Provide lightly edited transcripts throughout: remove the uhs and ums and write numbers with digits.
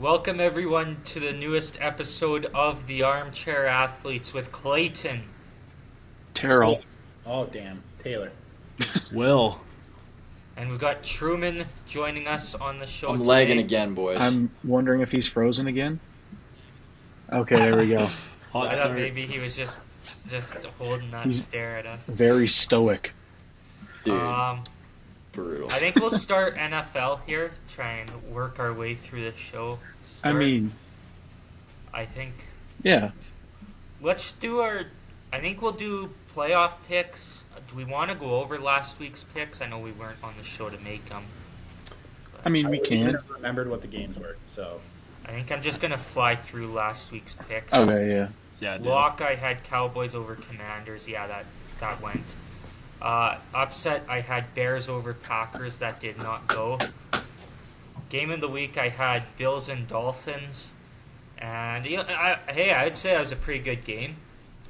Welcome everyone to the newest episode of The Armchair Athletes with Clayton. Terrell. Oh, damn. Taylor. Will. And we've got Truman joining us on the show I'm today. lagging again, boys. I'm wondering if he's frozen again. Okay, there we go. I Hot thought start. maybe he was just holding that He's- stare at us. Very stoic. Dude, Um, brutal. I think we'll start NFL here, try and work our way through the show. To I start. mean, I think yeah. let's do I think we'll do playoff picks. Do we want to go over last week's picks? I know we weren't on the show to make them. I mean, we I wouldn't even can. have remembered what the games were, so. I think I'm just gonna fly through last week's picks. Okay, yeah. Yeah, dude. Lock, I had Cowboys over Commanders. Yeah, that went. Upset, I had Bears over Packers. That did not go. Game of the week, I had Bills and Dolphins. And I'd say that was a pretty good game.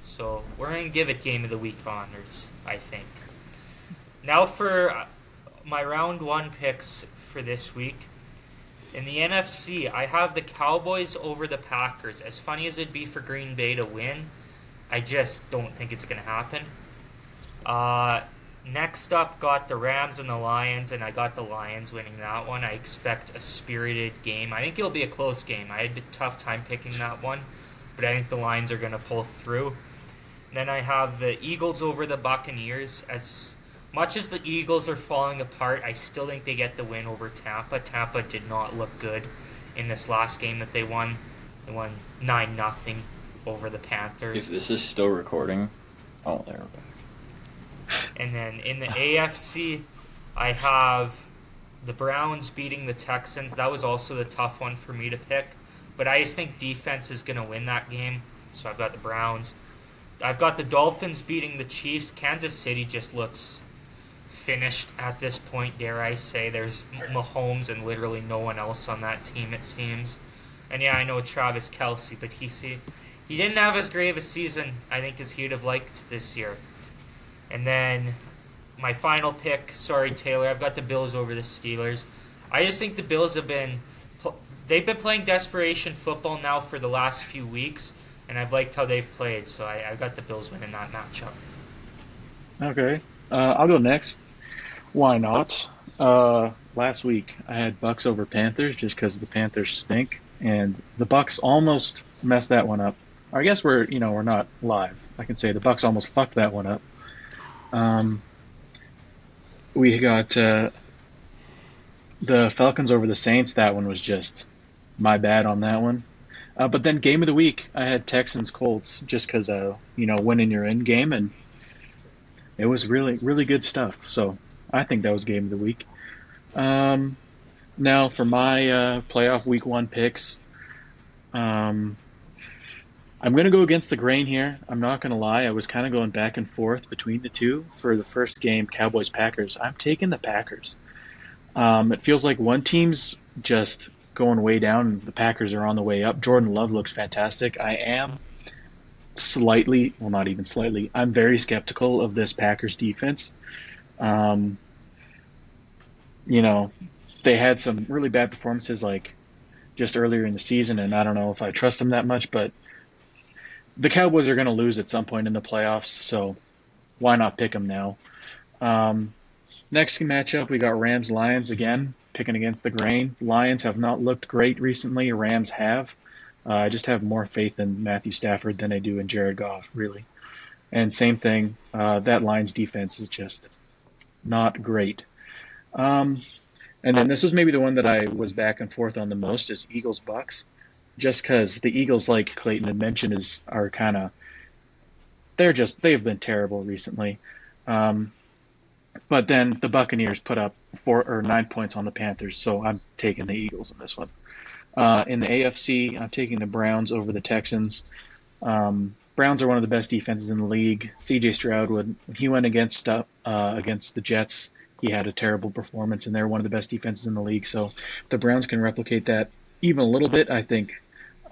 So we're going to give it Game of the Week honors, I think. Now for my round one picks for this week. In the NFC, I have the Cowboys over the Packers. As funny as it'd be for Green Bay to win, I just don't think it's going to happen. Next up, got the Rams and the Lions, and I got the Lions winning that one. I expect a spirited game. I think it'll be a close game. I had a tough time picking that one, but I think the Lions are going to pull through. Then I have the Eagles over the Buccaneers. As much as the Eagles are falling apart, I still think they get the win over Tampa. Tampa did not look good in this last game that they won. They won 9-0 over the Panthers. If this is still recording, oh, there we're back. And then in the AFC, I have the Browns beating the Texans. That was also the tough one for me to pick. But I just think defense is going to win that game. So I've got the Browns. I've got the Dolphins beating the Chiefs. Kansas City just looks finished at this point, dare I say. There's Mahomes and literally no one else on that team, it seems. And yeah, I know Travis Kelce, but he didn't have as great of a season, I think, as he'd have liked this year. And then my final pick, sorry Taylor, I've got the Bills over the Steelers. I just think the Bills they've been playing desperation football now for the last few weeks, and I've liked how they've played, so I've got the Bills winning that matchup. Okay. I'll go next. Why not? Last week, I had Bucks over Panthers just because the Panthers stink, and the Bucks almost messed that one up. I guess we're not live. I can say the Bucks almost fucked that one up. We got the Falcons over the Saints. That one was just my bad on that one. But then game of the week, I had Texans Colts just because winning your end game, and it was really really good stuff. So I think that was game of the week. Now for my playoff week one picks. I'm going to go against the grain here. I'm not going to lie. I was kind of going back and forth between the two for the first game, Cowboys-Packers. I'm taking the Packers. It feels like one team's just going way down and the Packers are on the way up. Jordan Love looks fantastic. I am slightly, well, not even slightly, I'm very skeptical of this Packers defense. They had some really bad performances like just earlier in the season, and I don't know if I trust them that much, but the Cowboys are going to lose at some point in the playoffs, so why not pick them now? Next matchup, we got Rams-Lions again, picking against the grain. Lions have not looked great recently. Rams have. I just have more faith in Matthew Stafford than I do in Jared Goff, really. And same thing, that Lions defense is just not great. And then this was maybe the one that I was back and forth on the most is Eagles-Bucks. Just because the Eagles, like Clayton had mentioned, they've been terrible recently. But then the Buccaneers put up 9 points on the Panthers, so I'm taking the Eagles in this one. In the AFC, I'm taking the Browns over the Texans. Browns are one of the best defenses in the league. C.J. Stroud, when he went against the Jets, he had a terrible performance, and they're one of the best defenses in the league. So if the Browns can replicate that even a little bit, I think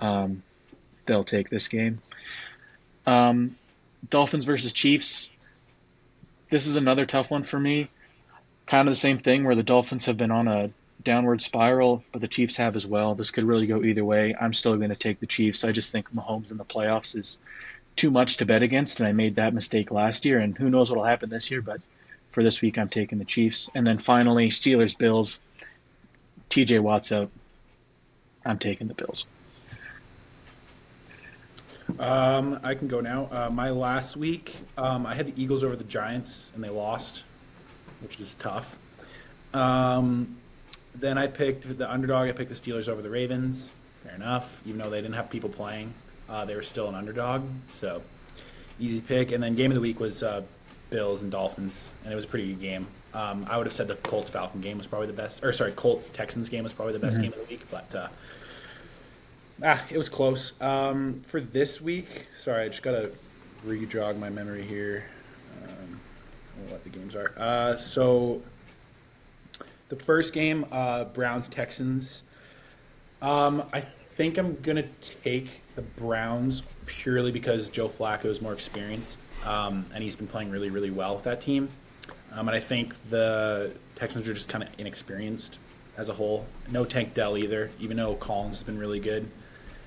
they'll take this game. Dolphins versus Chiefs. This is another tough one for me. Kind of the same thing where the Dolphins have been on a downward spiral, but the Chiefs have as well. This could really go either way. I'm still going to take the Chiefs. I just think Mahomes in the playoffs is too much to bet against, and I made that mistake last year, and who knows what will happen this year, but for this week, I'm taking the Chiefs. And then finally, Steelers-Bills. TJ Watt's out. I'm taking the Bills. I can go now. My last week, I had the Eagles over the Giants, and they lost, which is tough. Then I picked the underdog. I picked the Steelers over the Ravens. Fair enough. Even though they didn't have people playing, they were still an underdog. So easy pick. And then game of the week was Bills and Dolphins, and it was a pretty good game. I would have said the Colts-Falcon game was probably the best. Or sorry, Colts-Texans game was probably the best game of the week. But it was close. For this week, sorry, I just got to re-jog my memory here. I don't know what the games are. So the first game, Browns-Texans. I think I'm going to take the Browns purely because Joe Flacco is more experienced, and he's been playing really, really well with that team. And I think the Texans are just kind of inexperienced as a whole. No Tank Dell either, even though Collins has been really good.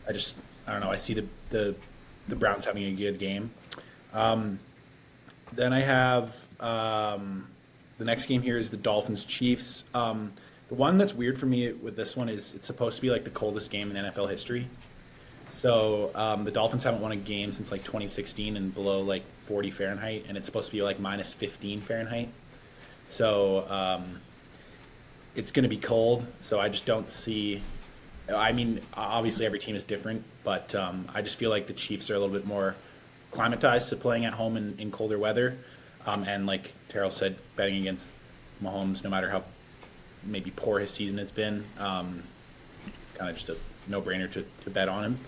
I don't know. I see the Browns having a good game. Then I have the next game here is the Dolphins-Chiefs. The one that's weird for me with this one is it's supposed to be like the coldest game in NFL history. So the Dolphins haven't won a game since like 2016 and below like 40 Fahrenheit, and it's supposed to be like minus 15 Fahrenheit. So it's going to be cold. So I just don't see. I mean, obviously every team is different, but I just feel like the Chiefs are a little bit more acclimatized to playing at home in colder weather. And like Terrell said, betting against Mahomes, no matter how maybe poor his season has been, it's kind of just a no-brainer to bet on him.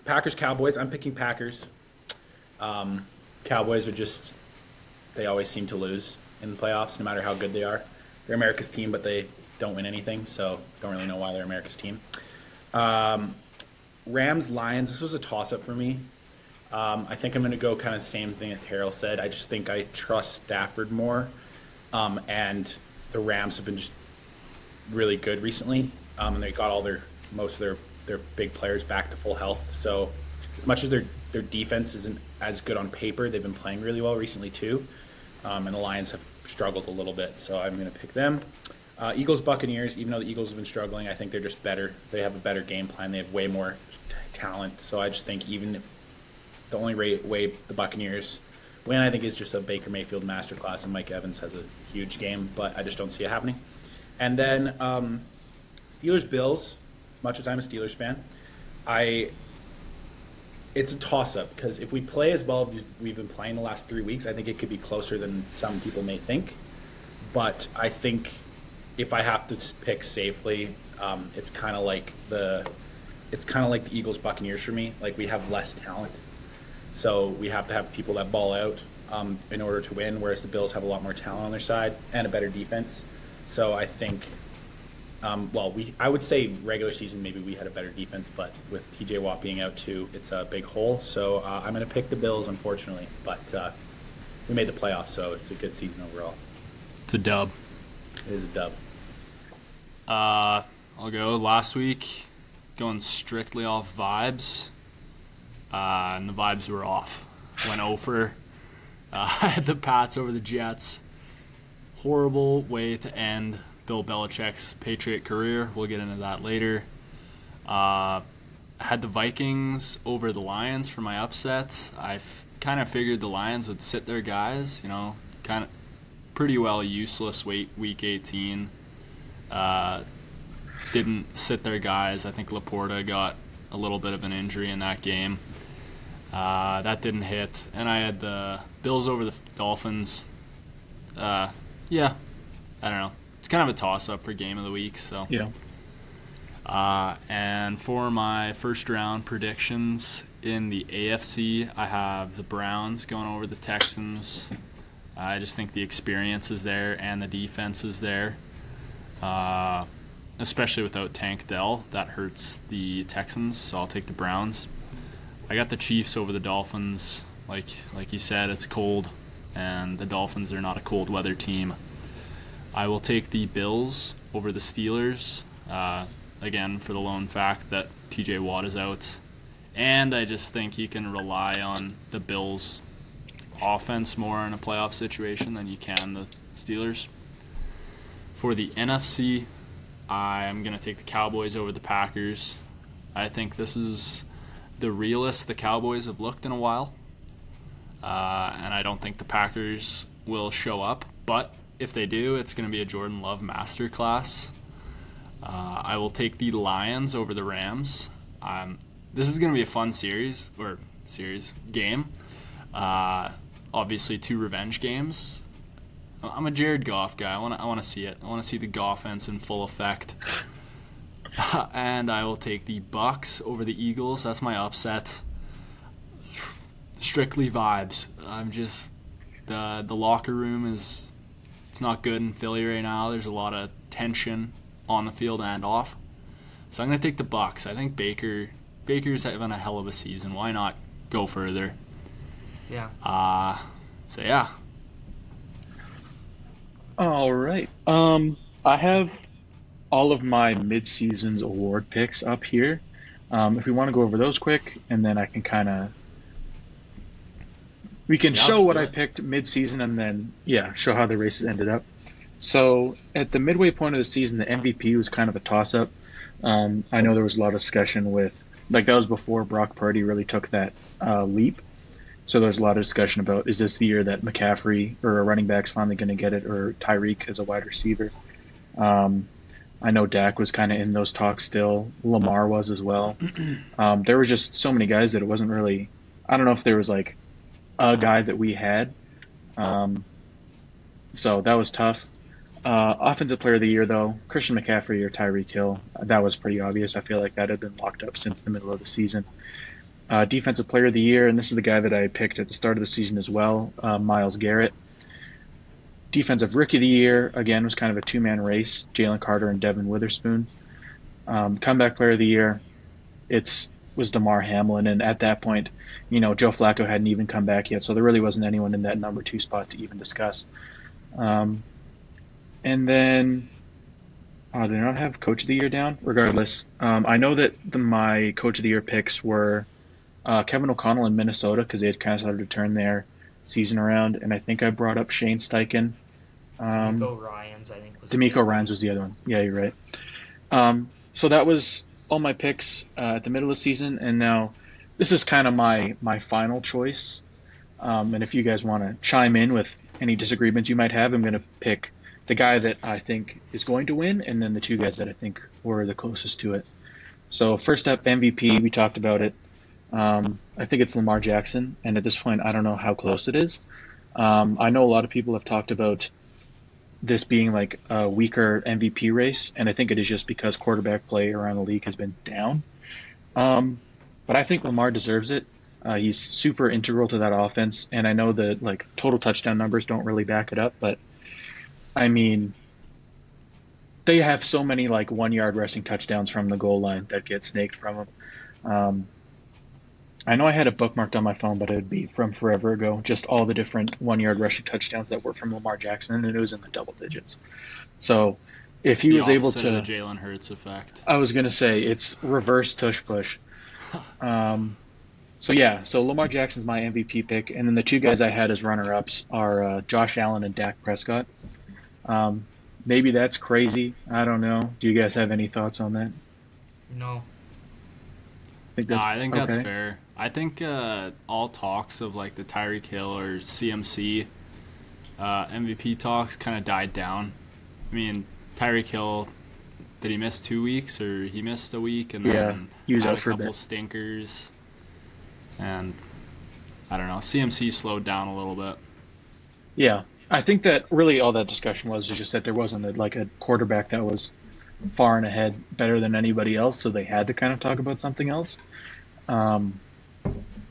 Packers-Cowboys, I'm picking Packers. Cowboys are just, they always seem to lose in the playoffs, no matter how good they are. They're America's team, but they don't win anything, so don't really know why they're America's team. Rams-Lions, this was a toss-up for me. I think I'm going to go kind of the same thing that Terrell said. I just think I trust Stafford more, and the Rams have been just really good recently, and they got most of their big players back to full health. So as much as their defense isn't as good on paper, they've been playing really well recently too, and the Lions have struggled a little bit. So I'm going to pick them. Eagles-Buccaneers, even though the Eagles have been struggling, I think they're just better. They have a better game plan. They have way more talent. So I just think even if the only way the Buccaneers win, I think, is just a Baker Mayfield masterclass, and Mike Evans has a huge game, but I just don't see it happening. And then Steelers-Bills, as much as I'm a Steelers fan, it's a toss-up because if we play as well as we've been playing the last 3 weeks, I think it could be closer than some people may think. But I think if I have to pick safely, it's kind of like the Eagles-Buccaneers for me. Like, we have less talent, so we have to have people that ball out in order to win, whereas the Bills have a lot more talent on their side and a better defense. So I think, I would say regular season maybe we had a better defense, but with TJ Watt being out too, it's a big hole. So I'm going to pick the Bills, unfortunately, but we made the playoffs, so it's a good season overall. It's a dub. It is a dub. I'll go last week, going strictly off vibes, and the vibes were off. Went over. I had the Pats over the Jets. Horrible way to end Bill Belichick's Patriot career. We'll get into that later. I had the Vikings over the Lions for my upsets. I kind of figured the Lions would sit their guys, kind of pretty well useless week 18. Didn't sit their guys. I think Laporta got a little bit of an injury in that game. That didn't hit. And I had the Bills over the Dolphins. I don't know. It's kind of a toss-up for game of the week. So Yeah. And for my first round predictions in the AFC, I have the Browns going over the Texans. I just think the experience is there and the defense is there. Especially without Tank Dell, that hurts the Texans, so I'll take the Browns. I got the Chiefs over the Dolphins. Like you said, it's cold, and the Dolphins are not a cold weather team. I will take the Bills over the Steelers. Again, for the lone fact that TJ Watt is out. And I just think you can rely on the Bills' offense more in a playoff situation than you can the Steelers. For the NFC, I'm going to take the Cowboys over the Packers. I think this is the realest the Cowboys have looked in a while. And I don't think the Packers will show up. But if they do, it's going to be a Jordan Love masterclass. I will take the Lions over the Rams. This is going to be a fun game. Obviously, 2 revenge games. I'm a Jared Goff guy. I want to see it. I want to see the Goffense in full effect. And I will take the Bucks over the Eagles. That's my upset. Strictly vibes. I'm just the locker room it's not good in Philly right now. There's a lot of tension on the field and off. So I'm going to take the Bucks. I think Baker's having a hell of a season. Why not go further? Yeah. So yeah. All right. I have all of my mid-season's award picks up here. If we want to go over those quick, and then I can we can show what I picked mid-season, and then show how the races ended up. So at the midway point of the season, the MVP was kind of a toss-up. I know there was a lot of discussion with, that was before Brock Purdy really took that leap. So there's a lot of discussion about, is this the year that McCaffrey or a running back's finally going to get it, or Tyreek as a wide receiver? I know Dak was kind of in those talks still. Lamar was as well. There were just so many guys that it wasn't really, I don't know if there was like a guy that we had. So that was tough. Offensive player of the year, though, Christian McCaffrey or Tyreek Hill. That was pretty obvious. I feel like that had been locked up since the middle of the season. Defensive player of the year, and this is the guy that I picked at the start of the season as well, Myles Garrett. Defensive rookie of the year, again, was kind of a two-man race, Jalen Carter and Devin Witherspoon. Comeback player of the year, was DeMar Hamlin, and at that point, Joe Flacco hadn't even come back yet, so there really wasn't anyone in that number 2 spot to even discuss. And then, did I not have Coach of the Year down? Regardless, I know that my Coach of the Year picks were Kevin O'Connell in Minnesota, because they had kind of started to turn their season around, and I think I brought up Shane Steichen. D'Amico Ryans, I think. D'Amico Ryans was the other one. Yeah, you're right. So that was all my picks at the middle of the season, and now this is kind of my final choice. And if you guys want to chime in with any disagreements you might have, I'm going to pick the guy that I think is going to win, and then the 2 guys that I think were the closest to it. So first up, MVP, we talked about it. I think it's Lamar Jackson, and at this point, I don't know how close it is. I know a lot of people have talked about this being like a weaker MVP race, and I think it is just because quarterback play around the league has been down. But I think Lamar deserves it. He's super integral to that offense, and I know that total touchdown numbers don't really back it up, but I mean, they have so many 1-yard rushing touchdowns from the goal line that get snaked from them. I know I had it bookmarked on my phone, but it would be from forever ago. Just all the different 1-yard rushing touchdowns that were from Lamar Jackson, and it was in the double digits. So if he was able to, the Jalen Hurts effect. I was going to say it's reverse tush push. So Lamar Jackson's my MVP pick, and then the 2 guys I had as runner-ups are Josh Allen and Dak Prescott. Maybe that's crazy. I don't know. Do you guys have any thoughts on that? No. I think that's fair. I think all talks of the Tyreek Hill or CMC MVP talks kind of died down. I mean, Tyreek Hill, did he miss 2 weeks, or he missed a week and then he was had out for a couple bit. Stinkers, and I don't know. CMC slowed down a little bit. Yeah, I think that really all that discussion was just that there wasn't a quarterback that was far and ahead better than anybody else, so they had to kind of talk about something else.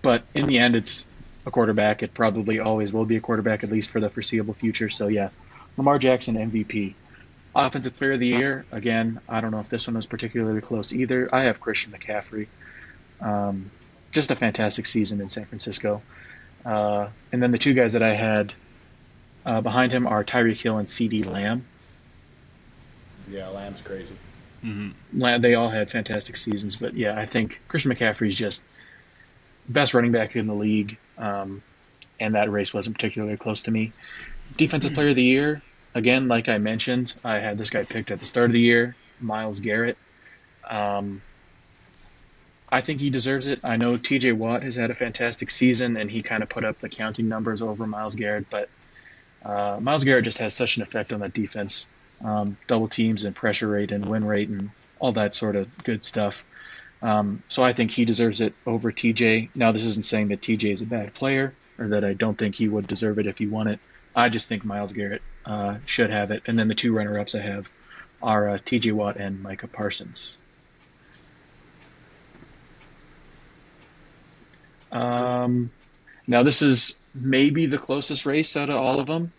But in the end, it's a quarterback. It probably always will be a quarterback, at least for the foreseeable future. So yeah, Lamar Jackson, MVP. Offensive player of the year, again, I don't know if this one was particularly close either. I have Christian McCaffrey. Just a fantastic season in San Francisco. And then the 2 guys that I had behind him are Tyreek Hill and CeeDee Lamb. Yeah, Lamb's crazy. They all had fantastic seasons, but yeah, I think Christian McCaffrey's just best running back in the league, and that race wasn't particularly close to me. Defensive Player of the Year, again, like I mentioned, I had this guy picked at the start of the year, Myles Garrett. Um, I think he deserves it. I know TJ Watt has had a fantastic season, and he kind of put up the counting numbers over Myles Garrett, but Myles Garrett just has such an effect on that defense. Double teams and pressure rate and win rate and all that sort of good stuff. So I think he deserves it over TJ. Now, this isn't saying that TJ is a bad player or that I don't think he would deserve it if he won it. I just think Myles Garrett should have it. And then the two runner-ups I have are TJ Watt and Micah Parsons. Now, this is maybe the closest race out of all of them.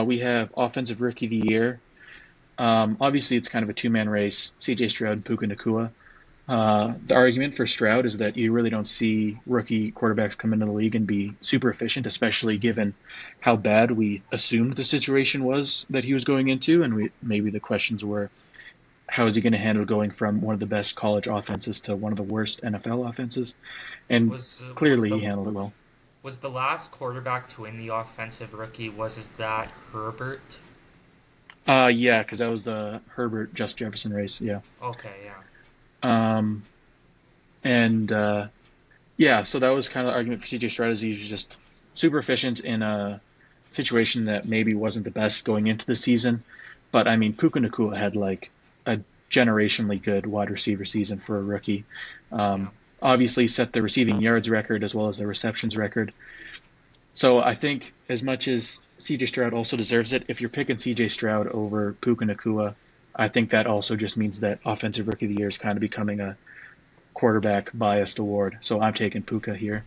We have Offensive Rookie of the Year. Obviously, it's kind of a two-man race, CJ Stroud and Puka Nacua. The argument for Stroud is that you really don't see rookie quarterbacks come into the league and be super efficient, especially given how bad we assumed the situation was that he was going into. And maybe the questions were, how is he going to handle going from one of the best college offenses to one of the worst NFL offenses? And clearly he handled it well. Was the last quarterback to win the Offensive Rookie, was that Herbert? Yeah, because that was the Herbert Just Jefferson race. Yeah. Okay, yeah. Yeah, so that was kind of the argument for CJ Stroud, is he's just super efficient in a situation that maybe wasn't the best going into the season. But I mean, Puka Nacua had like a generationally good wide receiver season for a rookie. Obviously set the receiving yards record as well as the receptions record. So I think as much as CJ Stroud also deserves it, if you're picking CJ Stroud over Puka Nacua, I think that also just means that Offensive Rookie of the Year is kind of becoming a quarterback biased award. So I'm taking Puka here.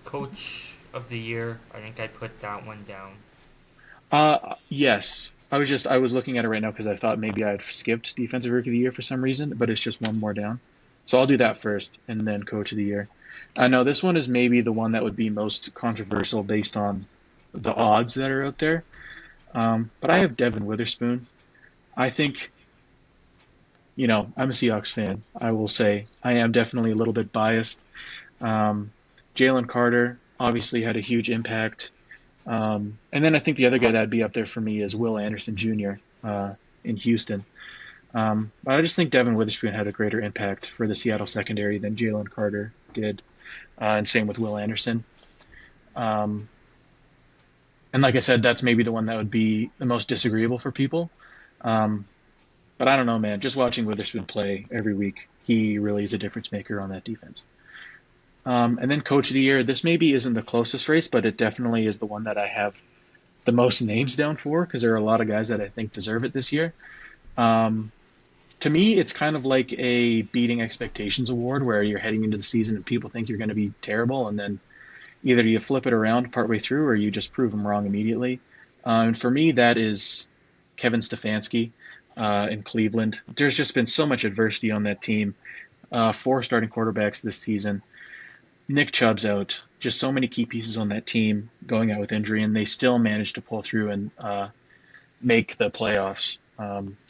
Coach of the Year, I think I put that one down. Yes. I was looking at it right now because I thought maybe I'd skipped Defensive Rookie of the Year for some reason, but it's just one more down. So I'll do that first and then Coach of the Year. I know this one is maybe the one that would be most controversial based on the odds that are out there. But I have Devin Witherspoon. I think, I'm a Seahawks fan. I will say I am definitely a little bit biased. Jalen Carter obviously had a huge impact. And then I think the other guy that'd be up there for me is Will Anderson Jr. In Houston. But I just think Devin Witherspoon had a greater impact for the Seattle secondary than Jalen Carter did. And same with Will Anderson. And like I said, that's maybe the one that would be the most disagreeable for people. But I don't know, man. Just watching Witherspoon play every week, he really is a difference maker on that defense. And then Coach of the Year, this maybe isn't the closest race, but it definitely is the one that I have the most names down for because there are a lot of guys that I think deserve it this year. To me, it's kind of like a beating expectations award where you're heading into the season and people think you're going to be terrible, and then either you flip it around partway through or you just prove them wrong immediately. And for me, that is Kevin Stefanski in Cleveland. There's just been so much adversity on that team. 4 starting quarterbacks this season. Nick Chubb's out. Just so many key pieces on that team going out with injury, and they still managed to pull through and make the playoffs,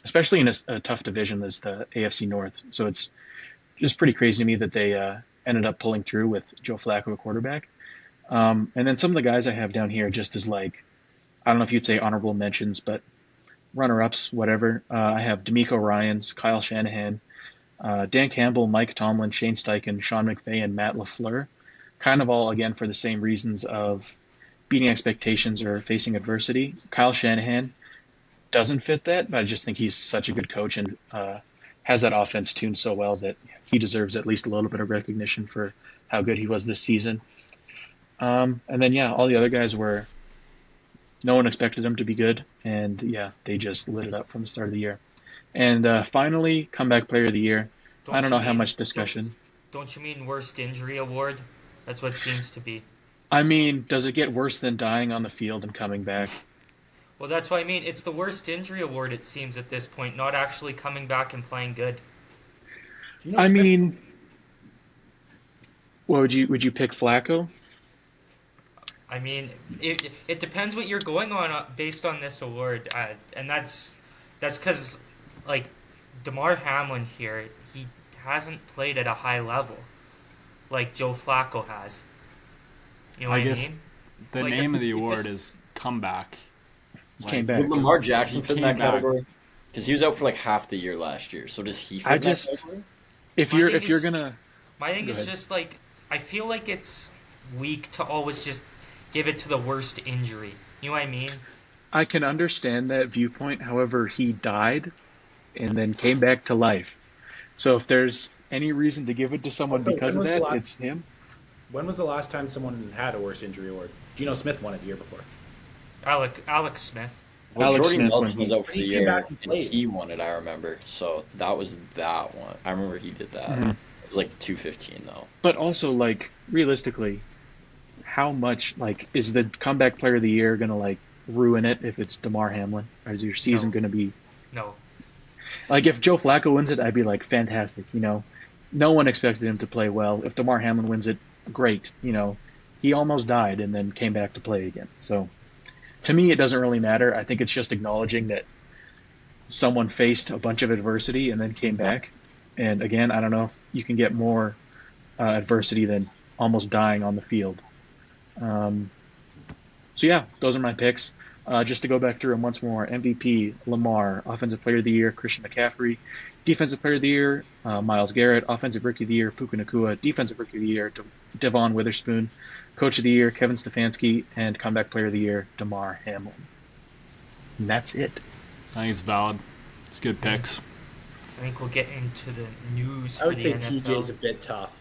especially in a tough division as the AFC North. So it's just pretty crazy to me that they ended up pulling through with Joe Flacco at quarterback. And then some of the guys I have down here just as like, I don't know if you'd say honorable mentions, but runner-ups, whatever. I have D'Amico Ryans, Kyle Shanahan, Dan Campbell, Mike Tomlin, Shane Steichen, Sean McVay, and Matt LaFleur. Kind of all, again, for the same reasons of beating expectations or facing adversity. Kyle Shanahan doesn't fit that, but I just think he's such a good coach and has that offense tuned so well that he deserves at least a little bit of recognition for how good he was this season. And then, all the other guys were, no one expected them to be good, and they just lit it up from the start of the year. And finally, Comeback Player of the Year. I don't know how much discussion. Don't you mean Worst Injury Award? That's what it seems to be. I mean, does it get worse than dying on the field and coming back? Well, that's what I mean. It's the Worst Injury Award, it seems, at this point, not actually coming back and playing good. I mean, what would you pick Flacco? I mean, it depends what you're going on based on this award, and that's because like DeMar Hamlin here, he hasn't played at a high level like Joe Flacco has. You know what I guess mean? the Like, name of the because- award is comeback. He came back. Would Lamar Jackson He fit in came that back. category? Because he was out for like half the year last year. So does he fit I in just- that category? If My you're thing if you're is- gonna My thing Go is ahead. just like I feel like it's weak to always just give it to the worst injury. You know what I mean? I can understand that viewpoint. However, he died and then came back to life. So if there's any reason to give it to someone Also, because when of was the that, last- it's him. When was the last time someone had a worse injury award? Geno Smith won it the year before. Alex Smith. Well, Alex Jordy Smith, Nelson when was out for he the came year, back and and played. he won it, I remember. So that was that one. I remember he did that. Mhm. It was like 215, though. But also, like, realistically, how much, like, is the comeback player of the year going to, like, ruin it if it's DeMar Hamlin? Or is your season No. going to be, No. like, if Joe Flacco wins it, I'd be like, fantastic, you know? No one expected him to play well. If DeMar Hamlin wins it, great, you know? He almost died and then came back to play again. So, to me, it doesn't really matter. I think it's just acknowledging that someone faced a bunch of adversity and then came back. And again, I don't know if you can get more adversity than almost dying on the field. So yeah, those are my picks. Just to go back through them once more: MVP Lamar, Offensive Player of the Year Christian McCaffrey, Defensive Player of the Year Myles Garrett, Offensive Rookie of the Year Puka Nacua, Defensive Rookie of the Year Devon Witherspoon, Coach of the Year Kevin Stefanski, and Comeback Player of the Year DeMar Hamlin. And that's it. I think it's valid. It's good picks. I think we'll get into the news I for would the say NFL. TJ's a bit tough.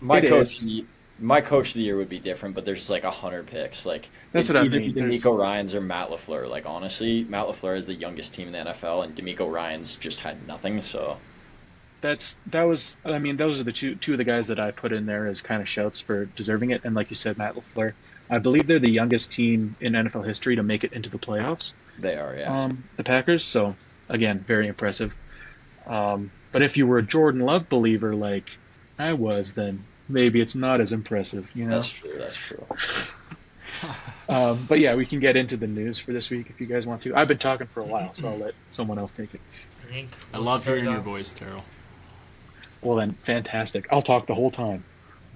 My It coach, is. my coach of the year would be different, but there's like 100 picks. Like That's it'd what I either mean. be There's- D'Amico Ryans or Matt LaFleur. Like honestly, Matt LaFleur is the youngest team in the NFL, and D'Amico Ryans just had nothing. So Those are the two of the guys that I put in there as kind of shouts for deserving it. And like you said, Matt LaFleur, I believe they're the youngest team in NFL history to make it into the playoffs. they are, yeah. The Packers. So again, very impressive. But if you were a Jordan Love believer like I was, then maybe it's not as impressive, you know. That's true. That's true. But yeah, we can get into the news for this week if you guys want to. I've been talking for a while, so I'll let someone else take it. I think I we'll love start hearing your off- voice, Terrell. Well then, fantastic. I'll talk the whole time.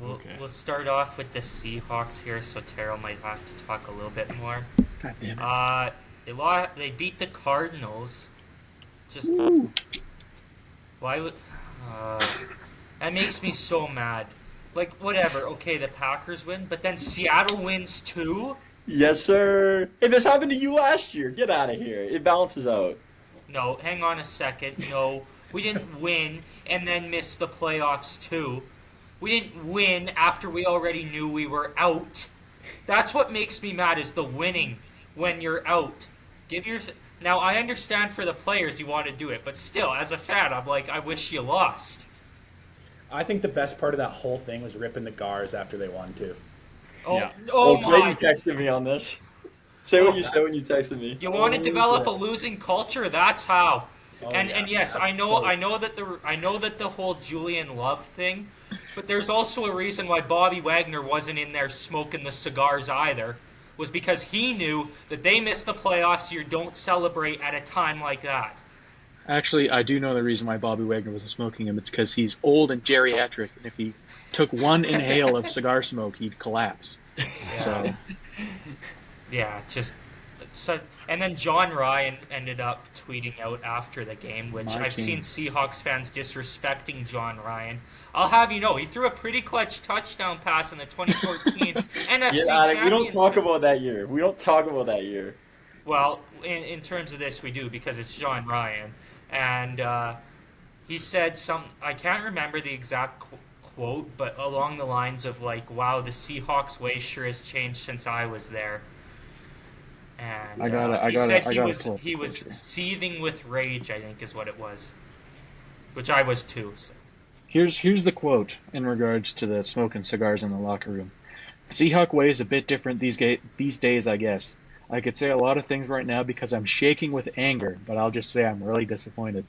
Okay. We'll start off with the Seahawks here, so Terrell might have to talk a little bit more. God damn it. They beat the Cardinals. Just Woo. why would that makes me so mad. Like whatever, okay, the Packers win, but then Seattle wins too. Yes, sir. Hey, this happened to you last year. Get out of here. It balances out. No, hang on a second. No, we didn't win and then miss the playoffs too. We didn't win after we already knew we were out. That's what makes me mad is the winning when you're out. Now I understand for the players you want to do it, but still, as a fan, I'm like, I wish you lost. I think the best part of that whole thing was ripping the Gars after they won too. Oh, Yeah. oh Brady my! texted me on this. Say what you said when you texted me. You want to Oh, develop yeah. a losing culture? That's how. Oh, and yeah, yes, that's I know cool. that the whole Julian Love thing, but there's also a reason why Bobby Wagner wasn't in there smoking the cigars either. Was because he knew that they missed the playoffs. You don't celebrate at a time like that. Actually, I do know the reason why Bobby Wagner wasn't smoking him. It's because he's old and geriatric, and if he took one inhale of cigar smoke, he'd collapse. So Yeah, just so. And then John Ryan ended up tweeting out after the game, which My I've king. seen Seahawks fans disrespecting John Ryan. I'll have you know, he threw a pretty clutch touchdown pass in the 2014 NFC Get out of, we don't Championship. talk about that year. We don't talk about that year. Well, in terms of this, we do because it's John Ryan, and he said some. I can't remember the exact quote, but along the lines of like, "Wow, the Seahawks way sure has changed since I was there." And I gotta he was seething with rage. I think is what it was, which I was too. So. here's the quote in regards to the smoking cigars in the locker room. The Seahawk way is a bit different these days, I guess. I could say a lot of things right now because I'm shaking with anger, but I'll just say I'm really disappointed.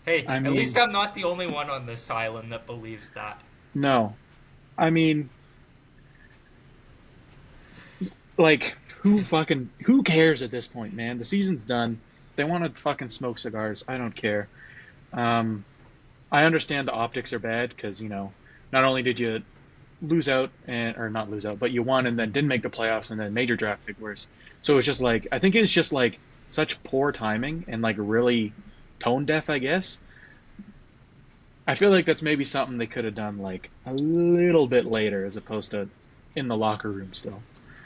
Hey, I at mean- least I'm not the only one on this island that believes that. No. I mean, Like, who cares at this point, man? The season's done. They want to fucking smoke cigars. I don't care. Um, I understand the optics are bad because, not only did you lose out or not lose out, but you won and then didn't make the playoffs and then major draft pick worse. So it's just like, I think it's just like such poor timing and like really tone deaf, I guess. I feel like that's maybe something they could have done like a little bit later as opposed to in the locker room still.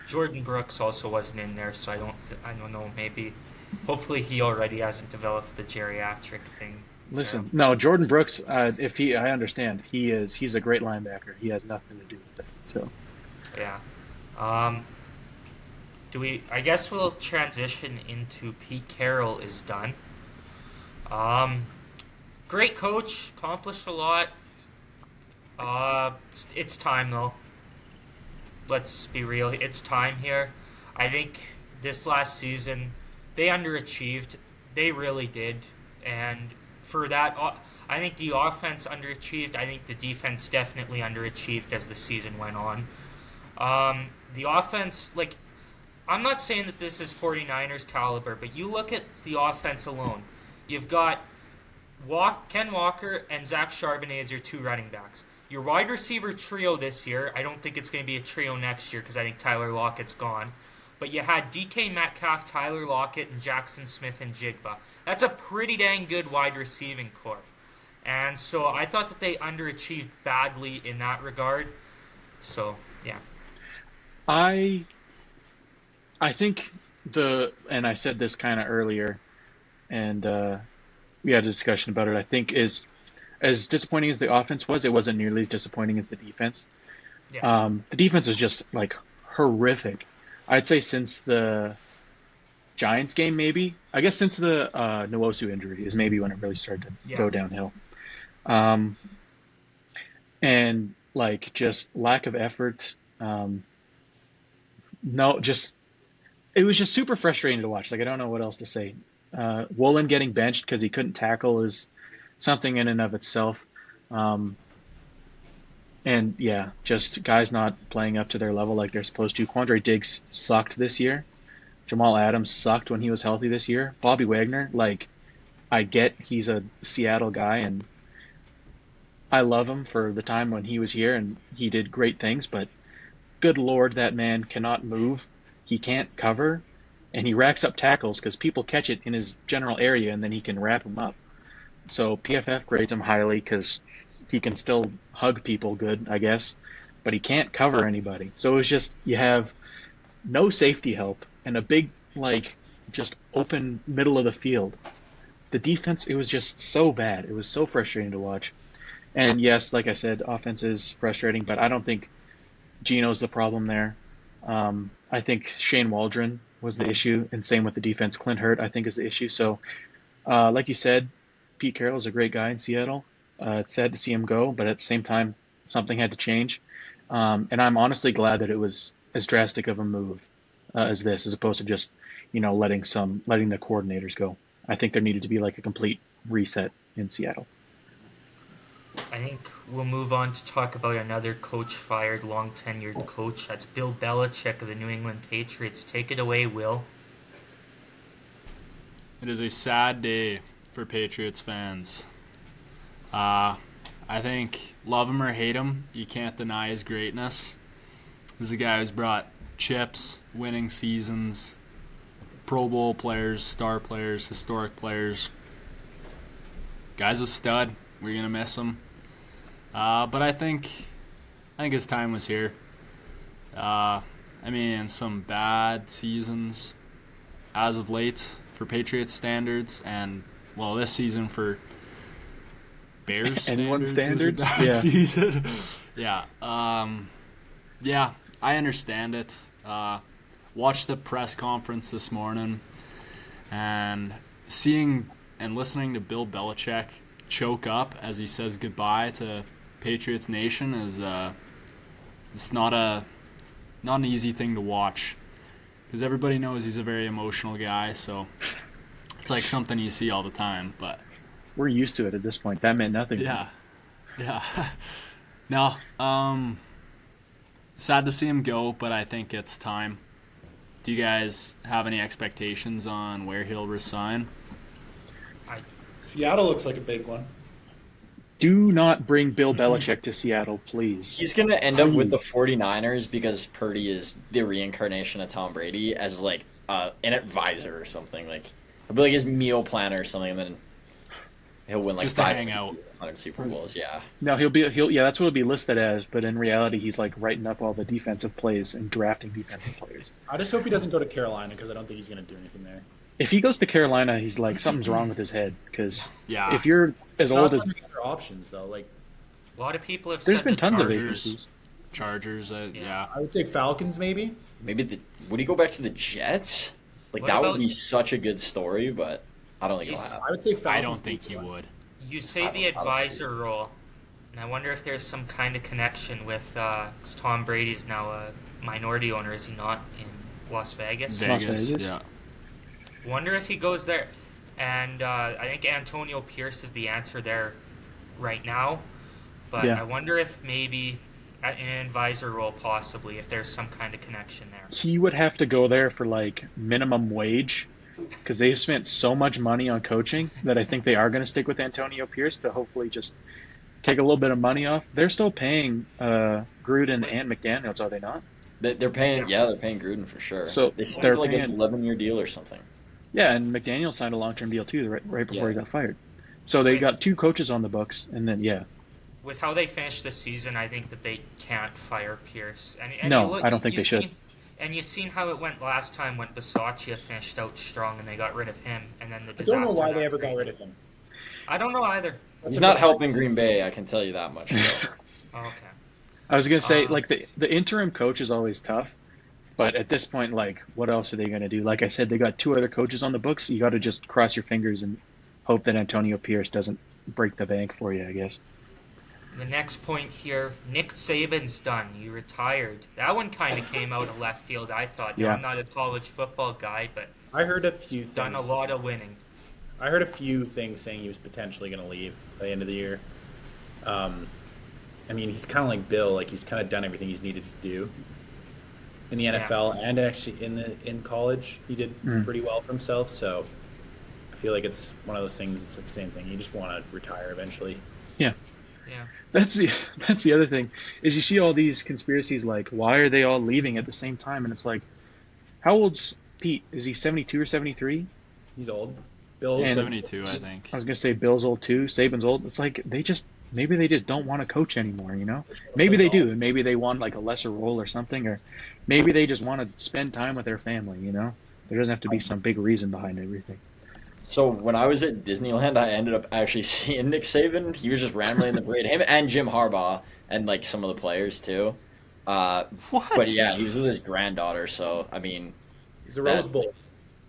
Jordan Brooks also wasn't in there, so I don't know. Maybe, hopefully, he already hasn't developed the geriatric thing. Listen, no, Jordan Brooks. I understand, he's a great linebacker. He has nothing to do with it. So, Yeah. I guess we'll transition into Pete Carroll is done. Great coach, accomplished a lot. It's time though. Let's be real. It's time here. I think this last season they underachieved. They really did, and for that, I think the offense underachieved. I think the defense definitely underachieved as the season went on. The offense, like, I'm not saying that this is 49ers caliber, but you look at the offense alone. You've got Ken Walker and Zach Charbonnet as your two running backs. Your wide receiver trio this year, I don't think it's going to be a trio next year because I think Tyler Lockett's gone. But you had DK Metcalf, Tyler Lockett, and Jackson Smith and Jigba. That's a pretty dang good wide receiving core. And so I thought that they underachieved badly in that regard. So, yeah. I think and I said this kind of earlier, and we had a discussion about it. I think as disappointing as the offense was, it wasn't nearly as disappointing as the defense. Yeah. The defense was just like horrific. I'd say since the Giants game, maybe. I guess since the Nwosu injury is maybe when it really started to go downhill. And like just lack of effort. No, just it was just super frustrating to watch. Like I don't know what else to say. Woolen getting benched because he couldn't tackle is something in and of itself. And yeah, just guys not playing up to their level like they're supposed to. Quandre Diggs sucked this year. Jamal Adams sucked when he was healthy this year. Bobby Wagner, like, I get he's a Seattle guy and I love him for the time when he was here and he did great things, but good Lord, that man cannot move. He can't cover and he racks up tackles because people catch it in his general area and then he can wrap them up. So PFF grades him highly because he can still hug people good, I guess, but he can't cover anybody. So it was just, you have no safety help and a big, like, just open middle of the field. The defense, it was just so bad. It was so frustrating to watch. And yes, like I said, offense is frustrating, but I don't think Geno's the problem there. I think Shane Waldron was the issue, and same with the defense. Clint Hurt, I think, is the issue. So, like you said, Pete Carroll is a great guy in Seattle. It's sad to see him go, but at the same time, something had to change. And I'm honestly glad that it was as drastic of a move as this, as opposed to just, letting the coordinators go. I think there needed to be like a complete reset in Seattle. I think we'll move on to talk about another coach fired, long tenured coach. That's Bill Belichick of the New England Patriots. Take it away, Will. It is a sad day for Patriots fans. I think, love him or hate him, you can't deny his greatness. This is a guy who's brought chips, winning seasons, Pro Bowl players, star players, historic players. Guy's a stud. We're going to miss him. But I think his time was here. Some bad seasons as of late for Patriots standards, and, this season for Bears standards. Yeah. Season. Yeah. I understand it. Watched the press conference this morning, and seeing and listening to Bill Belichick choke up as he says goodbye to Patriots Nation is it's not an easy thing to watch, because everybody knows he's a very emotional guy, so it's like something you see all the time. But we're used to it at this point. That meant nothing. Yeah. No, sad to see him go, but I think it's time. Do you guys have any expectations on where he'll resign? Seattle looks like a big one. Do not bring Bill Belichick to Seattle, please. He's going to end up with the 49ers because Purdy is the reincarnation of Tom Brady as like an advisor or something. Like he'll be like his meal planner or something, and then he'll win like Just to hang out. 500 Super Bowls. Yeah. No, he'll yeah, that's what he'll be listed as. But in reality, he's like writing up all the defensive plays and drafting defensive players. I just hope he doesn't go to Carolina because I don't think he's going to do anything there. If he goes to Carolina, he's like something's wrong with his head. Because Yeah. if you're as old as other options though, like A lot of people have there's said been the tons of Chargers. agencies. Chargers, yeah. I would say Falcons maybe. Maybe would he go back to the Jets? Like What that about- would be such a good story, but I don't think it'll He's- happen. I would say Falcons. I don't think he would. You say the I don't see advisor role, and I wonder if there's some kind of connection with 'cause Tom Brady's now a minority owner, is he not, in Las Vegas? Las Vegas, Vegas? yeah. Wonder if he goes there, and I think Antonio Pierce is the answer there right now. But Yeah. I wonder if maybe in an advisor role, possibly, if there's some kind of connection there. He would have to go there for like minimum wage because they've spent so much money on coaching that I think they are going to stick with Antonio Pierce to hopefully just take a little bit of money off. They're still paying Gruden and McDaniels, are they not? They're paying, they're paying Gruden for sure. So they signed they're for like an paying- 11-year deal or something. Yeah, and McDaniel signed a long-term deal too, right before he Yeah. got fired. So they got two coaches on the books, and then With how they finished the season, I think that they can't fire Pierce. And No, I don't think they should. And you've seen how it went last time when Bisaccia finished out strong and they got rid of him, and then the I disaster. don't know why that they ever got created. rid of him. I don't know either. He's not helping Green Bay, I can tell you that much. So. Oh, okay. I was gonna say like the interim coach is always tough, but at this point, like, what else are they gonna do? Like I said, they got two other coaches on the books. You got to just cross your fingers and hope that Antonio Pierce doesn't break the bank for you, I guess. The next point here, Nick Saban's done. He retired. That one kind of came out of left field, I thought. Yeah. I'm not a college football guy, but I heard a few he's done a things. lot of winning. I heard a few things saying he was potentially going to leave by the end of the year. I mean, he's kind of like Bill. Like he's kind of done everything he's needed to do in the NFL and actually in college. He did pretty well for himself. So I feel like it's one of those things. It's like the same thing. You just want to retire eventually. Yeah. Yeah. That's the other thing is you see all these conspiracies like why are they all leaving at the same time, and it's like how old's Pete? Is he 72 or 73? He's old. Bill's And- 72, I think. I was gonna say Bill's old too, Saban's old. It's like maybe they just don't want to coach anymore, you know? Maybe they do, and maybe they want like a lesser role or something, or maybe they just want to spend time with their family, you know? There doesn't have to be some big reason behind everything. So when I was at Disneyland, I ended up actually seeing Nick Saban. He was just randomly in the parade. Him and Jim Harbaugh and like some of the players too. What? But yeah, he was with his granddaughter. So I mean, He's a Rose Bowl.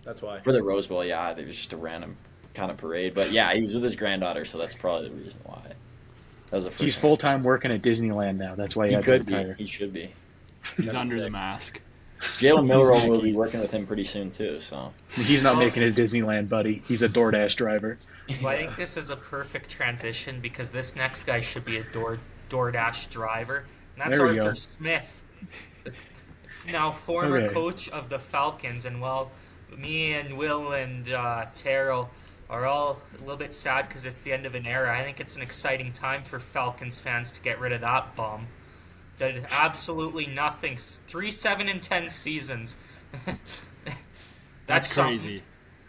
That's why. for the Rose Bowl, yeah, it was just a random kind of parade. But yeah, he was with his granddaughter, so that's probably the reason why. That was the first. He's thing. full time working at Disneyland now. That's why he He had to could be. retire. He should be. He's That'd be under the sick. mask. Jalen Milroe will be working with him pretty soon too. So He's not making it Disneyland, buddy. He's a DoorDash driver. Well, I think this is a perfect transition because this next guy should be a DoorDash driver. And that's There we Arthur go. Smith, now former Okay. coach of the Falcons. And while me and Will and Terrell are all a little bit sad because it's the end of an era, I think it's an exciting time for Falcons fans to get rid of that bum. Did absolutely nothing. 3-7-10 seasons. That's something. crazy.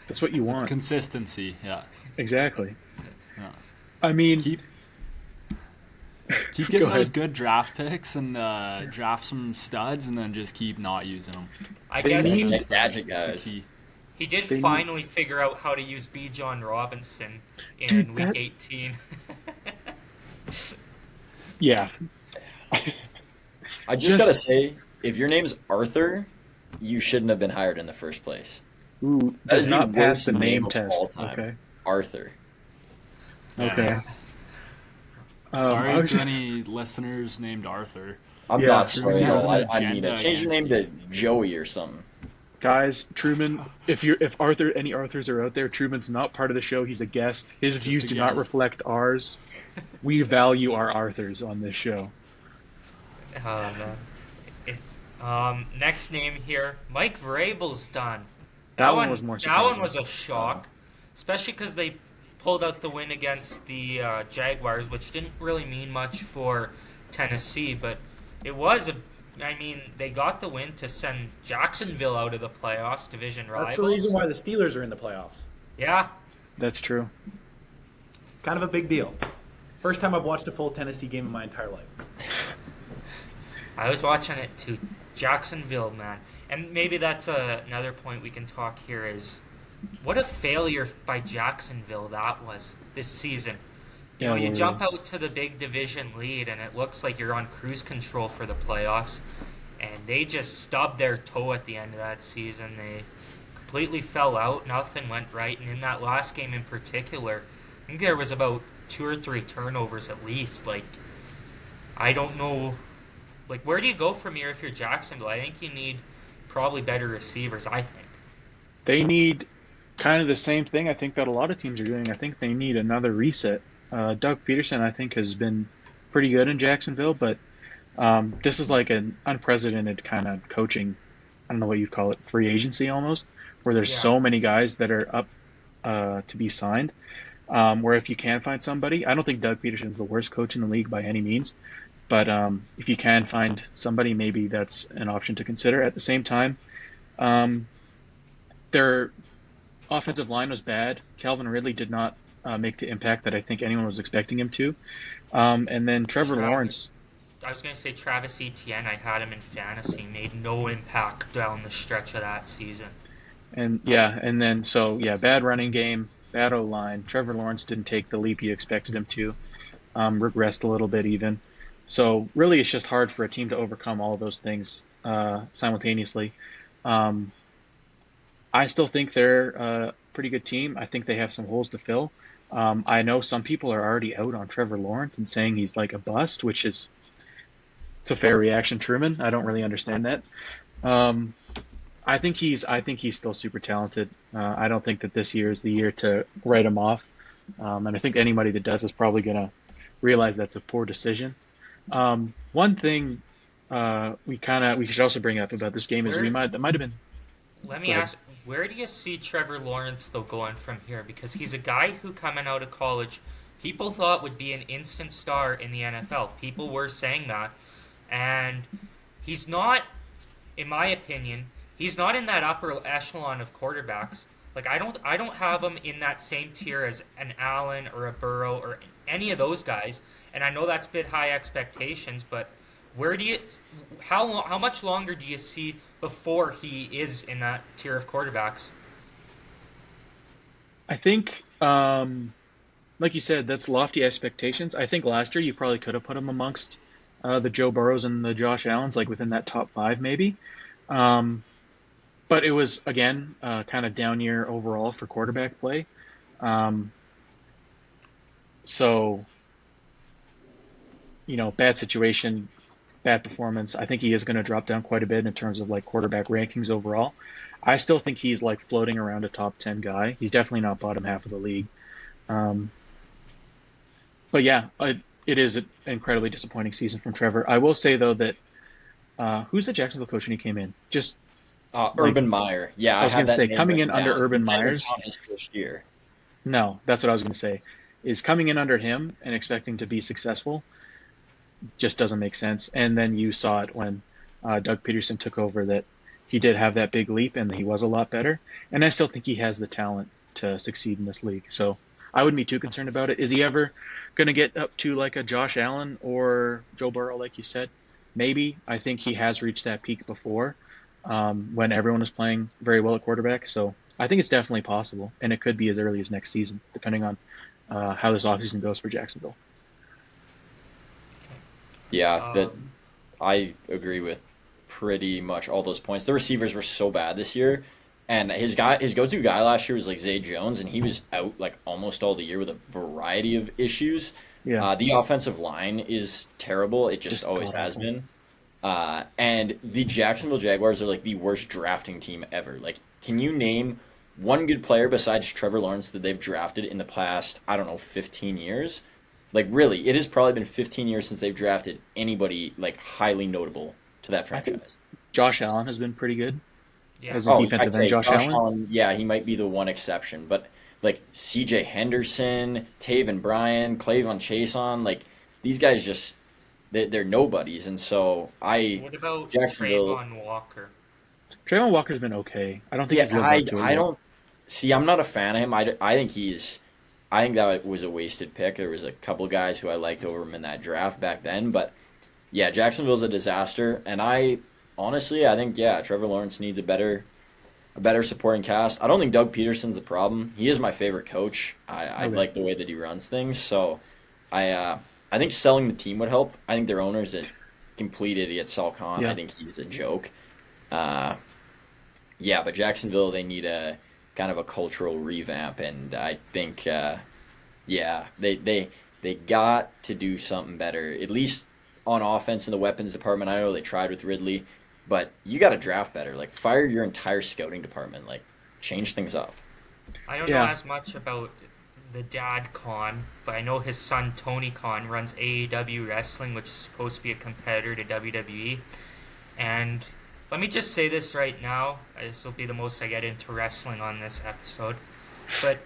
That's what you want. Consistency, yeah. Exactly. Yeah. I mean, Keep Go getting those ahead. good draft picks and draft some studs and then just keep not using them. I They guess need- he, Like gadget That's the guys. key. he did They need- finally figure out how to use B. John Robinson in Dude, week that- 18. yeah. I just gotta say, if your name's Arthur, you shouldn't have been hired in the first place. Ooh, That does is the not pass worst the name name of test. all time. Okay. Arthur. Okay. Yeah. I Sorry was to just- any listeners named Arthur. I'm Yeah, not sorry. Truman No, has an I agenda mean it. Change your name against to Joey or something. Guys, Truman, if any Arthurs are out there, Truman's not part of the show. He's a guest. His views a do not guest. reflect ours. We value our Arthurs on this show. Man. Next name here, Mike Vrabel's done. That one was more That one surprising. was a shock, especially because they pulled out the win against the Jaguars, which didn't really mean much for Tennessee, but it was a. I mean, they got the win to send Jacksonville out of the playoffs, division That's the rivals. reason why the Steelers are in the playoffs. Yeah, That's true. Kind of a big deal. First time I've watched a full Tennessee game in my entire life. I was watching it too. Jacksonville, man, and maybe that's another point we can talk here is what a failure by Jacksonville that was this season. You know, you jump out to the big division lead, and it looks like you're on cruise control for the playoffs, and they just stubbed their toe at the end of that season. They completely fell out. Nothing went right, and in that last game in particular, I think there was about 2 or 3 turnovers at least. Like, I don't know. Like, where do you go from here if you're Jacksonville? I think you need probably better receivers, I think. They need kind of the same thing I think that a lot of teams are doing. I think they need another reset. Doug Peterson, I think, has been pretty good in Jacksonville, but this is like an unprecedented kind of coaching, I don't know what you'd call it, free agency almost, where there's Yeah. so many guys that are up to be signed. Where if you can find somebody, I don't think Doug Peterson's the worst coach in the league by any means, but if you can find somebody, maybe that's an option to consider. At the same time, their offensive line was bad. Calvin Ridley did not make the impact that I think anyone was expecting him to. And then Trevor Lawrence. I was going to say Travis Etienne. I had him in fantasy. Made no impact down the stretch of that season. And then bad running game, bad O-line. Trevor Lawrence didn't take the leap you expected him to. Regressed a little bit even. So really, it's just hard for a team to overcome all of those things simultaneously. I still think they're a pretty good team. I think they have some holes to fill. I know some people are already out on Trevor Lawrence and saying he's like a bust, which is it's a fair reaction, Truman. I don't really understand that. I think he's still super talented. I don't think that this year is the year to write him off. And I think anybody that does is probably going to realize that's a poor decision. One thing we should also bring up about this game is that might have been. Let me ask, where do you see Trevor Lawrence, though, going from here? Because he's a guy who, coming out of college, people thought would be an instant star in the NFL. People were saying that. And he's not, in my opinion, he's not in that upper echelon of quarterbacks. Like, I don't have him in that same tier as an Allen or a Burrow or any of those guys. And I know that's a bit high expectations, but how much longer do you see before he is in that tier of quarterbacks? I think, like you said, that's lofty expectations. I think last year you probably could have put him amongst the Joe Burrows and the Josh Allens, like within that top 5 maybe. But it was, again, kind of down year overall for quarterback play. So, bad situation, bad performance. I think he is going to drop down quite a bit in terms of like quarterback rankings overall. I still think he's like floating around a top 10 guy. He's definitely not bottom half of the league. But yeah, it is an incredibly disappointing season from Trevor. I will say though that who's the Jacksonville coach when he came in? Just Urban Meyer. Yeah, I was going to say coming in under Urban Meyer. Myers. His first year. No, that's what I was going to say. Is coming in under him and expecting to be successful just doesn't make sense. And then you saw it when Doug Peterson took over that he did have that big leap and he was a lot better. And I still think he has the talent to succeed in this league. So I wouldn't be too concerned about it. Is he ever going to get up to like a Josh Allen or Joe Burrow, like you said? Maybe. I think he has reached that peak before when everyone was playing very well at quarterback. So I think it's definitely possible. And it could be as early as next season, depending on how this offseason goes for Jacksonville. Yeah, I agree with pretty much all those points. The receivers were so bad this year, and his go-to guy last year was like Zay Jones, and he was out like almost all the year with a variety of issues. Yeah. The offensive line is terrible. It just always has awful. been. And the Jacksonville Jaguars are like the worst drafting team ever. Like, can you name one good player besides Trevor Lawrence that they've drafted in the past, 15 years? Like, really, it has probably been 15 years since they've drafted anybody, like, highly notable to that franchise. Josh Allen has been pretty good Yeah. as a defensive I'd end. say Josh Allen. yeah, he might be the one exception, but like C.J. Henderson, Taven Bryan, Clavon Chason, like these guys just they're nobodies, and so What about Jacksonville. Trayvon Walker? Trayvon Walker's been okay. I don't think Yeah, he's lived up to it I yet. don't see. I'm not a fan of him. I think that was a wasted pick. There was a couple guys who I liked over him in that draft back then, but yeah, Jacksonville's a disaster, and I think Trevor Lawrence needs a better supporting cast. I don't think Doug Peterson's the problem. He is my favorite coach. I Okay. like the way that he runs things. So I think selling the team would help. I think their owner's a complete idiot, Sal Khan. Yeah. I think he's a joke. But Jacksonville, they need a kind of a cultural revamp, and I think they got to do something better, at least on offense in the weapons department. I know they tried with Ridley, but you got to draft better. Like, fire your entire scouting department. Like, change things up. I don't know as much about the dad Khan, but I know his son Tony Khan runs AEW Wrestling, which is supposed to be a competitor to WWE. And let me just say this right now. This will be the most I get into wrestling on this episode. But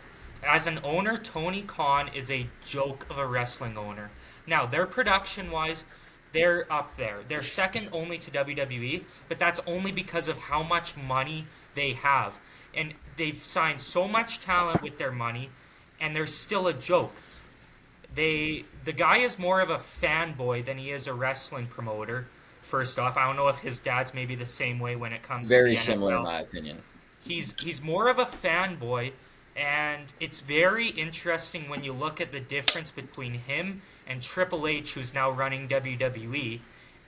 as an owner, Tony Khan is a joke of a wrestling owner. Now, their production-wise, they're up there. They're second only to WWE, but that's only because of how much money they have. And they've signed so much talent with their money, and they're still a joke. The guy is more of a fanboy than he is a wrestling promoter. First off, I don't know if his dad's maybe the same way when it comes Very to the similar, NFL. in my opinion. He's more of a fanboy, and it's very interesting when you look at the difference between him and Triple H, who's now running WWE,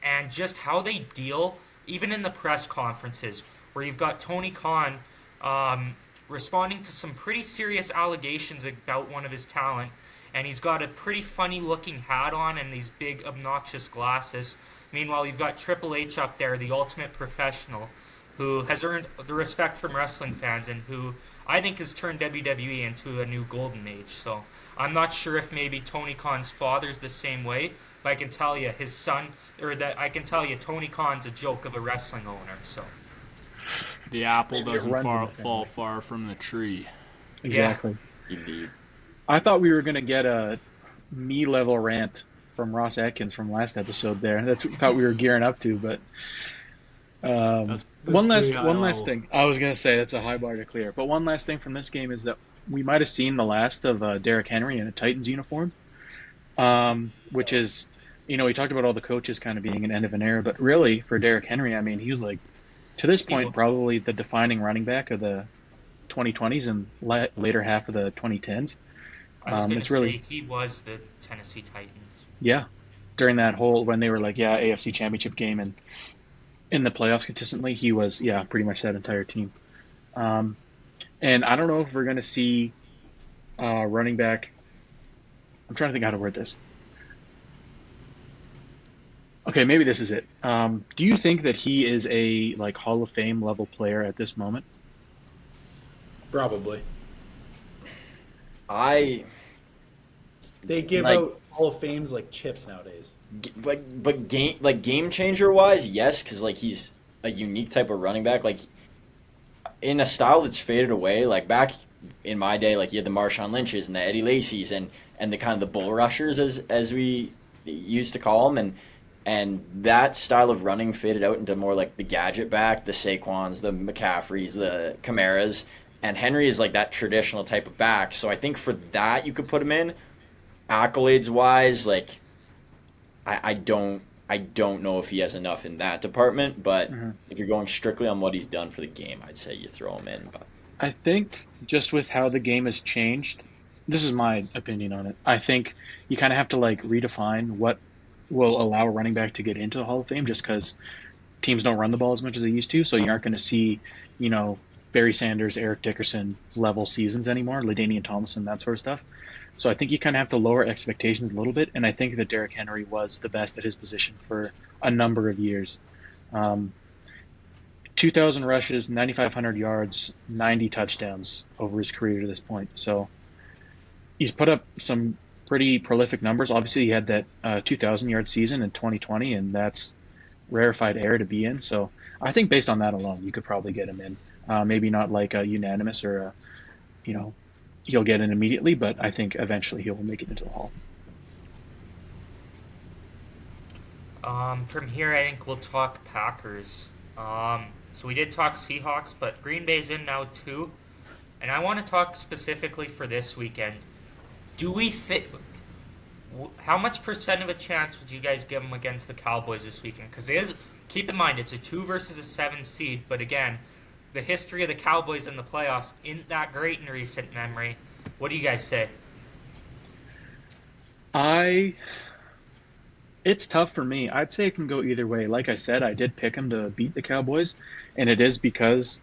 and just how they deal, even in the press conferences, where you've got Tony Khan responding to some pretty serious allegations about one of his talent, and he's got a pretty funny-looking hat on and these big, obnoxious glasses. Meanwhile, you've got Triple H up there, the ultimate professional, who has earned the respect from wrestling fans and who I think has turned WWE into a new golden age. So I'm not sure if maybe Tony Khan's father's the same way, but I can tell you his son, Tony Khan's a joke of a wrestling owner. So The apple Maybe it doesn't runs in the fall family. far from the tree. Exactly. Indeed. I thought we were going to get a me-level rant from Ross Atkins from last episode there. That's what I thought we were gearing up to, but That's one pretty high last level. thing. I was going to say that's a high bar to clear. But one last thing from this game is that we might have seen the last of Derrick Henry in a Titans uniform, which is, we talked about all the coaches kind of being an end of an era, but really for Derrick Henry, I mean, he was like, to this point, probably the defining running back of the 2020s and later half of the 2010s. I was going it's to really- say he was the Tennessee Titans. Yeah, during that whole when they were like AFC Championship game and in the playoffs consistently, he was pretty much that entire team. And I don't know if we're going to see running back. I'm trying to think how to word this. Okay, maybe this is it. Do you think that he is a Hall of Fame level player at this moment? Probably. I They give Like- out Hall of Fames like chips nowadays. but game changer wise, yes, because he's a unique type of running back, in a style that's faded away. Like back in my day, you had the Marshawn Lynches and the Eddie Lacy's and the kind of the bull rushers as we used to call them, and that style of running faded out into more like the gadget back, the Saquons, the McCaffreys, the Camaras, and Henry is that traditional type of back. So I think for that you could put him in. Accolades wise, I don't know if he has enough in that department, but if you're going strictly on what he's done for the game, I'd say you throw him in. But I think just with how the game has changed, this is my opinion on it. I think you kind of have to redefine what will allow a running back to get into the Hall of Fame, just because teams don't run the ball as much as they used to. So you aren't going to see, Barry Sanders, Eric Dickerson level seasons anymore, LaDainian Tomlinson, that sort of stuff. So I think you kind of have to lower expectations a little bit, and I think that Derrick Henry was the best at his position for a number of years. 2,000 rushes, 9,500 yards, 90 touchdowns over his career to this point. So he's put up some pretty prolific numbers. Obviously, he had that 2,000-yard season in 2020, and that's rarefied air to be in. So I think based on that alone, you could probably get him in. Maybe not like a unanimous or a, you know, he'll get in immediately, but I think eventually he will make it into the Hall. From here, I think we'll talk Packers. So we did talk Seahawks, but Green Bay's in now too. And I want to talk specifically for this weekend. Do we think? How much percent of a chance would you guys give them against the Cowboys this weekend? Because keep in mind, it's a 2 versus a 7 seed. But again, the history of the Cowboys in the playoffs isn't that great in recent memory. What do you guys say? It's tough for me. I'd say it can go either way. Like I said, I did pick him to beat the Cowboys, and it is because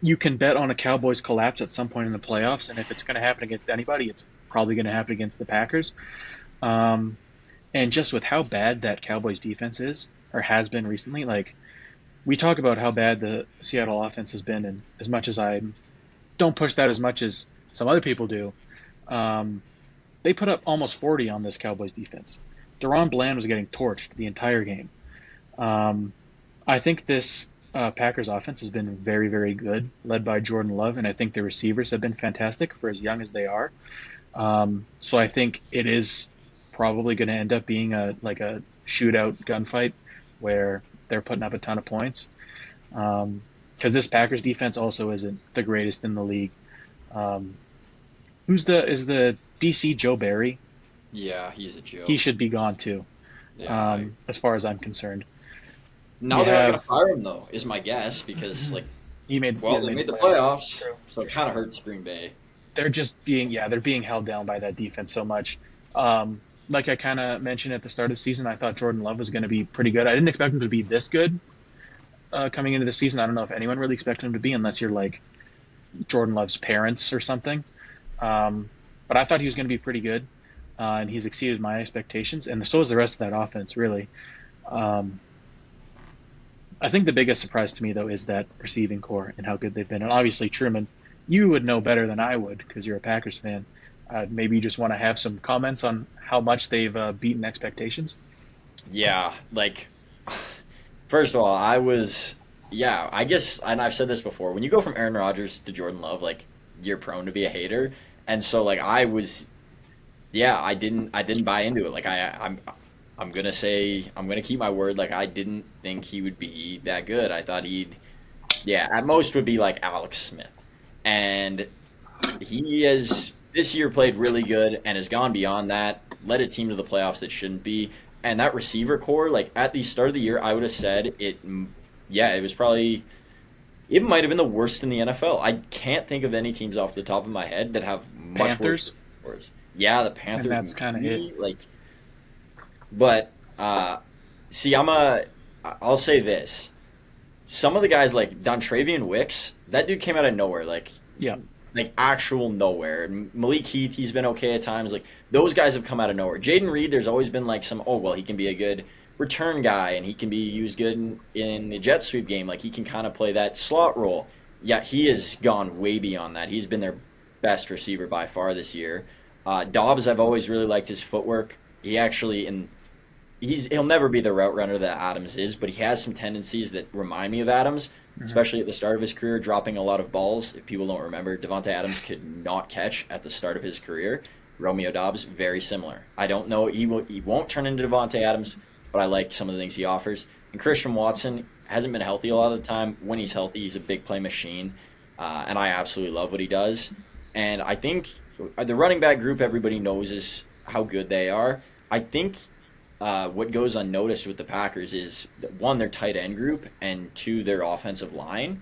you can bet on a Cowboys collapse at some point in the playoffs, and if it's going to happen against anybody, it's probably going to happen against the Packers. And just with how bad that Cowboys defense is, or has been recently, like we talk about how bad the Seattle offense has been, and as much as I don't push that as much as some other people do, they put up almost 40 on this Cowboys defense. Deron Bland was getting torched the entire game. I think this Packers offense has been very, very good, led by Jordan Love, and I think the receivers have been fantastic for as young as they are. So I think it is probably going to end up being a shootout gunfight where they're putting up a ton of points. Because this Packers defense also isn't the greatest in the league. Is the DC Joe Barry? Yeah, he's a joke. He should be gone too, Yeah, as far as I'm concerned. now they're not going to fire him though, is my guess, because They made the playoffs, so it kind of hurts Green Bay. They're just they're being held down by that defense so much. Like I kind of mentioned at the start of the season, I thought Jordan Love was going to be pretty good. I didn't expect him to be this good coming into the season. I don't know if anyone really expected him to be, unless you're like Jordan Love's parents or something. But I thought he was going to be pretty good, and he's exceeded my expectations, and so is the rest of that offense, really. I think the biggest surprise to me, though, is that receiving core and how good they've been. And obviously, Truman, you would know better than I would because you're a Packers fan. Maybe you just want to have some comments on how much they've beaten expectations. Yeah, first of all, I guess, and I've said this before, when you go from Aaron Rodgers to Jordan Love, you're prone to be a hater. And so, I didn't buy into it. I'm going to say, I'm going to keep my word. I didn't think he would be that good. I thought at most would be like Alex Smith. And he has this year played really good and has gone beyond that, led a team to the playoffs that shouldn't be. And that receiver core, at the start of the year, I would have said it was probably, it might have been the worst in the NFL. I can't think of any teams off the top of my head that have much Panthers? worse. Yeah, the Panthers. And that's kind of it. But I'll say this: some of the guys like Dontrevion Wicks, that dude came out of nowhere, actual nowhere. Malik Heath, he's been okay at times. Those guys have come out of nowhere. Jaden Reed, there's always been he can be a good return guy and he can be used good in the jet sweep game. He can kind of play that slot role. Yeah, he has gone way beyond that. He's been their best receiver by far this year. Dobbs, I've always really liked his footwork. He actually he'll never be the route runner that Adams is, but he has some tendencies that remind me of Adams, especially at the start of his career, dropping a lot of balls. If people don't remember, Devontae Adams could not catch at the start of his career. Romeo Dobbs, very similar. I don't know, he won't turn into Devontae Adams, but I like some of the things he offers. And Christian Watson hasn't been healthy a lot of the time. When he's healthy, he's a big play machine, and I absolutely love what he does. And I think the running back group, everybody knows is how good they are. I think what goes unnoticed with the Packers is, one, their tight end group, and two, their offensive line.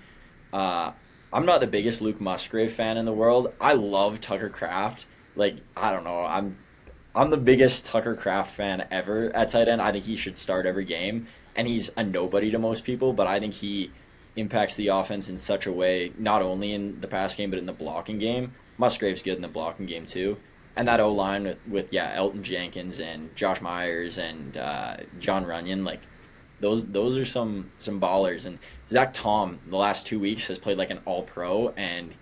I'm not the biggest Luke Musgrave fan in the world. I love Tucker Kraft. I don't know. I'm the biggest Tucker Kraft fan ever at tight end. I think he should start every game, and he's a nobody to most people, but I think he impacts the offense in such a way, not only in the pass game, but in the blocking game. Musgrave's good in the blocking game, too. And that O-line with Elton Jenkins and Josh Myers and John Runyon, those are some ballers. And Zach Tom, the last 2 weeks, has played an all-pro and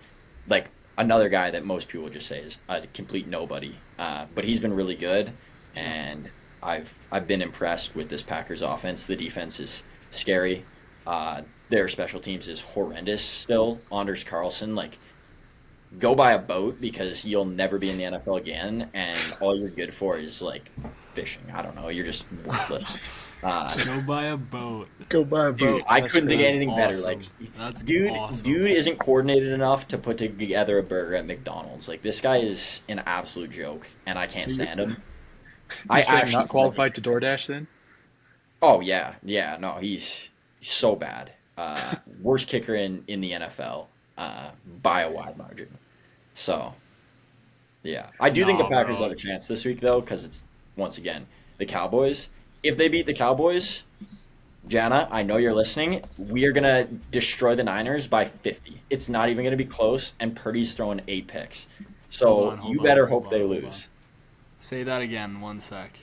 another guy that most people just say is a complete nobody. But he's been really good, and I've been impressed with this Packers offense. The defense is scary. Their special teams is horrendous still. Anders Carlson, like, go buy a boat because you'll never be in the NFL again, and all you're good for is, like, fishing. I don't know. You're just worthless. Go buy a boat. Go buy a Dude, boat. I couldn't think of That's anything better. awesome. Like, That's dude, awesome. dude isn't coordinated enough to put together a burger at McDonald's. Like, this guy is an absolute joke, and I can't stand him. I You're saying actually not qualified to DoorDash then? Oh yeah, no, he's so bad. Worst kicker in the NFL by a wide margin. So, yeah, I do think the Packers have a chance this week though, because it's once again the Cowboys. If they beat the Cowboys, Jana, I know you're listening. We are gonna destroy the Niners by 50. It's not even gonna be close, and Purdy's throwing 8 picks. So you better hope they lose. Say that again, 1 sec.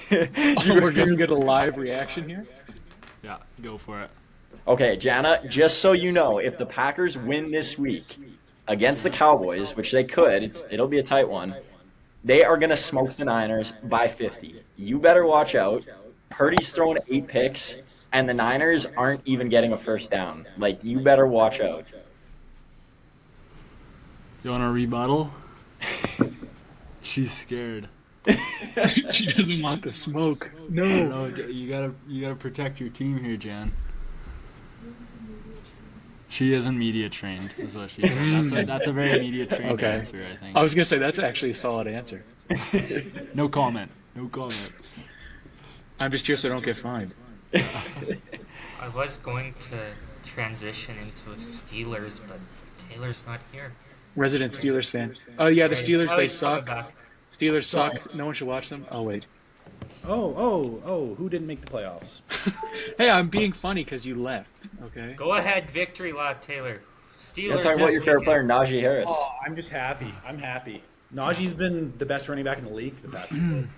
We're going to get a live reaction here? Yeah, go for it. Okay, Jana, just so you know, if the Packers win this week against the Cowboys, which they could, it'll be a tight one, they are going to smoke the Niners by 50. You better watch out. Purdy's throwing 8 picks, and the Niners aren't even getting a first down. Like, you better watch out. You want a rebuttal? She's scared. She doesn't want the smoke. No. No, you gotta protect your team here, Jan. She isn't media trained, is what she said. That's a very media trained answer, I think. I was going to say, that's actually a solid answer. No comment. I'm just here so I don't get fined. I was going to transition into Steelers, but Taylor's not here. Resident Steelers fan. Oh, yeah, the Steelers, they suck. Back. Steelers suck. No one should watch them. Oh, wait. Oh, who didn't make the playoffs? Hey, I'm being funny because you left, okay? Go ahead, victory lap, Taylor. Steelers. You're talking about your favorite player, Najee Harris. Oh, I'm just happy. I'm happy. Najee's been the best running back in the league for the past few weeks.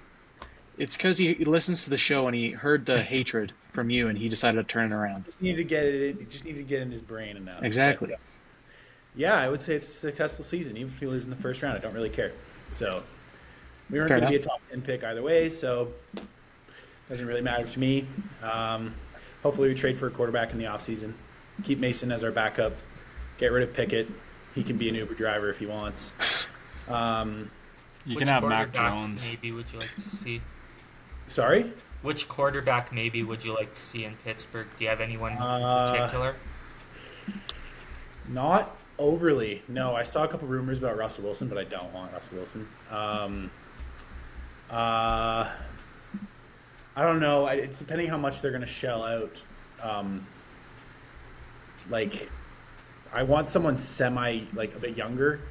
It's because he listens to the show and he heard the hatred from you and he decided to turn it around. Just needed to get it. Just needed to get in his brain and now. Exactly. But, yeah, I would say it's a successful season. Even if we lose in the first round, I don't really care. So we weren't going to be a top 10 pick either way, so it doesn't really matter to me. Hopefully we trade for a quarterback in the offseason. Keep Mason as our backup. Get rid of Pickett. He can be an Uber driver if he wants. You Which can have Mac quarterback Jones. Maybe would you like to see? Sorry? Which quarterback maybe would you like to see in Pittsburgh? Do you have anyone in particular? Not overly. No, I saw a couple rumors about Russell Wilson, but I don't want Russell Wilson. I don't know. It's depending how much they're going to shell out. I want someone a bit younger.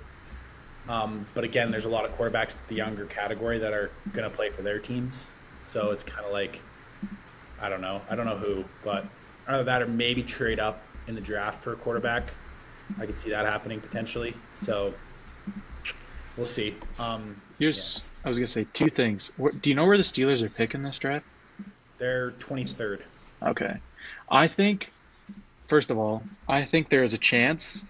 But again, there's a lot of quarterbacks in the younger category that are going to play for their teams. So it's kind of like, I don't know. I don't know who, but either that or maybe trade up in the draft for a quarterback. I could see that happening potentially. So we'll see. I was going to say 2 things. Do you know where the Steelers are picking this draft? They're 23rd. Okay. I think, first of all, there is a chance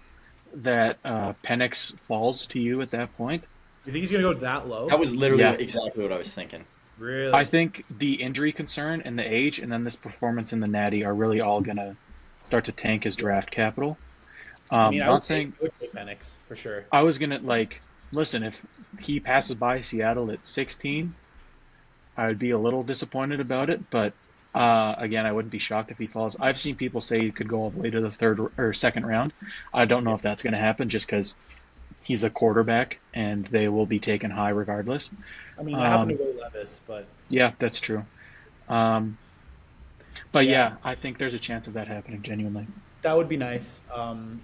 that Penix falls to you at that point. You think he's going to go that low? That was literally exactly what I was thinking. Really? I think the injury concern and the age and then this performance in the Natty are really all going to start to tank his draft capital. I would saying take Penix for sure. I was going to, listen, if he passes by Seattle at 16, I would be a little disappointed about it, but again, I wouldn't be shocked if he falls. I've seen people say he could go all the way to the 3rd or 2nd round. I don't know if that's going to happen just because he's a quarterback and they will be taken high regardless. I mean, that happened to Will Levis, but... Yeah, that's true. I think there's a chance of that happening genuinely. That would be nice.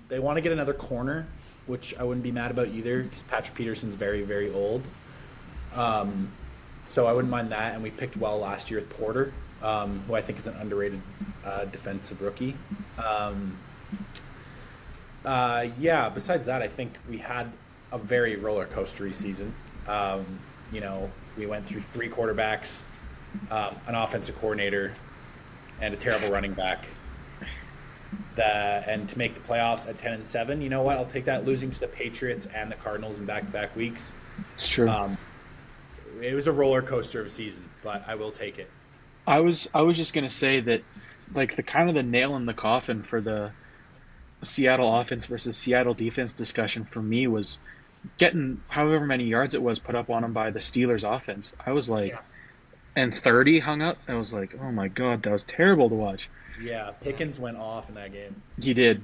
They want to get another corner, which I wouldn't be mad about either because Patrick Peterson's very, very old. So I wouldn't mind that. And we picked well last year with Porter, who I think is an underrated defensive rookie. Besides that, I think we had a very roller coastery season. We went through 3 quarterbacks, an offensive coordinator, and a terrible running back. And to make the playoffs at 10-7, you know what? I'll take that. Losing to the Patriots and the Cardinals in back-to-back weeks. It's true. It was a roller coaster of a season, but I will take it. I was just going to say that like the kind of the nail in the coffin for the Seattle offense versus Seattle defense discussion for me was getting however many yards it was put up on them by the Steelers offense. I was like, Yeah. and 30 hung up. I was like, oh my God, that was terrible to watch. Yeah, Pickens went off in that game. He did.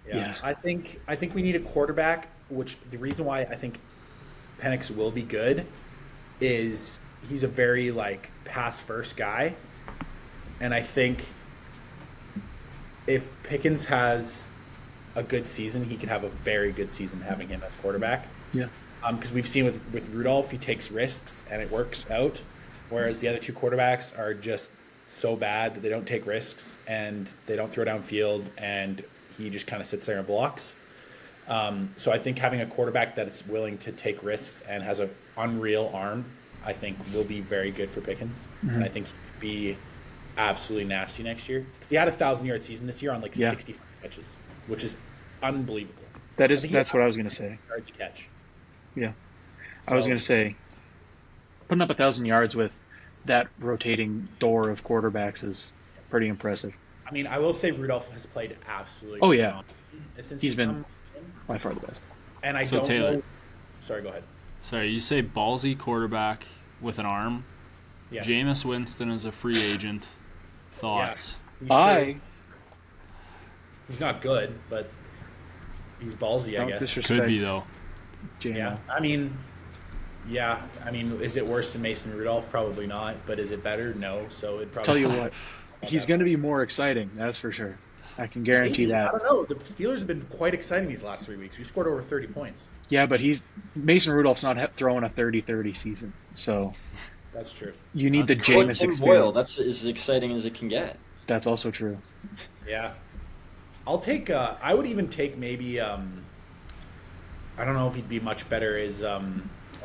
Yeah. Yeah. I think we need a quarterback, which the reason why I think Penix will be good is he's a very like pass first guy. And I think if Pickens has a good season, he could have a very good season having him as quarterback. Yeah. Because we've seen with Rudolph, he takes risks and it works out, whereas the other two quarterbacks are just so bad that they don't take risks and they don't throw downfield, and he just kind of sits there and blocks. So I think having a quarterback that is willing to take risks and has an unreal arm, I think will be very good for Pickens. Mm-hmm. And I think he could be absolutely nasty next year, because he had a 1,000-yard season this year on like 65 catches, which is unbelievable. That's what I was going to say. Yards to catch. Yeah. So, I was going to say, putting up 1,000 yards with that rotating door of quarterbacks is pretty impressive. I mean, I will say Rudolph has played absolutely. Oh, yeah. Since He's been come in. by far the best. And I So, don't Taylor. know. Sorry, go ahead. Sorry, you say ballsy quarterback with an arm. Yeah. Jameis Winston is a free agent. Thoughts? Yeah. He's not good, but he's ballsy, I Don't guess. disrespect Could be, though. JMO. Yeah. I mean, is it worse than Mason Rudolph? Probably not. But is it better? No. So it probably. Tell you what, he's going to be more exciting. That's for sure. I can guarantee Maybe. I that. don't know. The Steelers have been quite exciting these last 3 weeks. We've scored over 30 points. Yeah, but Mason Rudolph's not throwing a 30-30 season, so That's true. you need That's the Jameis Tim experience. Boyle. That's as exciting as it can get. That's also true. Yeah. I'll take. I would even take maybe. I don't know if he'd be much better as. Oh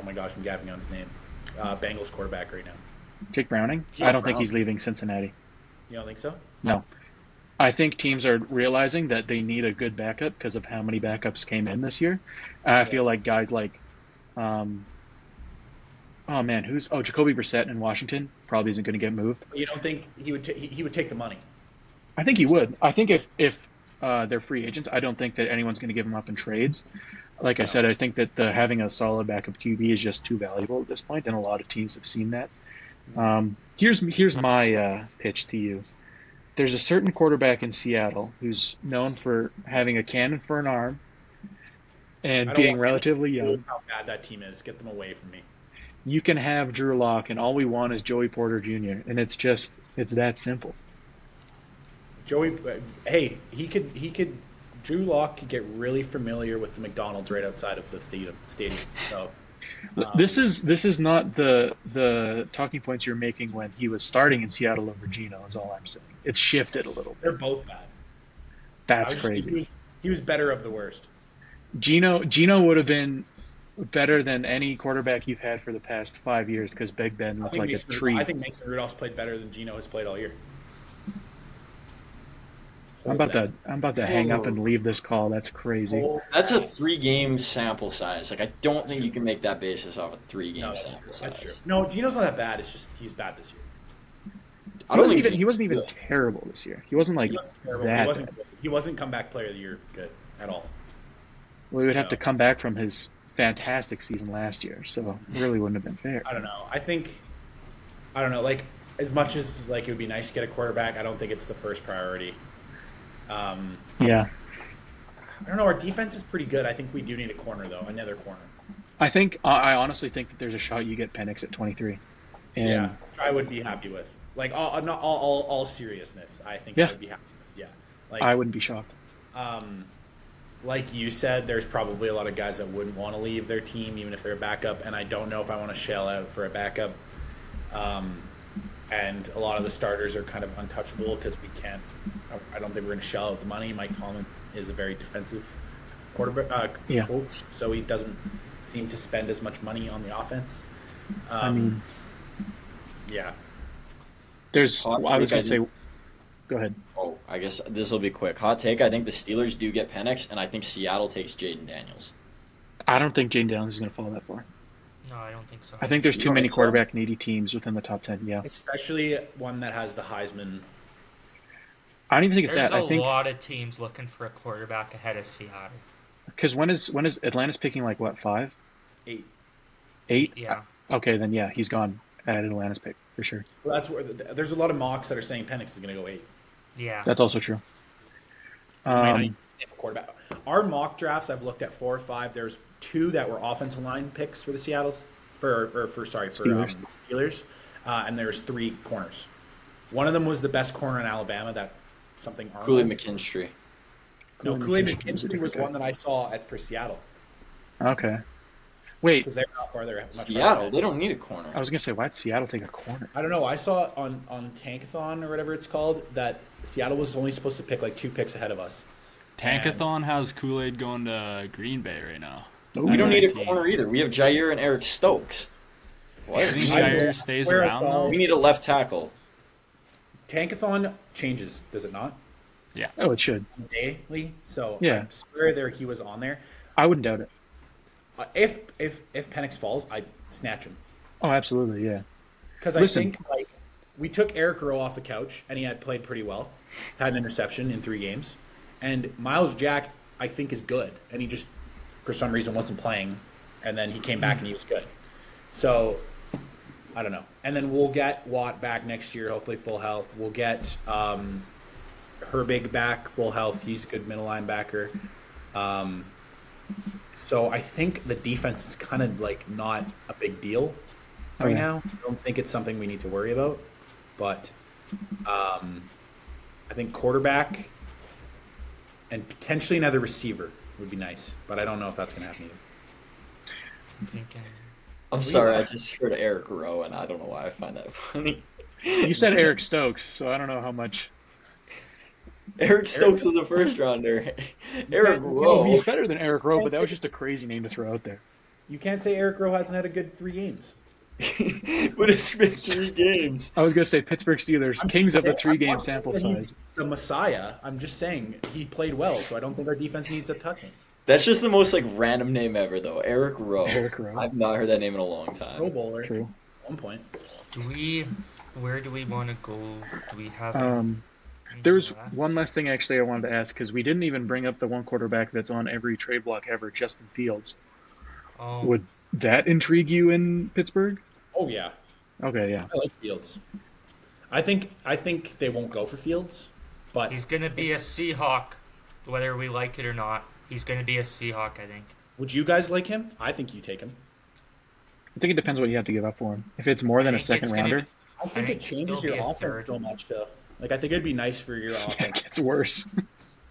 my gosh, I'm gapping on his name. Bengals quarterback right now. Jake Browning? Yeah, I don't think Brown. he's leaving Cincinnati. You don't think so? No. I think teams are realizing that they need a good backup because of how many backups came in this year. I feel like guys like, Jacoby Brissett in Washington probably isn't going to get moved. You don't think he would? He would take the money. I think he would. I think if they're free agents, I don't think that anyone's going to give him up in trades. Like I said, I think that having a solid backup QB is just too valuable at this point, and a lot of teams have seen that. Here's my pitch to you. There's a certain quarterback in Seattle who's known for having a cannon for an arm and being relatively young. How bad that team is. Get them away from me. You can have Drew Lock, and all we want is Joey Porter Jr., and it's that simple. Joey, hey, he could. Drew Lock could get really familiar with the McDonald's right outside of the stadium. So. This is not the talking points you're making when he was starting in Seattle over Geno, is all I'm saying. It's shifted a little bit. They're both bad. That's crazy. He was better of the worst. Geno would have been better than any quarterback you've had for the past 5 years because Big Ben looked like a tree. I think Mason Rudolph's played better than Geno has played all year. I'm about to hang up and leave this call. That's crazy. That's a 3-game sample size. Like, I don't think you can make that basis off a 3-game No, sample size. that's true. No, Geno's not that bad. It's just he's bad this year. I don't think He wasn't even terrible this year. He wasn't like He wasn't terrible. that. He wasn't comeback player of the year good at all. Well, he would have No. to come back from his fantastic season last year, so it really wouldn't have been fair. I don't know. I don't know. Like, as much as like it would be nice to get a quarterback, I don't think it's the first priority. Yeah. I don't know. Our defense is pretty good. I think we do need a corner though. Another corner. I honestly think that there's a shot you get Penix at 23. And Yeah, which I would be happy with. Like, all seriousness, I think Yeah. I would be happy with. Yeah. Like, I wouldn't be shocked. like you said, there's probably a lot of guys that wouldn't want to leave their team, even if they're a backup, and I don't know if I want to shell out for a backup. And a lot of the starters are kind of untouchable because we can't. I don't think we're going to shell out the money. Mike Tomlin is a very defensive quarterback coach, so he doesn't seem to spend as much money on the offense. Yeah. There's. I was going to say. Go ahead. Oh, I guess this will be quick. Hot take: I think the Steelers do get Penix, and I think Seattle takes Jaden Daniels. I don't think Jane Daniels is going to fall that far. No, I don't think so. I think there's You too don't many think so? quarterback needy teams within the top 10. Yeah. Especially one that has the Heisman I don't even think it's There's that. I a think lot of teams looking for a quarterback ahead of Seattle. because when is Atlanta's picking like what 5, 8. 8? Yeah. Okay, then yeah, he's gone at Atlanta's pick for sure. Well, that's where there's a lot of mocks that are saying Penix is going to go 8. Yeah. That's also true. He might not even stand for quarterback. Our mock drafts, I've looked at 4 or 5. There's 2 that were offensive line picks for the Steelers, and there's 3 corners. One of them was the best corner in Alabama. That something Kool-Aid Arnold. McKinstry. No, Kool-Aid Kool-Aid McKinstry was a McKinstry different was guy. one that I saw for Seattle Okay. Wait, because they're not far. They're much farther Seattle, ahead. they don't need a corner. I was gonna say, why'd Seattle take a corner? I don't know. I saw on Tankathon or whatever it's called that Seattle was only supposed to pick like 2 picks ahead of us. Tankathon has Kool-Aid going to Green Bay right now. We don't need a 19. corner either. We have Jair and Eric Stokes. I What? think I Jair know. stays Where I around saw- though. We need a left tackle. Tankathon changes, does it not? Oh, it should. Daily. So Yeah. I swear he was on there. I wouldn't doubt it. If Penix falls, I'd snatch him. Oh, absolutely, yeah. Because I Listen. think like we took Eric Rowe off the couch and he had played pretty well, had an interception in 3 games, and Miles Jack I think is good, and he just for some reason wasn't playing, and then he came back and he was good. So I don't know. And then we'll get Watt back next year, hopefully full health. We'll get Herbig back full health. He's a good middle linebacker. So I think the defense is kind of like not a big deal right Okay. now. I don't think it's something we need to worry about. But I think quarterback and potentially another receiver would be nice. But I don't know if that's going to happen either. I'm thinking. I'm sorry, I just heard Eric Rowe, and I don't know why I find that funny. You said Eric Stokes, so I don't know how much. Eric Stokes was a first rounder. Eric Oh, Rowe. he's better than Eric Rowe, but that was just a crazy name to throw out there. You can't say Eric Rowe hasn't had a good 3 games. But it's been 3 games. I was gonna say Pittsburgh Steelers, I'm kings just of the saying- 3-game I'm not sample saying size. he's the Messiah. I'm just saying he played well, so I don't think our defense needs a tucking. That's just the most like random name ever, though. Eric Rowe. Eric Rowe. I've not heard that name in a long Pro time. Bowler True. at one point. Where do we want to go? Do we have? There's left? one last thing actually I wanted to ask because we didn't even bring up the one quarterback that's on every trade block ever, Justin Fields. Oh, Would that intrigue you in Pittsburgh? Oh yeah, Okay, yeah. I like Fields. I think they won't go for Fields, but he's gonna be a Seahawk, whether we like it or not. He's gonna be a Seahawk, I think. would you guys like him? I think you take him. I think it depends what you have to give up for him. If it's more than a think second it's gonna rounder, I think I it think changes he'll your be a offense third. so much, though. Like I think it'd be nice for your it offense. gets worse.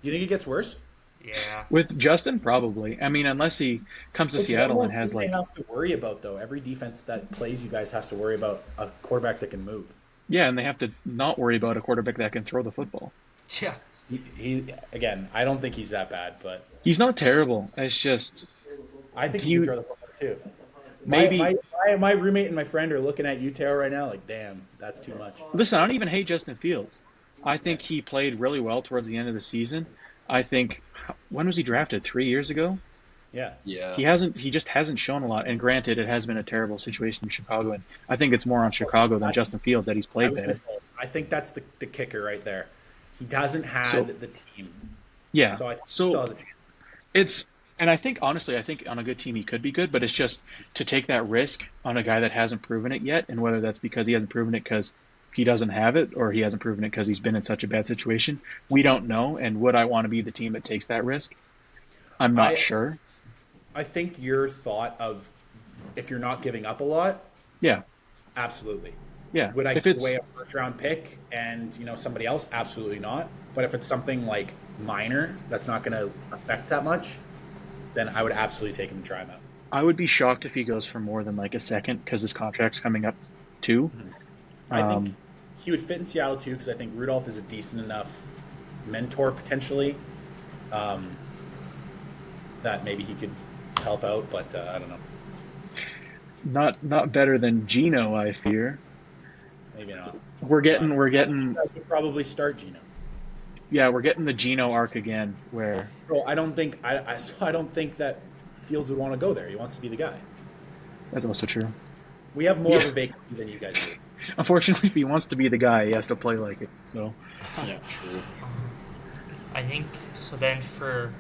You think it gets worse? Yeah. With Justin, probably. I mean, unless he comes to It's Seattle one and more has thing like, they have to worry about though. Every defense that plays you guys has to worry about a quarterback that can move. yeah, and they have to not worry about a quarterback that can throw the football. Yeah. He again, I don't think he's that bad, but He's not terrible. It's just I think He- he can throw the football too. Maybe- My roommate and my friend are looking at you, Taylor, right now. Like, damn, that's too much. listen. I don't even hate Justin Fields. I think he played really well towards the end of the season. I think when was he drafted? 3 years ago. Yeah, Yeah. He just hasn't shown a lot. And granted, it has been a terrible situation in Chicago. And I think it's more on Chicago than Justin Fields that he's I played was there. gonna say, I think that's the kicker right there. He hasn't had So- the team, Yeah. so I think he So still has a chance. it's, and I think honestly, I think on a good team he could be good, but it's just to take that risk on a guy that hasn't proven it yet, and whether that's because he hasn't proven it because he doesn't have it, or he hasn't proven it because he's been in such a bad situation, we don't know. And would I want to be the team that takes that risk? I'm not sure. I think your thought of if you're not giving up a lot, Yeah, absolutely. yeah. Would I if give it's away a first round pick and somebody else? Absolutely not. But if it's something like minor that's not going to affect that much, then I would absolutely take him and try him out. I would be shocked if he goes for more than like a second because his contract's coming up too. I think he would fit in Seattle too because I think Rudolph is a decent enough mentor potentially that maybe he could help out. But I don't know. Not better than Gino, I fear. Maybe not. We're getting I should probably start Gino. we're getting the Gino arc again where So I don't think I don't think that Fields would want to go there. He wants to be the guy. that's also true. We have more of Yeah. a vacancy than you guys do. Unfortunately, if he wants to be the guy, he has to play like it. So Yeah, true. I think so. Then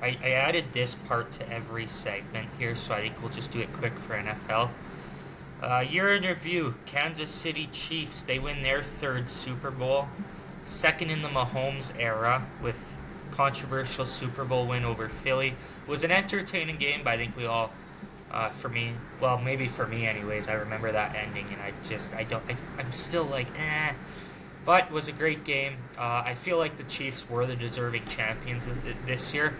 I added this part to every segment here, so I think we'll just do it quick for NFL. Year in review: Kansas City Chiefs. They win their third Super Bowl, second in the Mahomes era with controversial Super Bowl win over Philly. It was an entertaining game, but I think we all, for me, well, maybe for me anyways, I remember that ending, and I'm still like, eh. But it was a great game. I feel like the Chiefs were the deserving champions this year.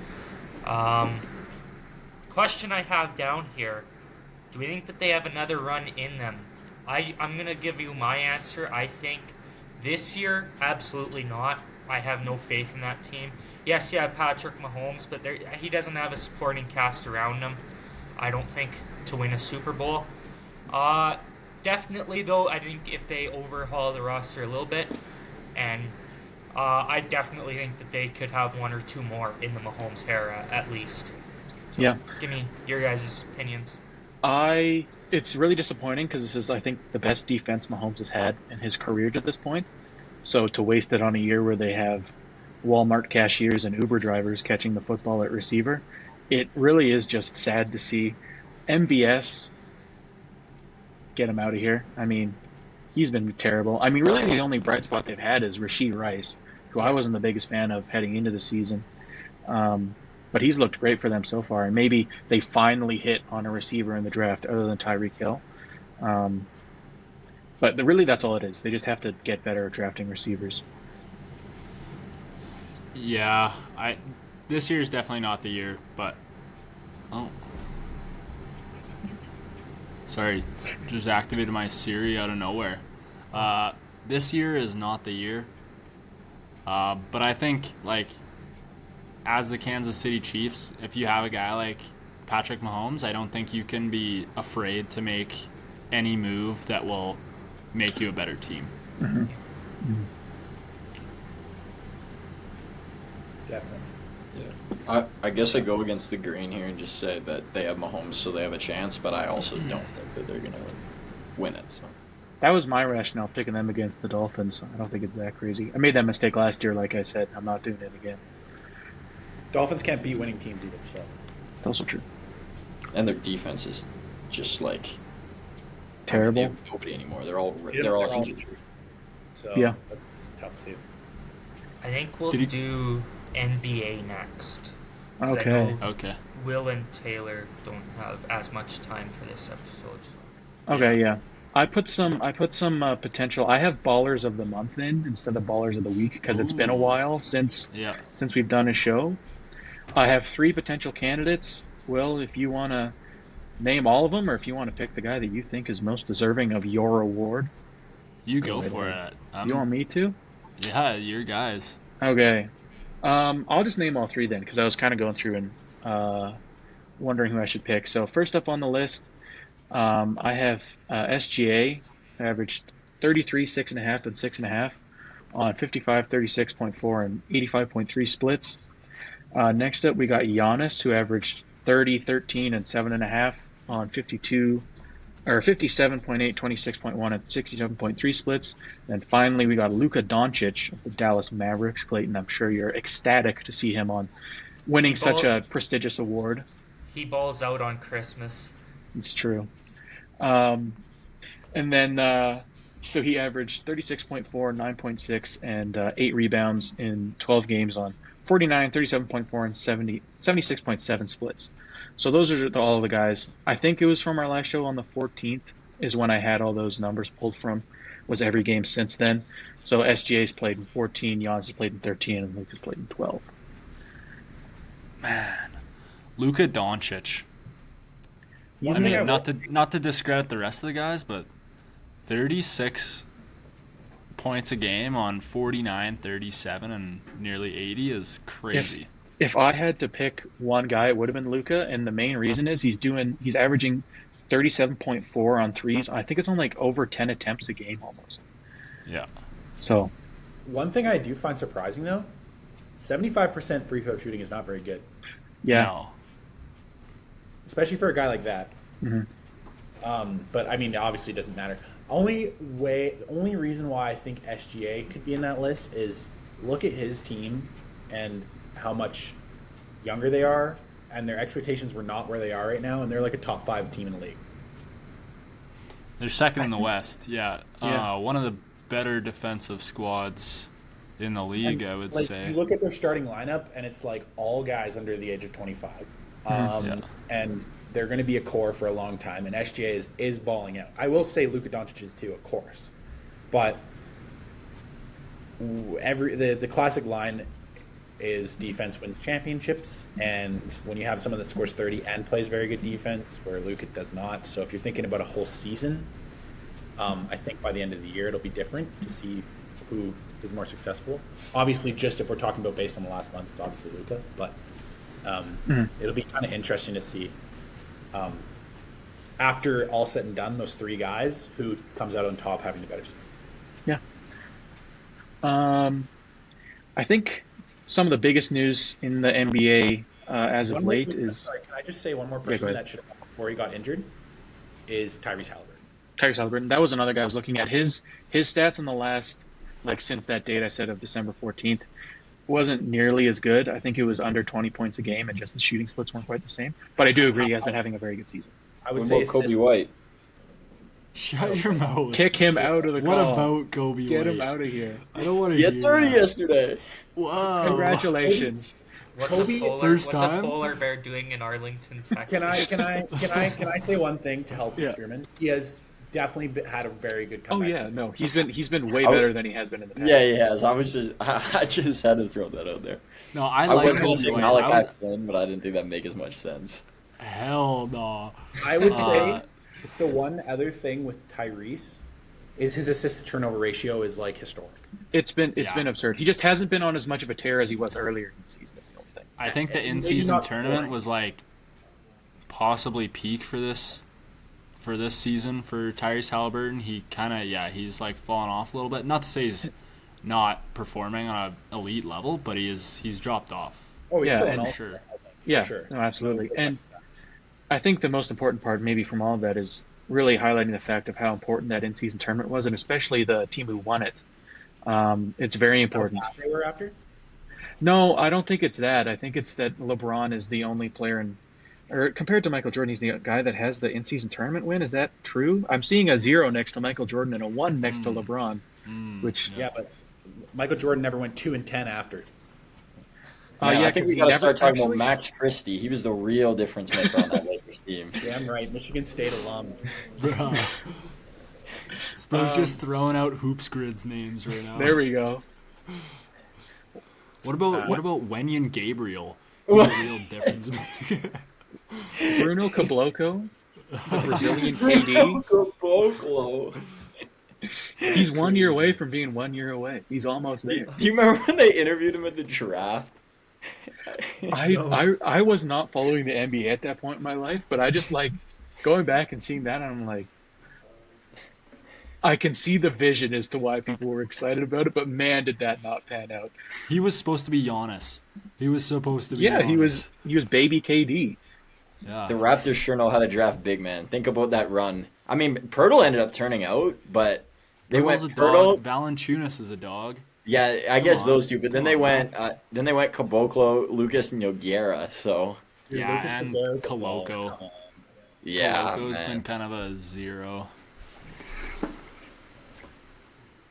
Question I have down here: do we think that they have another run in them? I'm going to give you my answer. I think this year, absolutely not. I have no faith in that team. Yes, you have Patrick Mahomes, but he doesn't have a supporting cast around him, I don't think, to win a Super Bowl. Definitely, though, I think if they overhaul the roster a little bit, and I definitely think that they could have one or two more in the Mahomes era, at least. So, yeah, give me your guys' opinions. it's really disappointing because this is, I think, the best defense Mahomes has had in his career to this point. So to waste it on a year where they have Walmart cashiers and Uber drivers catching the football at receiver, it really is just sad to see. MBS, get him out of here. I mean, he's been terrible. I mean, really the only bright spot they've had is Rashee Rice, who I wasn't the biggest fan of heading into the season. But he's looked great for them so far. And maybe they finally hit on a receiver in the draft other than Tyreek Hill. But really that's all it is. They just have to get better at drafting receivers. Yeah, this year is definitely not the year, but sorry, just activated my Siri out of nowhere. This year is not the year, but I think as the Kansas City Chiefs, if you have a guy like Patrick Mahomes, I don't think you can be afraid to make any move that will make you a better team. Mm-hmm. Mm-hmm. Definitely. Yeah. I guess I go against the grain here and just say that they have Mahomes, so they have a chance, but I also don't think that they're going to win it. So. That was my rationale picking them against the Dolphins. I don't think it's that crazy. I made that mistake last year, like I said. I'm not doing it again. Dolphins can't beat winning teams either, so. That's also true. And their defense is just terrible. They have nobody anymore. They're all injured. So yeah, that's tough too. I think we'll do NBA next. Okay. Okay. Will and Taylor don't have as much time for this episode. So. Okay, yeah. I put some potential. I have Ballers of the Month instead of Ballers of the Week because it's been a while since we've done a show. I have 3 potential candidates. Will, if you want to name all of them, or if you want to pick the guy that you think is most deserving of your award, you go for it. You want me to? Yeah, your guys. Okay. I'll just name all 3 then, because I was kind of going through and wondering who I should pick. So first up on the list, I have SGA, averaged 33, 6.5, and 6.5 on 55, 36.4, and 85.3 splits. Next up, we got Giannis, who averaged 30, 13, and 7.5 on 57.8, 26.1, and 67.3 splits. And finally, we got Luka Doncic of the Dallas Mavericks. Clayton, I'm sure you're ecstatic to see him on winning such a prestigious award. He balls out on Christmas. It's true. And then, so he averaged 36.4, 9.6, and 8 rebounds in 12 games on 49, 37.4, and 76.7 splits. So those are all the guys. I think it was from our last show on the 14th is when I had all those numbers pulled from, was every game since then. So SGA's played in 14, Giannis has played in 13, and Luka's played in 12. Man, Luka Doncic. I mean, not to discredit the rest of the guys, but 36 points a game on 49, 37, and nearly 80 is crazy. If I had to pick one guy, it would have been Luka, and the main reason is he's averaging 37.4 on threes. I think it's on over 10 attempts a game almost. Yeah. So, one thing I do find surprising though, 75% free throw shooting is not very good. Yeah. No. Especially for a guy like that. Mm-hmm. But I mean, obviously, it doesn't matter. The only reason why I think SGA could be in that list is look at his team and how much younger they are, and their expectations were not where they are right now, and they're like a top 5 team in the league. They're second in the West. Yeah. Yeah. One of the better defensive squads in the league, I would say. You look at their starting lineup, and it's like all guys under the age of 25. Yeah. And they're going to be a core for a long time, and SGA is balling out. I will say Luka Doncic is too, of course. But the classic line is defense wins championships, and when you have someone that scores 30 and plays very good defense, where Luka does not. So if you're thinking about a whole season, I think by the end of the year it'll be different to see who is more successful. Obviously, just if we're talking about based on the last month, it's obviously Luka, but it'll be kind of interesting to see after all said and done, those 3 guys, who comes out on top having the better season. Yeah. I think some of the biggest news in the NBA as of late is... Sorry, can I just say one more person that should have come before he got injured? Is Tyrese Halliburton. Tyrese Halliburton. That was another guy I was looking at. His stats in the last, since that date I said of December 14th, wasn't nearly as good. I think it was under 20 points a game, and just the shooting splits weren't quite the same. But I do agree he has been having a very good season. I would What say about Kobe White? Shut your mouth. Kick him out of the What call. about Kobe Get White? him out of here. I don't want to He hear had 30 that. yesterday. Whoa. Congratulations. Kobe, first what's time? a polar bear doing in Arlington, Texas? Can I say one thing to help Yeah. Sherman? He has definitely had a very good Oh comeback. yeah, season. no, he's been way better than he has been in the past. Yeah, he has. I just had to throw that out there. No, I I like was going to say Kobe White. I Malachi was- Flynn, but I didn't think that'd make as much sense. Hell no. I would say the one other thing with Tyrese is his assist to turnover ratio is like historic. It's been Yeah. absurd. He just hasn't been on as much of a tear as he was earlier in the season. That's the only thing. I think the Maybe in-season not tournament scoring. was possibly peak for this season for Tyrese Halliburton. He kind of he's fallen off a little bit. Not to say he's not performing on an elite level, but he's dropped off. Oh, he's Yeah, still an and all-star, sure. I think, for Yeah, sure. no, absolutely. And I think the most important part, maybe from all of that, is really highlighting the fact of how important that in-season tournament was, and especially the team who won it. It's very important. They were after? No, I don't think it's that. I think it's that LeBron is the only player or compared to Michael Jordan, he's the guy that has the in-season tournament win. Is that true? I'm seeing a 0 next to Michael Jordan and a 1 next to LeBron, which Yeah, but Michael Jordan never went 2-10 after. Man, I think 'cause we he got to never start talking actually- about Max Christie. He was the real difference maker on that Lakers team. Damn right, Michigan State alum. Bro. Spo's just throwing out hoops grids names right now. There we go. What about Wenyan Gabriel? He's a real difference maker. Bruno Caboclo, the Brazilian KD. Caboclo. He's 1 year away from being 1 year away. He's almost there. Do you remember when they interviewed him at the draft? I was not following the NBA at that point in my life, but I just going back and seeing that, and I'm like, I can see the vision as to why people were excited about it, but man, did that not pan out. He was supposed to be Giannis. He was supposed to be Yeah, Giannis. he was baby KD. Yeah. The Raptors sure know how to draft big man. Think about that run. I mean, Pirtle ended up turning out, but they Pirtle's went a Pirtle. dog. Valanciunas is a dog. Yeah, I guess on. those two. But then Come they on, went Caboclo, Lucas, and Nogueira. So Dude, Yeah, Lucas and Nogueira's a Coloco. baller. Come on. yeah, Coloco's man. been kind of a 0.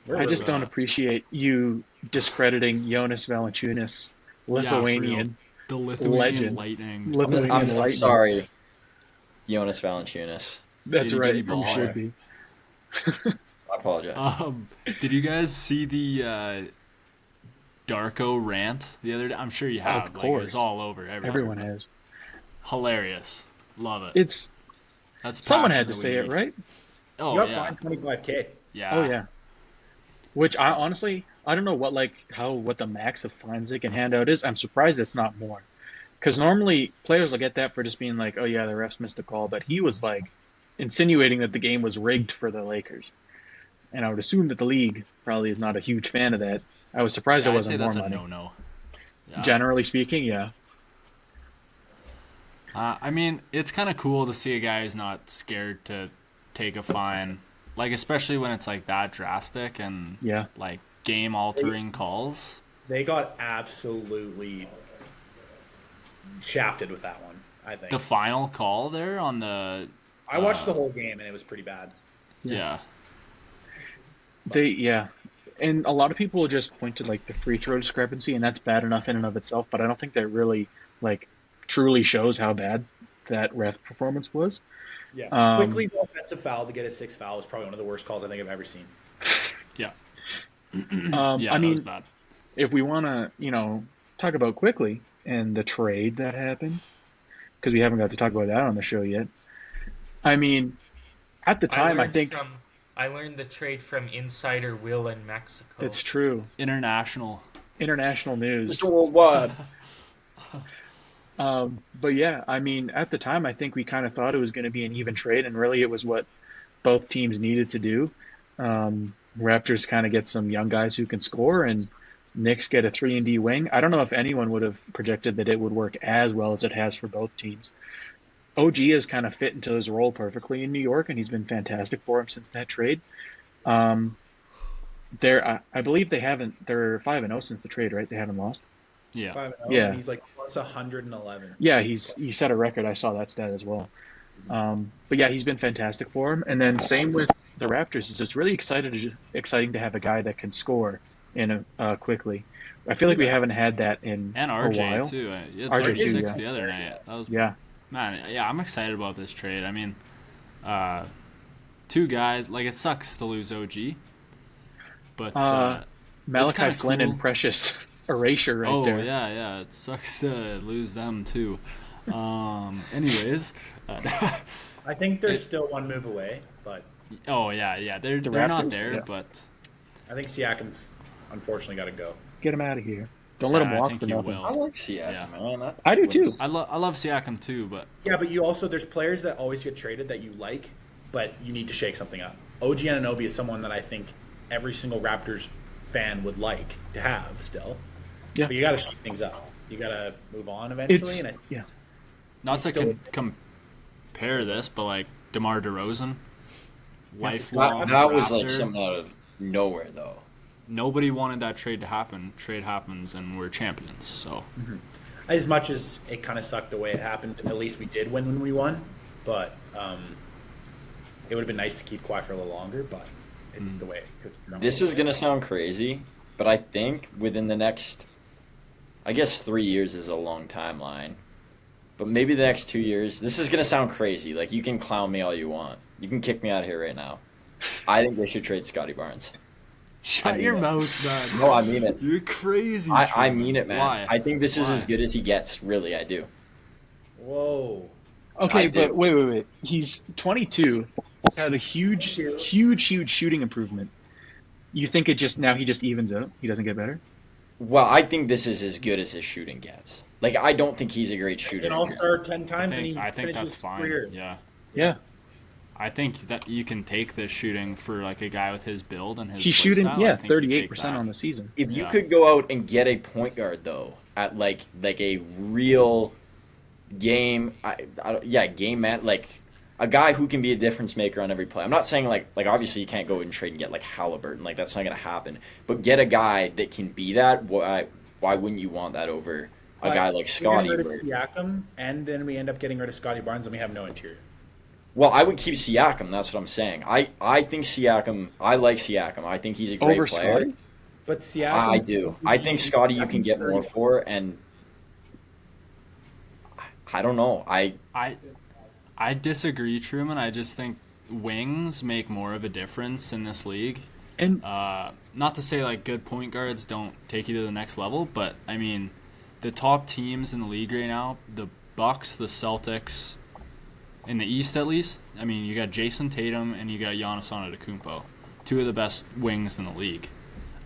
Where I were just we? don't appreciate you discrediting Jonas Valanciunas, Lithuanian. The Lithuanian Legend. Lightning. Lithuanian I'm Lightning. sorry, Jonas Valanciunas. That's Itty right. bitty You baller. should be. I apologize. Did you guys see the Darko rant the other day? I'm sure you have. Of course. It's all over. Everywhere. Everyone has. Hilarious. Love it. It's That's someone passion had to of the say it, week. right? Oh, You got yeah. fined $25K. Yeah. Oh yeah. Which I honestly I don't know what the max of fines they can hand out is. I'm surprised it's not more, because normally players will get that for just being like, oh yeah, the refs missed a call, but he was insinuating that the game was rigged for the Lakers, and I would assume that the league probably is not a huge fan of that. I was surprised Yeah, there I'd say wasn't more that's a money. no-no. Yeah. Generally speaking, yeah. I mean, it's kind of cool to see a guy who's not scared to take a fine, like especially when it's like that drastic and Yeah. like game-altering calls. They got absolutely shafted with that one, I think. The final call there on the I watched the whole game, and it was pretty bad. yeah. And a lot of people will just point to like the free throw discrepancy, and that's bad enough in and of itself. But I don't think that really like truly shows how bad that ref performance was. Yeah. Quickly's offensive foul to get a 6th foul is probably one of the worst calls I think I've ever seen. Yeah. I that was mean, bad. if we want to, talk about Quickly and the trade that happened, because we haven't got to talk about that on the show yet. I mean, at the time, I learned the trade from Insider Will in Mexico. It's true. International News. Mr. Worldwide. But yeah, I mean, at the time, I think we kind of thought it was going to be an even trade, and really it was what both teams needed to do. Raptors kind of get some young guys who can score, and Knicks get a 3-and-D wing. I don't know if anyone would have projected that it would work as well as it has for both teams. OG has kind of fit into his role perfectly in New York, and he's been fantastic for him since that trade. I believe they're 5-0 since the trade, right? They haven't lost. Yeah. 5-0, Yeah. And he's like plus 111. Yeah, he set a record. I saw that stat as well. But yeah, he's been fantastic for him. And then same with the Raptors. It's just really exciting to have a guy that can score quickly. I feel like we haven't had that in And a RJ while. too. RJ too, 36 yeah. the other night. That was Yeah. Man, I'm excited about this trade. I mean, two guys, like it sucks to lose OG, but Malachi it's Flynn cool. and Precious Erasure right there. Oh yeah, it sucks to lose them too. Anyways, I think they're still one move away, but oh yeah, they're not Raptors? there, Yeah. but I think Siakam's unfortunately got to go. Get him out of here. Don't let him I walk think for he nothing. will. I like Siakam, man. I do too. I love Siakam too, but Yeah, but you also there's players that always get traded that you like, but you need to shake something up. OG Anunoby is someone that I think every single Raptors fan would like to have still. Yeah. But you got to shake things up. You got to move on eventually. Yeah. not to still- compare this, but like DeMar DeRozan, lifelong That was like Raptor. something out of nowhere, though. Nobody wanted that trade to happen. Trade happens, and we're champions. So As much as it kind of sucked the way it happened, at least we did win when we won. But it would have been nice to keep quiet for a little longer, but it's the way it could. This is going to sound crazy, but I think within the next, I guess 3 years is a long timeline, but maybe the next 2 years, this is going to sound crazy. Like, you can clown me all you want. You can kick me out of here right now. I think they should trade Scotty Barnes. shut your mouth, man. No, I mean it. You're crazy. I Truman. mean it, man. Why? I think this is Why? as good as he gets. Really, I do. Whoa. Okay, I do. but wait. He's 22. He's had a huge shooting improvement. You think he just evens out? He doesn't get better? Well, I think this is as good as his shooting gets. Like, I don't think he's a great He's shooter. an all-star 10 I times, and think, he I think finishes that's fine. career. Yeah. Yeah. I think that you can take this shooting for like a guy with his build and his. He's play shooting, style. I think you take 38% that. on the season. If you Yeah. could go out and get a point guard though, at like a real game, game man, like a guy who can be a difference maker on every play. I'm not saying like obviously you can't go and trade and get like Halliburton, like that's not gonna happen. But get a guy that can be that. Why wouldn't you want that over a guy like Scotty? We get rid of Siakam, and then we end up getting rid of Scotty Barnes, and we have no interior. Well, I would keep Siakam. That's what I'm saying. I think Siakam. I like Siakam. I think he's a great Over player. Scotty? But Siakam, I do. I think Scotty you can get more for, and I don't know. I disagree, Truman. I just think wings make more of a difference in this league. And Not to say like good point guards don't take you to the next level, but I mean, the top teams in the league right now, the Bucks, the Celtics, in the East at least. I mean, you got Jason Tatum and you got Giannis Antetokounmpo, two of the best wings in the league.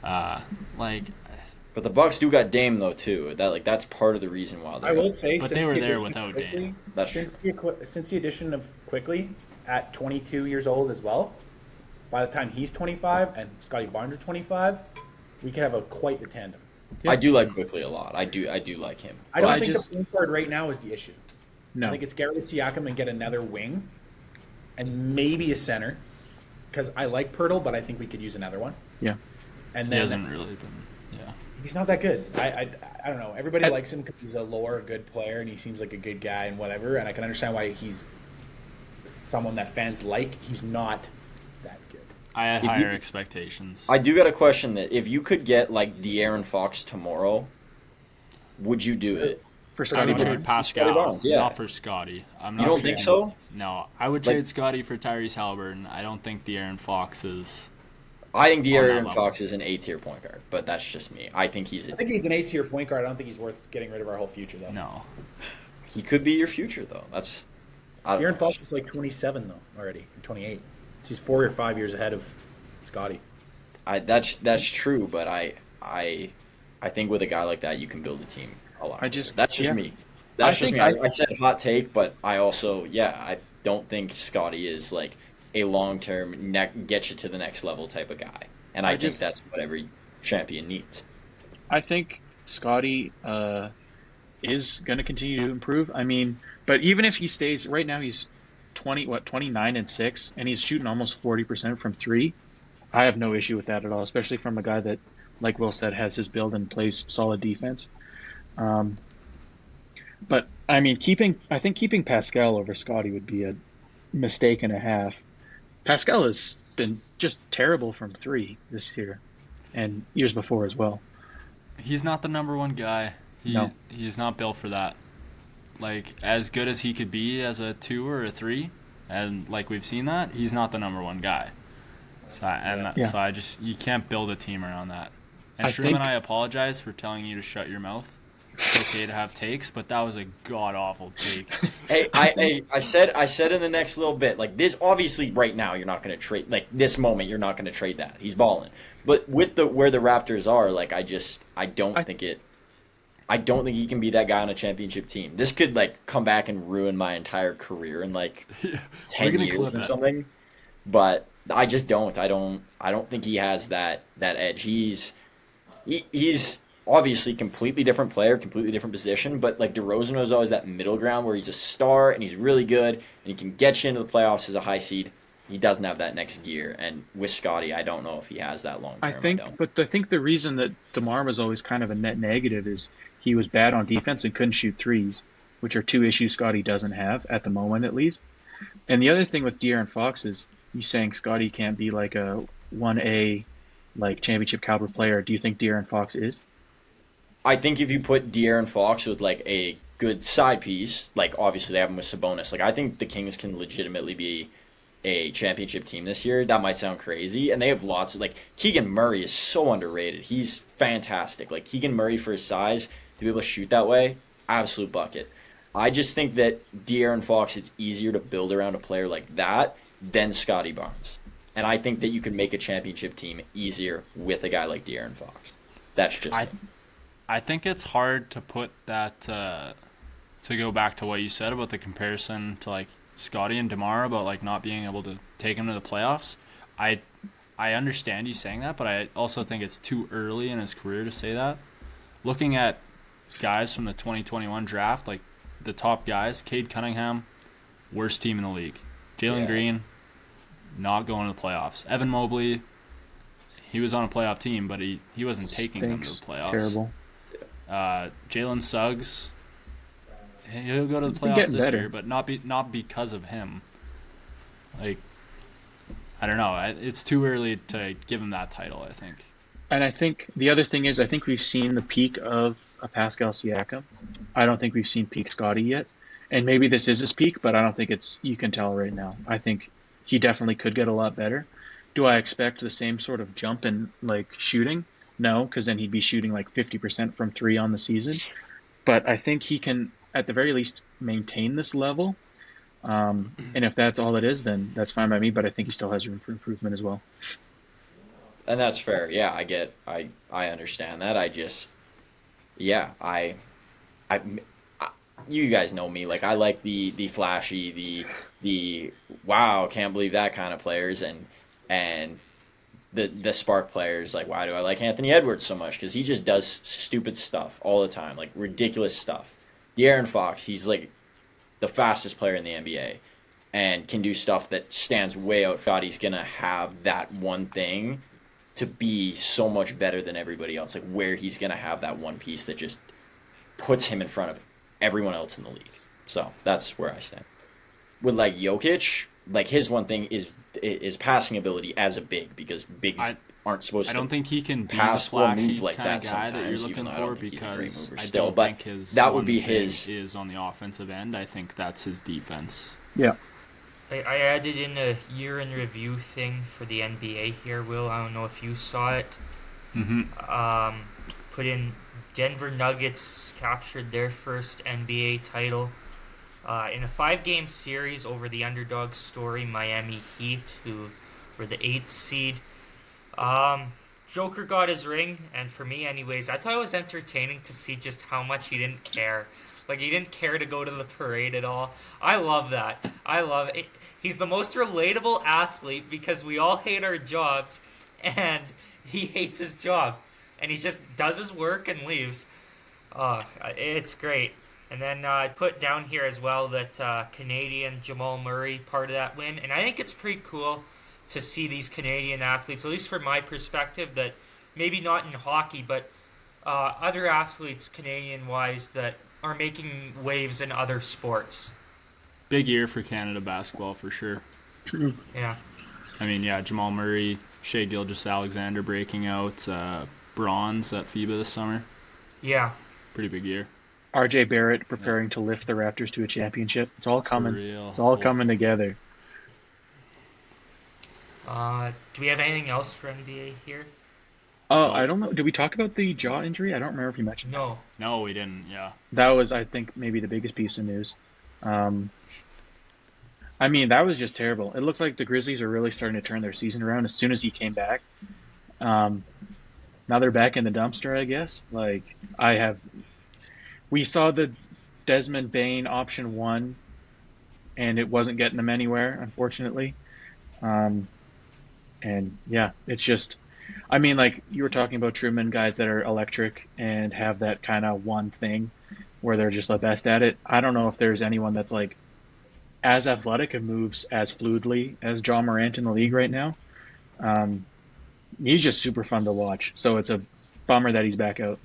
But the Bucks do got Dame though too. That's part of the reason why. I will say, But since they were the there addition without of Quickly, Dame. That's since the addition of Quickly at 22 years old as well, by the time he's 25 and Scotty Barnes are 25, we could have quite the tandem. I do like Quickly a lot. I do like him. I don't Well, think the point guard right now is the issue. No. I think it's get rid of Siakam and get another wing, and maybe a center, because I like Pirtle, but I think we could use another one. Yeah. And He then hasn't really been. Yeah. he's not that good. I don't know. Everybody likes him because he's a lower good player and he seems like a good guy and whatever. And I can understand why he's someone that fans like. He's not that good. I had higher expectations. I do got a question that if you could get like De'Aaron Fox tomorrow, would you do it? For I Scotty would trade Barnes. Pascal, Scotty Barnes, yeah. not for Scotty. I'm not You don't trading- think so? No, I would Like- trade Scotty for Tyrese Halliburton. I don't think De'Aaron Fox is. I think that De'Aaron level. Fox is an A-tier point guard, but that's just me. I think I think he's an A-tier point guard. I don't think he's worth getting rid of our whole future, though. No. he could be your future though. I don't Aaron know. Fox is like 27, though, already. 28. He's 4 or 5 years ahead of Scotty. That's true, but I think with a guy like that, you can build a team a lot. That's just me. That's just me. I said hot take, but I also I don't think Scotty is like a long-term get you to the next level type of guy, and I think that's what every champion needs. I think Scotty is going to continue to improve. I mean, but even if he stays right now, he's 29-6, and he's shooting almost 40% from three. I have no issue with that at all, especially from a guy that, like Will said, has his build and plays solid defense. But I mean, I think keeping Pascal over Scotty would be a mistake and a half. Pascal has been just terrible from three this year, and years before as well. He's not the number one guy. No. He's not built for that. Like, as good as he could be as a 2 or a 3, and like we've seen that, he's not the number one guy. So I just, you can't build a team around that. And Truman, I apologize for telling you to shut your mouth. It's okay to have takes, but that was a god-awful take. Hey, I said in the next little bit, like this, obviously right now you're not going to trade, like this moment you're not going to trade that. He's balling. But with where the Raptors are, like I don't think he can be that guy on a championship team. This could like come back and ruin my entire carear in like 10 years or something. But I just don't. I don't think he has that edge. He's obviously completely different player, completely different position, but like DeRozan was always that middle ground where he's a star and he's really good and he can get you into the playoffs as a high seed. He doesn't have that next gear, and with Scotty, I don't know if he has that long term. I think the reason that DeMar was always kind of a net negative is he was bad on defense and couldn't shoot threes, which are two issues Scotty doesn't have at the moment, at least. And the other thing with De'Aaron Fox is you saying Scotty can't be like a 1A, like championship caliber player. Do you think De'Aaron Fox is? I think if you put De'Aaron Fox with like a good side piece, like obviously they have him with Sabonis, like I think the Kings can legitimately be a championship team this year. That might sound crazy, and they have lots of like Keegan Murray is so underrated. He's fantastic. Like Keegan Murray for his size to be able to shoot that way, absolute bucket. I just think that De'Aaron Fox, it's easier to build around a player like that than Scotty Barnes, and I think that you can make a championship team easier with a guy like De'Aaron Fox. That's just me. I think it's hard to put that to go back to what you said about the comparison to like Scotty and DeMar about like not being able to take him to the playoffs. I understand you saying that, but I also think it's too early in his career to say that. Looking at guys from the 2021 draft, like the top guys, Cade Cunningham, worst team in the league. Jalen Green, not going to the playoffs. Evan Mobley, he was on a playoff team, but he wasn't taking them to the playoffs. Terrible. Jalen Suggs, he'll go to the playoffs this year, but not because of him. Like, I don't know. It's too early to give him that title, I think. And I think the other thing is I think we've seen the peak of a Pascal Siakam. I don't think we've seen peak Scotty yet. And maybe this is his peak, but I don't think you can tell right now. I think he definitely could get a lot better. Do I expect the same sort of jump in like shooting? No, because then he'd be shooting like 50% from three on the season. But I think he can, at the very least, maintain this level. And if that's all it is, then that's fine by me. But I think he still has room for improvement as well. And that's fair. Yeah, I understand that. You guys know me. Like I like the flashy, the wow, can't believe that kind of players, and the spark players. Like why do I like Anthony Edwards so much? Because he just does stupid stuff all the time, like ridiculous stuff. De'Aaron Fox, he's like the fastest player in the NBA and can do stuff that stands way out. Thought he's going to have that one thing to be so much better than everybody else, like where he's going to have that one piece that just puts him in front of everyone else in the league. So that's where I stand. With like Jokic, like his one thing is passing ability as a big, because bigs aren't supposed to. I don't think he can be pass the flashy or move like kind that of guy that you're sometimes, looking even though I for, don't think he's a great because mover I still, don't but think his that would one be thing his. is on the offensive end. I think that's his defense. Yeah. I added in a year in review thing for the NBA here, Will. I don't know if you saw it. Mm-hmm. Put in Denver Nuggets captured their first NBA title in a 5-game series over the underdog story Miami Heat, who were the 8th seed. Joker got his ring, and for me anyways, I thought it was entertaining to see just how much he didn't care. Like, he didn't care to go to the parade at all. I love that. I love it. He's the most relatable athlete because we all hate our jobs, and he hates his job. And he just does his work and leaves. It's great. And then I put down here as well that Canadian Jamal Murray, part of that win. And I think it's pretty cool to see these Canadian athletes, at least from my perspective, that maybe not in hockey, but other athletes, Canadian-wise, that are making waves in other sports. Big year for Canada basketball for sure. True. Yeah. I mean, yeah, Jamal Murray, Shai Gilgeous-Alexander breaking out, bronze at FIBA this summer. Yeah. Pretty big year. RJ Barrett preparing to lift the Raptors to a championship. It's all coming. real. It's all coming together. Do we have anything else for NBA here? I don't know. Did we talk about the jaw injury? I don't remember if you mentioned that. No. No, we didn't. Yeah. That was, I think, maybe the biggest piece of news. I mean, that was just terrible. It looks like the Grizzlies are really starting to turn their season around as soon as he came back. Now they're back in the dumpster, I guess. We saw the Desmond Bain option 1, and it wasn't getting them anywhere, unfortunately. And yeah, it's just, I mean, like you were talking about Truman, guys that are electric and have that kind of one thing where they're just the best at it. I don't know if there's anyone that's like as athletic and moves as fluidly as John Morant in the league right now. He's just super fun to watch. So it's a bummer that he's back out.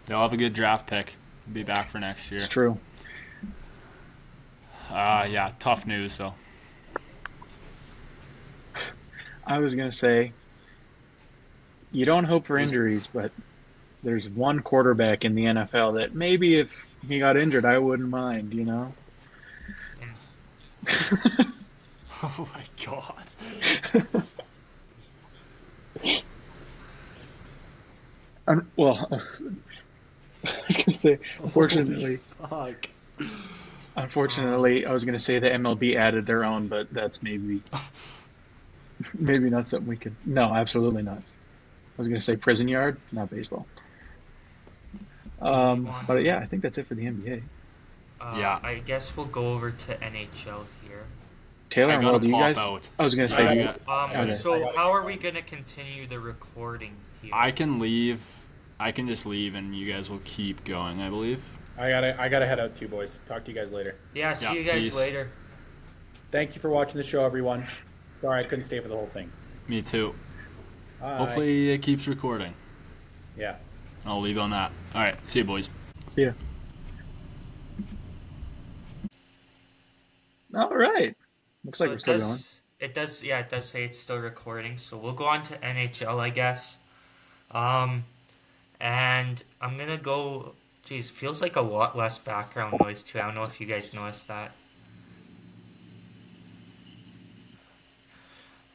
They'll have a good draft pick. Be back for next year. It's true. Yeah, tough news though. I was going to say, you don't hope for injuries, but there's one quarterback in the NFL that maybe if he got injured, I wouldn't mind, you know? Oh my god. Well, I was going to say, unfortunately, I was going to say the MLB added their own, but that's maybe not something we could. No, absolutely not. I was going to say prison yard, not baseball. But yeah, I think that's it for the NBA. Yeah. I guess we'll go over to NHL here. Taylor and Will, do you guys? Out. I was going to say. Okay. So how are we going to continue the recording here? I can leave. I can just leave, and you guys will keep going. I believe. I gotta head out too, boys. Talk to you guys later. Yeah, see you guys peace. later. Thank you for watching the show, everyone. Sorry I couldn't stay for the whole thing. Me too. Bye. Hopefully it keeps recording. Yeah. I'll leave on that. All right. See you, boys. See ya. All right. Looks like we're still going. It does say it's still recording. So we'll go on to NHL, I guess. And I'm gonna go. Geez, feels like a lot less background noise too. I don't know if you guys noticed that.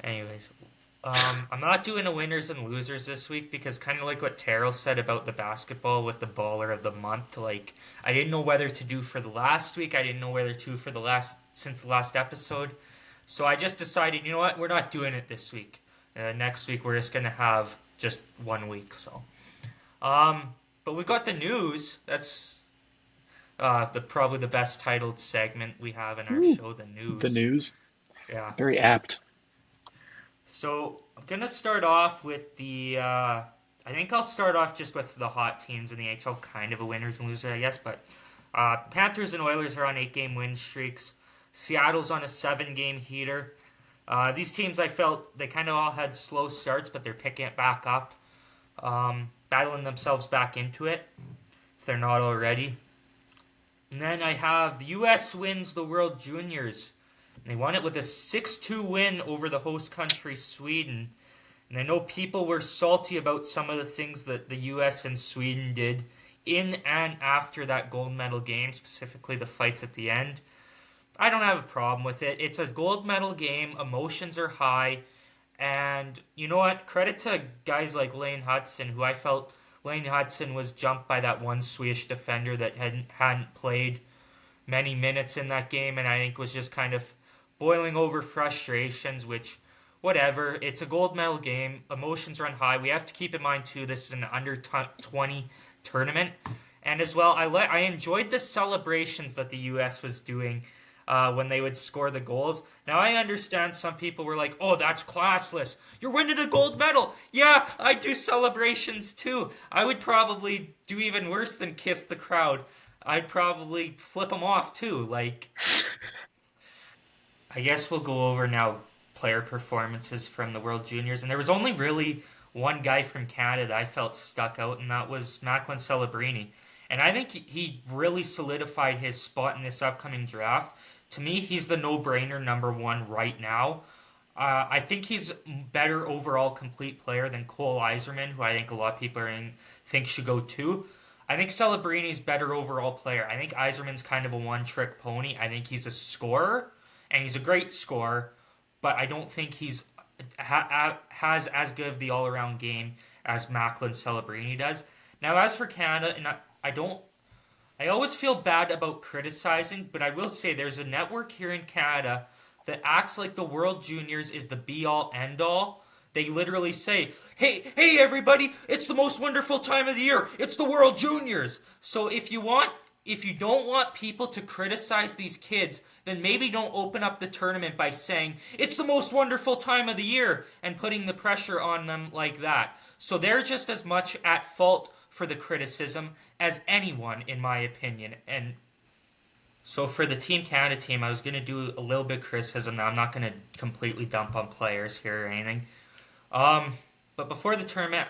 Anyways, I'm not doing a winners and losers this week because kind of like what Terrell said about the basketball with the baller of the month. Like, I didn't know whether to do for the last week. I didn't know whether to for since the last episode. So I just decided, you know what, we're not doing it this week. Next week we're just gonna have just 1 week. So, but we've got the news. That's probably the best titled segment we have in our show. The news. The news. Yeah. Very apt. So I'm gonna start off with the I think I'll start off just with the hot teams in the NHL, kind of a winners and losers, I guess. But Panthers and Oilers are on 8-game win streaks. Seattle's on a 7-game heater. These teams, I felt, they kind of all had slow starts, but they're picking it back up, battling themselves back into it, if they're not already. And then I have the U.S. wins the World Juniors. And they won it with a 6-2 win over the host country, Sweden. And I know people were salty about some of the things that the U.S. and Sweden did in and after that gold medal game, specifically the fights at the end. I don't have a problem with it. It's a gold medal game. Emotions are high. And you know what? Credit to guys like Lane Hudson, who I felt Lane Hudson was jumped by that one Swedish defender that hadn't played many minutes in that game, and I think was just kind of boiling over frustrations, which, whatever. It's a gold medal game. Emotions run high. We have to keep in mind, too, this is an under-20 tournament. And as well, I enjoyed the celebrations that the U.S. was doing when they would score the goals. Now, I understand some people were like, oh, that's classless. You're winning a gold medal. Yeah, I do celebrations too. I would probably do even worse than kiss the crowd. I'd probably flip them off too. Like, I guess we'll go over now player performances from the World Juniors. And there was only really one guy from Canada I felt stuck out, and that was Macklin Celebrini. And I think he really solidified his spot in this upcoming draft. To me, he's the no-brainer number one right now. I think he's better overall complete player than Cole Yzerman, who I think a lot of people think should go too. I think Celebrini's better overall player. I think Yzerman's kind of a one-trick pony. I think he's a scorer, and he's a great scorer, but I don't think he's has as good of the all-around game as Macklin Celebrini does. Now, as for Canada, and I always feel bad about criticizing, but I will say there's a network here in Canada that acts like the World Juniors is the be-all, end-all. They literally say, hey, everybody, it's the most wonderful time of the year. It's the World Juniors. So if you don't want people to criticize these kids, then maybe don't open up the tournament by saying, it's the most wonderful time of the year, and putting the pressure on them like that. So they're just as much at fault for the criticism as anyone, in my opinion. And so for the Team Canada team, I was going to do a little bit of criticism. Now, I'm not going to completely dump on players here or anything. But before the tournament,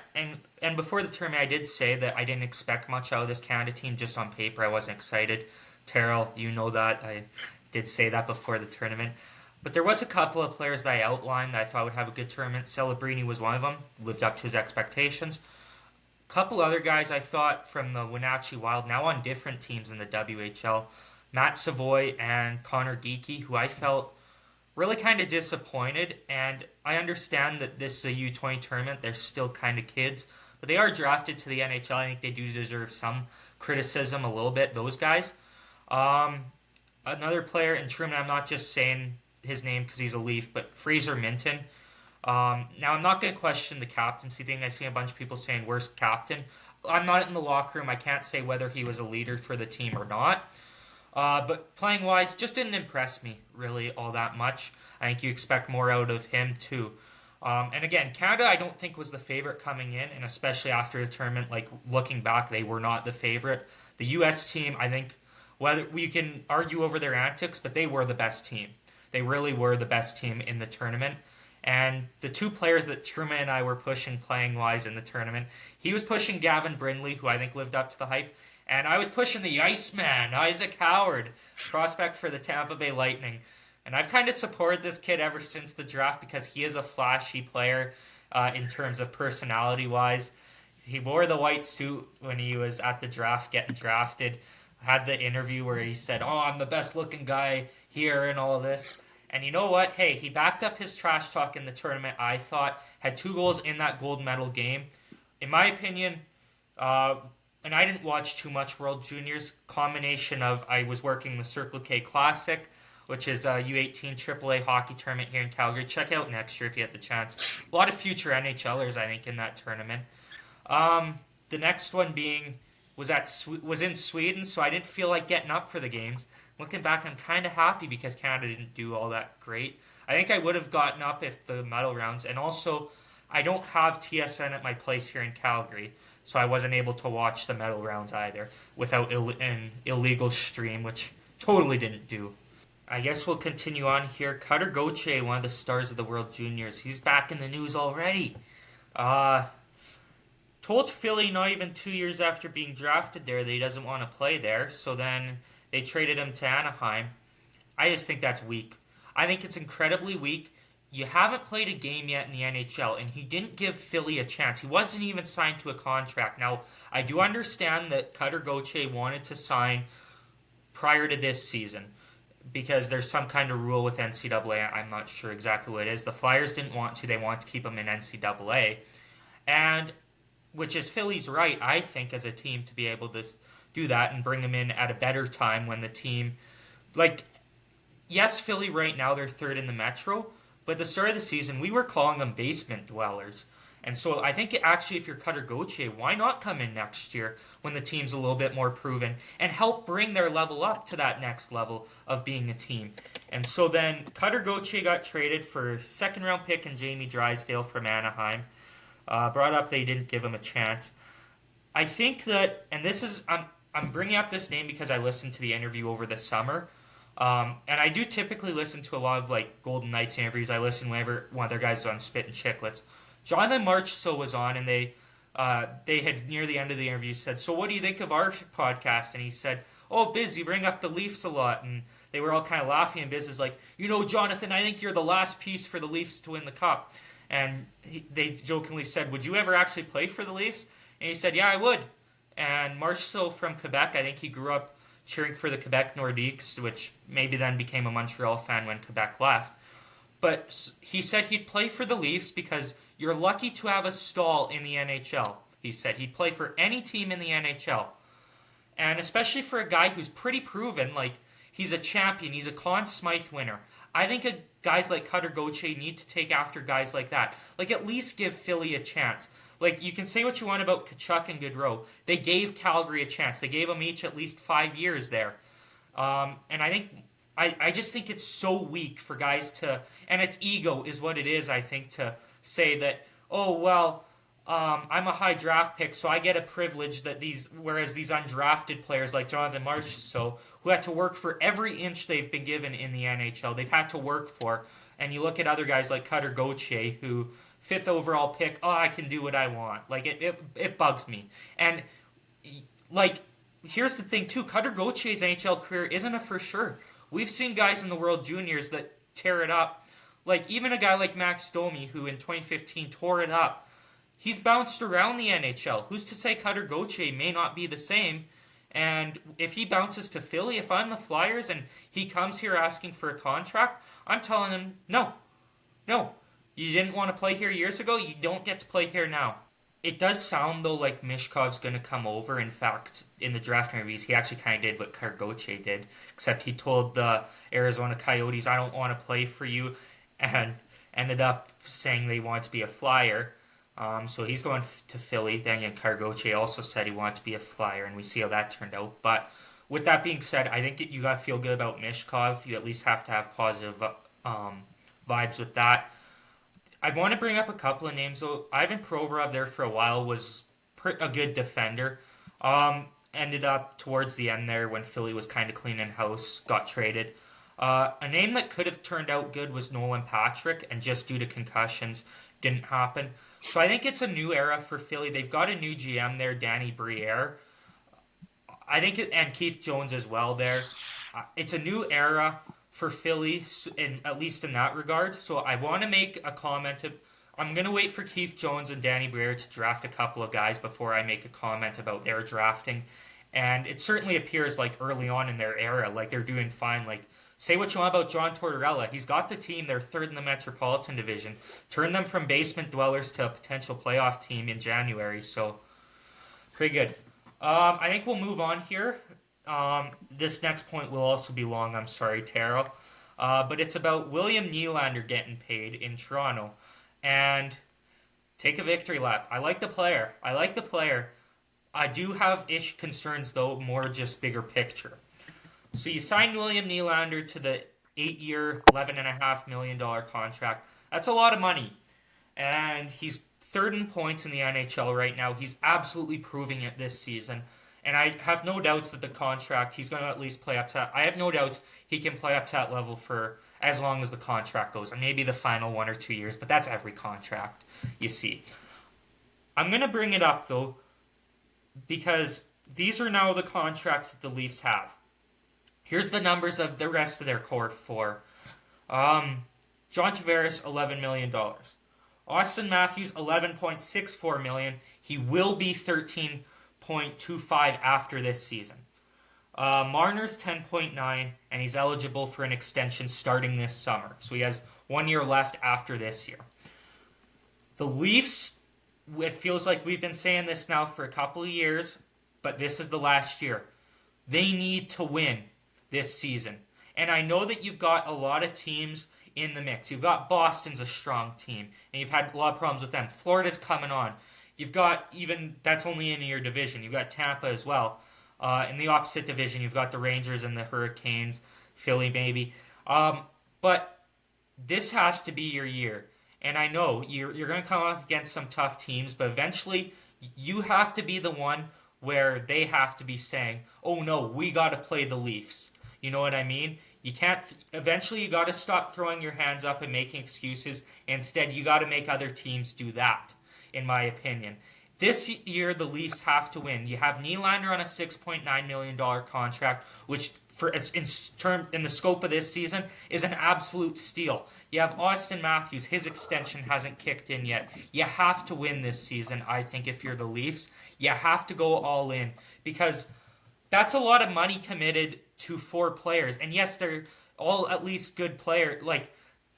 and before the tournament, I did say that I didn't expect much out of this Canada team. Just on paper, I wasn't excited. Terrell, you know that. I did say that before the tournament. But there was a couple of players that I outlined that I thought would have a good tournament. Celebrini was one of them. Lived up to his expectations. A couple other guys I thought from the Wenatchee Wild, now on different teams in the WHL. Matt Savoy and Connor Geekie, who I felt really kind of disappointed. And I understand that this is a U20 tournament. They're still kind of kids. But they are drafted to the NHL. I think they do deserve some criticism a little bit, those guys. Another player, and Truman, I'm not just saying his name because he's a Leaf, but Fraser Minton. Now, I'm not going to question the captaincy thing. I see a bunch of people saying worst captain. I'm not in the locker room. I can't say whether he was a leader for the team or not. But playing-wise, just didn't impress me really all that much. I think you expect more out of him too. And again, Canada I don't think was the favorite coming in, and especially after the tournament, like looking back, they were not the favorite. The U.S. team, I think, whether we can argue over their antics, but they were the best team. They really were the best team in the tournament. And the two players that Truman and I were pushing playing-wise in the tournament, he was pushing Gavin Brindley, who I think lived up to the hype, and I was pushing the Iceman, Isaac Howard, prospect for the Tampa Bay Lightning. And I've kind of supported this kid ever since the draft because he is a flashy player in terms of personality-wise. He wore the white suit when he was at the draft getting drafted. Had the interview where he said, oh, I'm the best-looking guy here and all this. And you know what? Hey, he backed up his trash talk in the tournament, I thought. Had 2 goals in that gold medal game. In my opinion, and I didn't watch too much World Juniors, combination of I was working the Circle K Classic, which is a U18 AAA hockey tournament here in Calgary. Check out next year if you get the chance. A lot of future NHLers, I think, in that tournament. The next one was in Sweden, so I didn't feel like getting up for the games. Looking back, I'm kind of happy because Canada didn't do all that great. I think I would have gotten up if the medal rounds, and also I don't have TSN at my place here in Calgary, so I wasn't able to watch the medal rounds either without an illegal stream, which totally didn't do. I guess we'll continue on here. Cutter Gauthier, one of the stars of the World Juniors, he's back in the news already. Told Philly not even 2 years after being drafted there that he doesn't want to play there, so then they traded him to Anaheim. I just think that's weak. I think it's incredibly weak. You haven't played a game yet in the NHL, and he didn't give Philly a chance. He wasn't even signed to a contract. Now, I do understand that Cutter Gauthier wanted to sign prior to this season because there's some kind of rule with NCAA. I'm not sure exactly what it is. The Flyers didn't want to. They want to keep him in NCAA. And which is Philly's right, I think, as a team to be able to do that and bring him in at a better time when the team, yes, Philly right now, they're third in the Metro, but at the start of the season, we were calling them basement dwellers. And so I think actually if you're Cutter Gauthier, why not come in next year when the team's a little bit more proven and help bring their level up to that next level of being a team. And so then Cutter Gauthier got traded for second-round pick and Jamie Drysdale from Anaheim. Brought up they didn't give him a chance. I think that, and this is, I'm bringing up this name because I listened to the interview over the summer. And I do typically listen to a lot of Golden Knights interviews. I listen whenever one of their guys is on Spit and Chicklets. Jonathan Marchessault was on, and they had near the end of the interview said, "So what do you think of our podcast?" And he said, "Oh, Biz, you bring up the Leafs a lot." And they were all kind of laughing, and Biz is like, "Jonathan, I think you're the last piece for the Leafs to win the cup." And they jokingly said, "Would you ever actually play for the Leafs?" And he said, "Yeah, I would." And Marchessault from Quebec, I think he grew up cheering for the Quebec Nordiques, which maybe then became a Montreal fan when Quebec left. But he said he'd play for the Leafs because you're lucky to have a stall in the NHL. He said he'd play for any team in the NHL. And especially for a guy who's pretty proven, he's a champion, he's a Conn Smythe winner. I think guys like Cutter Gauthier need to take after guys like that. At least give Philly a chance. You can say what you want about Tkachuk and Gaudreau. They gave Calgary a chance. They gave them each at least 5 years there. And I just think it's so weak for guys to, and it's ego is what it is, I think, to say that, I'm a high draft pick, so I get a privilege that whereas these undrafted players like Jonathan Marchessault, who had to work for every inch they've been given in the NHL, they've had to work for. And you look at other guys like Cutter Gauthier, who 5th overall pick, I can do what I want. It bugs me. And here's the thing too, Cutter Gauthier's NHL career isn't a for sure. We've seen guys in the World Juniors that tear it up. Even a guy like Max Domi, who in 2015 tore it up. He's bounced around the NHL. Who's to say Cutter Gauthier may not be the same? And if he bounces to Philly, if I'm the Flyers and he comes here asking for a contract, I'm telling him, no. You didn't want to play here years ago, you don't get to play here now. It does sound, though, like Mishkov's going to come over. In fact, in the draft interviews, he actually kind of did what Cutter Gauthier did, except he told the Arizona Coyotes, "I don't want to play for you," and ended up saying they wanted to be a Flyer. So he's going to Philly. Then Cutter Gauthier also said he wanted to be a Flyer, and we see how that turned out. But with that being said, I think you got to feel good about Mishkov. You at least have to have positive vibes with that. I want to bring up a couple of names, though. Ivan Provorov there for a while was a good defender. Ended up towards the end there when Philly was kind of cleaning house, got traded. A name that could have turned out good was Nolan Patrick, and just due to concussions, didn't happen. So I think it's a new era for Philly. They've got a new GM there, Danny Briere. And Keith Jones as well there. It's a new era for Philly, at least in that regard. So I want to make a comment. I'm going to wait for Keith Jones and Danny Briere to draft a couple of guys before I make a comment about their drafting. And it certainly appears early on in their era, they're doing fine. Say what you want about John Tortorella. He's got the team. They're third in the Metropolitan Division. Turned them from basement dwellers to a potential playoff team in January. So, pretty good. I think we'll move on here. This next point will also be long. I'm sorry, Terrell. But it's about William Nylander getting paid in Toronto. And take a victory lap. I like the player. I do have concerns, though, more just bigger picture. So you signed William Nylander to the 8-year, $11.5 million contract. That's a lot of money. and he's third in points in the NHL right now. He's absolutely proving it this season. And I have no doubts that the contract, he's going to at least play up to that. I have no doubts he can play up to that level for as long as the contract goes, and maybe the final 1 or 2 years, but that's every contract, you see. I'm going to bring it up, though, because these are now the contracts that the Leafs have. Here's the numbers of the rest of their core four. John Tavares, $11 million. Austin Matthews, $11.64 million. He will be $13.25 after this season. Marner's $10.9, and he's eligible for an extension starting this summer. So he has 1 year left after this year. The Leafs, it feels like we've been saying this now for a couple of years, but this is the last year. They need to win this season. And I know that you've got a lot of teams in the mix. You've got Boston's a strong team, and you've had a lot of problems with them. Florida's coming on. You've got even, that's only in your division. You've got Tampa as well. In the opposite division, you've got the Rangers and the Hurricanes, Philly maybe. But this has to be your year. And I know you're going to come up against some tough teams, but eventually you have to be the one where they have to be saying, oh no, we got to play the Leafs. You know what I mean? You can't. Eventually, you got to stop throwing your hands up and making excuses. Instead, you got to make other teams do that, in my opinion. This year, the Leafs have to win. You have Nylander on a $6.9 million contract, which in the scope of this season is an absolute steal. You have Austin Matthews. His extension hasn't kicked in yet. You have to win this season, I think, if you're the Leafs. You have to go all in because that's a lot of money committed to 4 players. And yes, they're all at least good players, like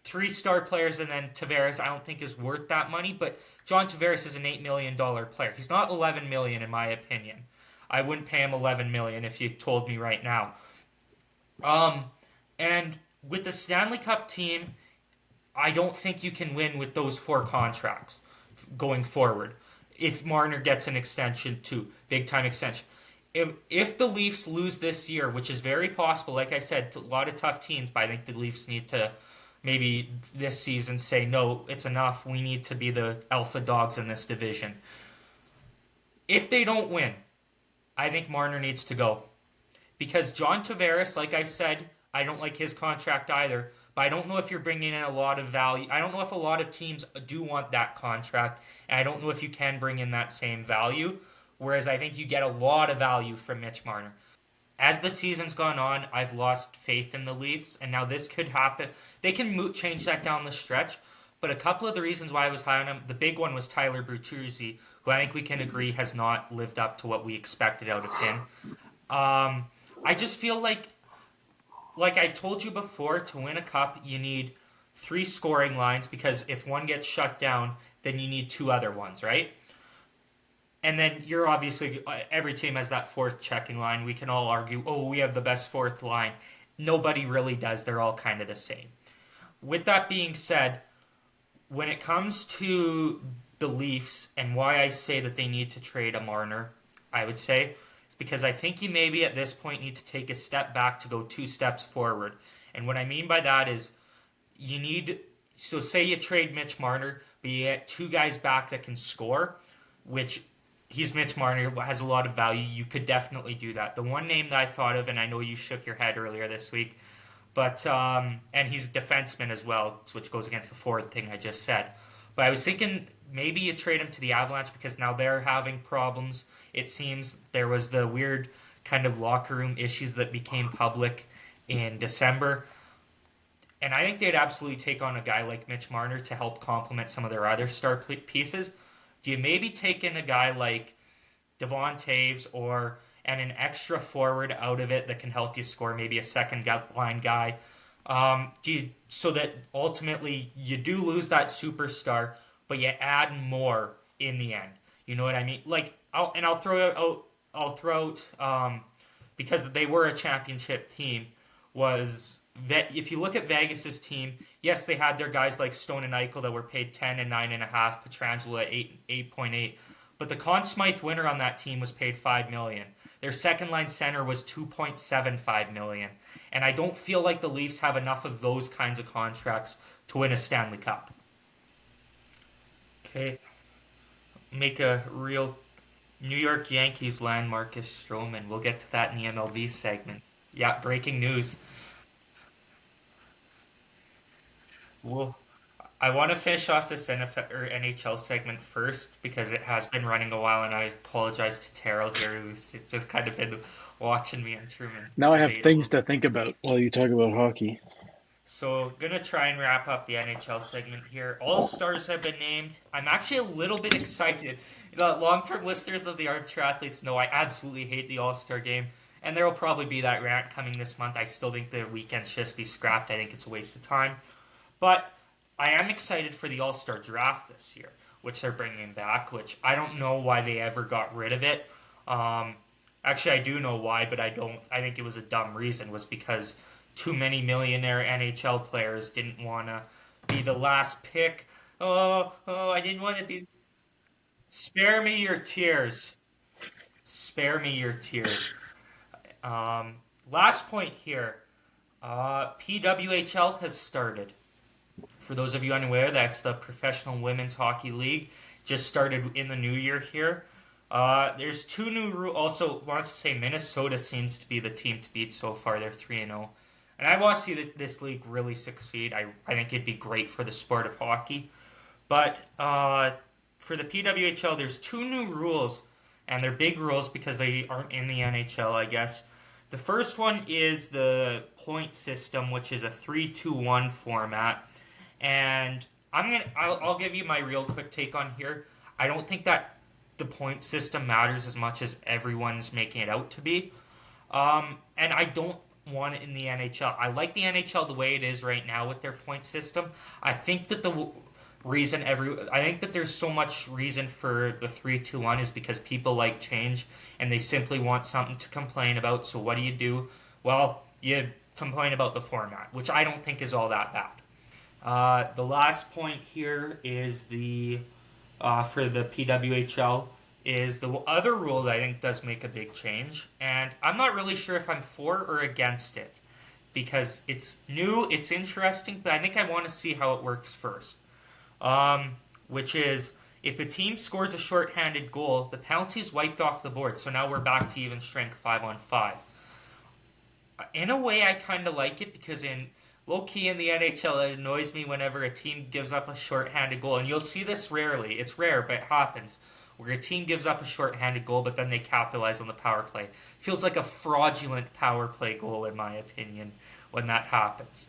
3-star players, and then Tavares I don't think is worth that money, but John Tavares is an $8 million player. He's not $11 million in my opinion. I wouldn't pay him $11 million if you told me right now. And with the Stanley Cup team, I don't think you can win with those 4 contracts going forward. If Marner gets an extension too, big time extension. If the Leafs lose this year, which is very possible, like I said, a lot of tough teams, but I think the Leafs need to maybe this season say, no, it's enough. We need to be the alpha dogs in this division. If they don't win, I think Marner needs to go. Because John Tavares, like I said, I don't like his contract either, but I don't know if you're bringing in a lot of value. I don't know if a lot of teams do want that contract, and I don't know if you can bring in that same value. Whereas I think you get a lot of value from Mitch Marner. As the season's gone on, I've lost faith in the Leafs, and now this could happen. They can change that down the stretch, but a couple of the reasons why I was high on him, the big one was Tyler Bertuzzi, who I think we can agree has not lived up to what we expected out of him. I just feel like I've told you before, to win a cup, you need 3 scoring lines, because if one gets shut down, then you need 2 other ones, right? And then you're obviously, every team has that 4th checking line. We can all argue, oh, we have the best 4th line. Nobody really does. They're all kind of the same. With that being said, when it comes to the Leafs and why I say that they need to trade a Marner, I would say, it's because I think you maybe at this point need to take a step back to go 2 steps forward. And what I mean by that is so say you trade Mitch Marner, but you get 2 guys back that can score, which he's Mitch Marner, has a lot of value. You could definitely do that. The one name that I thought of, and I know you shook your head earlier this week, but and he's a defenseman as well, which goes against the forward thing I just said. But I was thinking maybe you trade him to the Avalanche because now they're having problems. It seems there was the weird kind of locker room issues that became public in December. And I think they'd absolutely take on a guy like Mitch Marner to help complement some of their other star pieces. Do you maybe take in a guy like Devon Taves and an extra forward out of it that can help you score, maybe a second line guy, so that ultimately you do lose that superstar, but you add more in the end. You know what I mean? I'll throw out because they were a championship team, was that if you look at Vegas's team, yes, they had their guys like Stone and Eichel that were paid 10 and 9.5, Pietrangelo at 8.8, but the Conn Smythe winner on that team was paid $5 million. Their second line center was $2.75 million, and I don't feel like the Leafs have enough of those kinds of contracts to win a Stanley Cup. Okay, make a real New York Yankees land Marcus Stroman. We'll get to that in the MLB segment. Yeah, breaking news. Well, I want to finish off this NFL or NHL segment first because it has been running a while, and I apologize to Terrell here, who's just kind of been watching me and Truman Now I have debate a things little. to think about while you talk about hockey. So, gonna try and wrap up the NHL segment here. All stars have been named. I'm actually a little bit excited. Long-term listeners of the Armchair Athletes know I absolutely hate the All-Star game, and there will probably be that rant coming this month. I still think the weekend should just be scrapped. I think it's a waste of time. But I am excited for the All-Star draft this year, which they're bringing back, which I don't know why they ever got rid of it. Actually, I do know why, but I don't. I think it was a dumb reason, was because too many millionaire NHL players didn't want to be the last pick. I didn't want to be. Spare me your tears. Spare me your tears. Last point here. PWHL has started. For those of you unaware, that's the Professional Women's Hockey League. Just started in the new year here. There's two new rules. Also, want to say Minnesota seems to be the team to beat so far. They're 3-0. And I want to see this league really succeed. I think it'd be great for the sport of hockey. But for the PWHL, there's two new rules. And they're big rules because they aren't in the NHL, I guess. The first one is the point system, which is a 3-2-1 format. And I'll give you my real quick take on here. I don't think that the point system matters as much as everyone's making it out to be. And I don't want it in the NHL. I like the NHL the way it is right now with their point system. I think that I think that there's so much reason for the 3-2-1 is because people like change and they simply want something to complain about. So what do? Well, you complain about the format, which I don't think is all that bad. The last point here is for the PWHL is the other rule that I think does make a big change, and I'm not really sure if I'm for or against it because it's new, it's interesting, but I think I want to see how it works first. Which is if a team scores a shorthanded goal, the penalty is wiped off the board. So now we're back to even strength 5-on-5. In a way, I kind of like it because low-key in the NHL, it annoys me whenever a team gives up a shorthanded goal. And you'll see this rarely. It's rare, but it happens. Where a team gives up a shorthanded goal, but then they capitalize on the power play. Feels like a fraudulent power play goal, in my opinion, when that happens.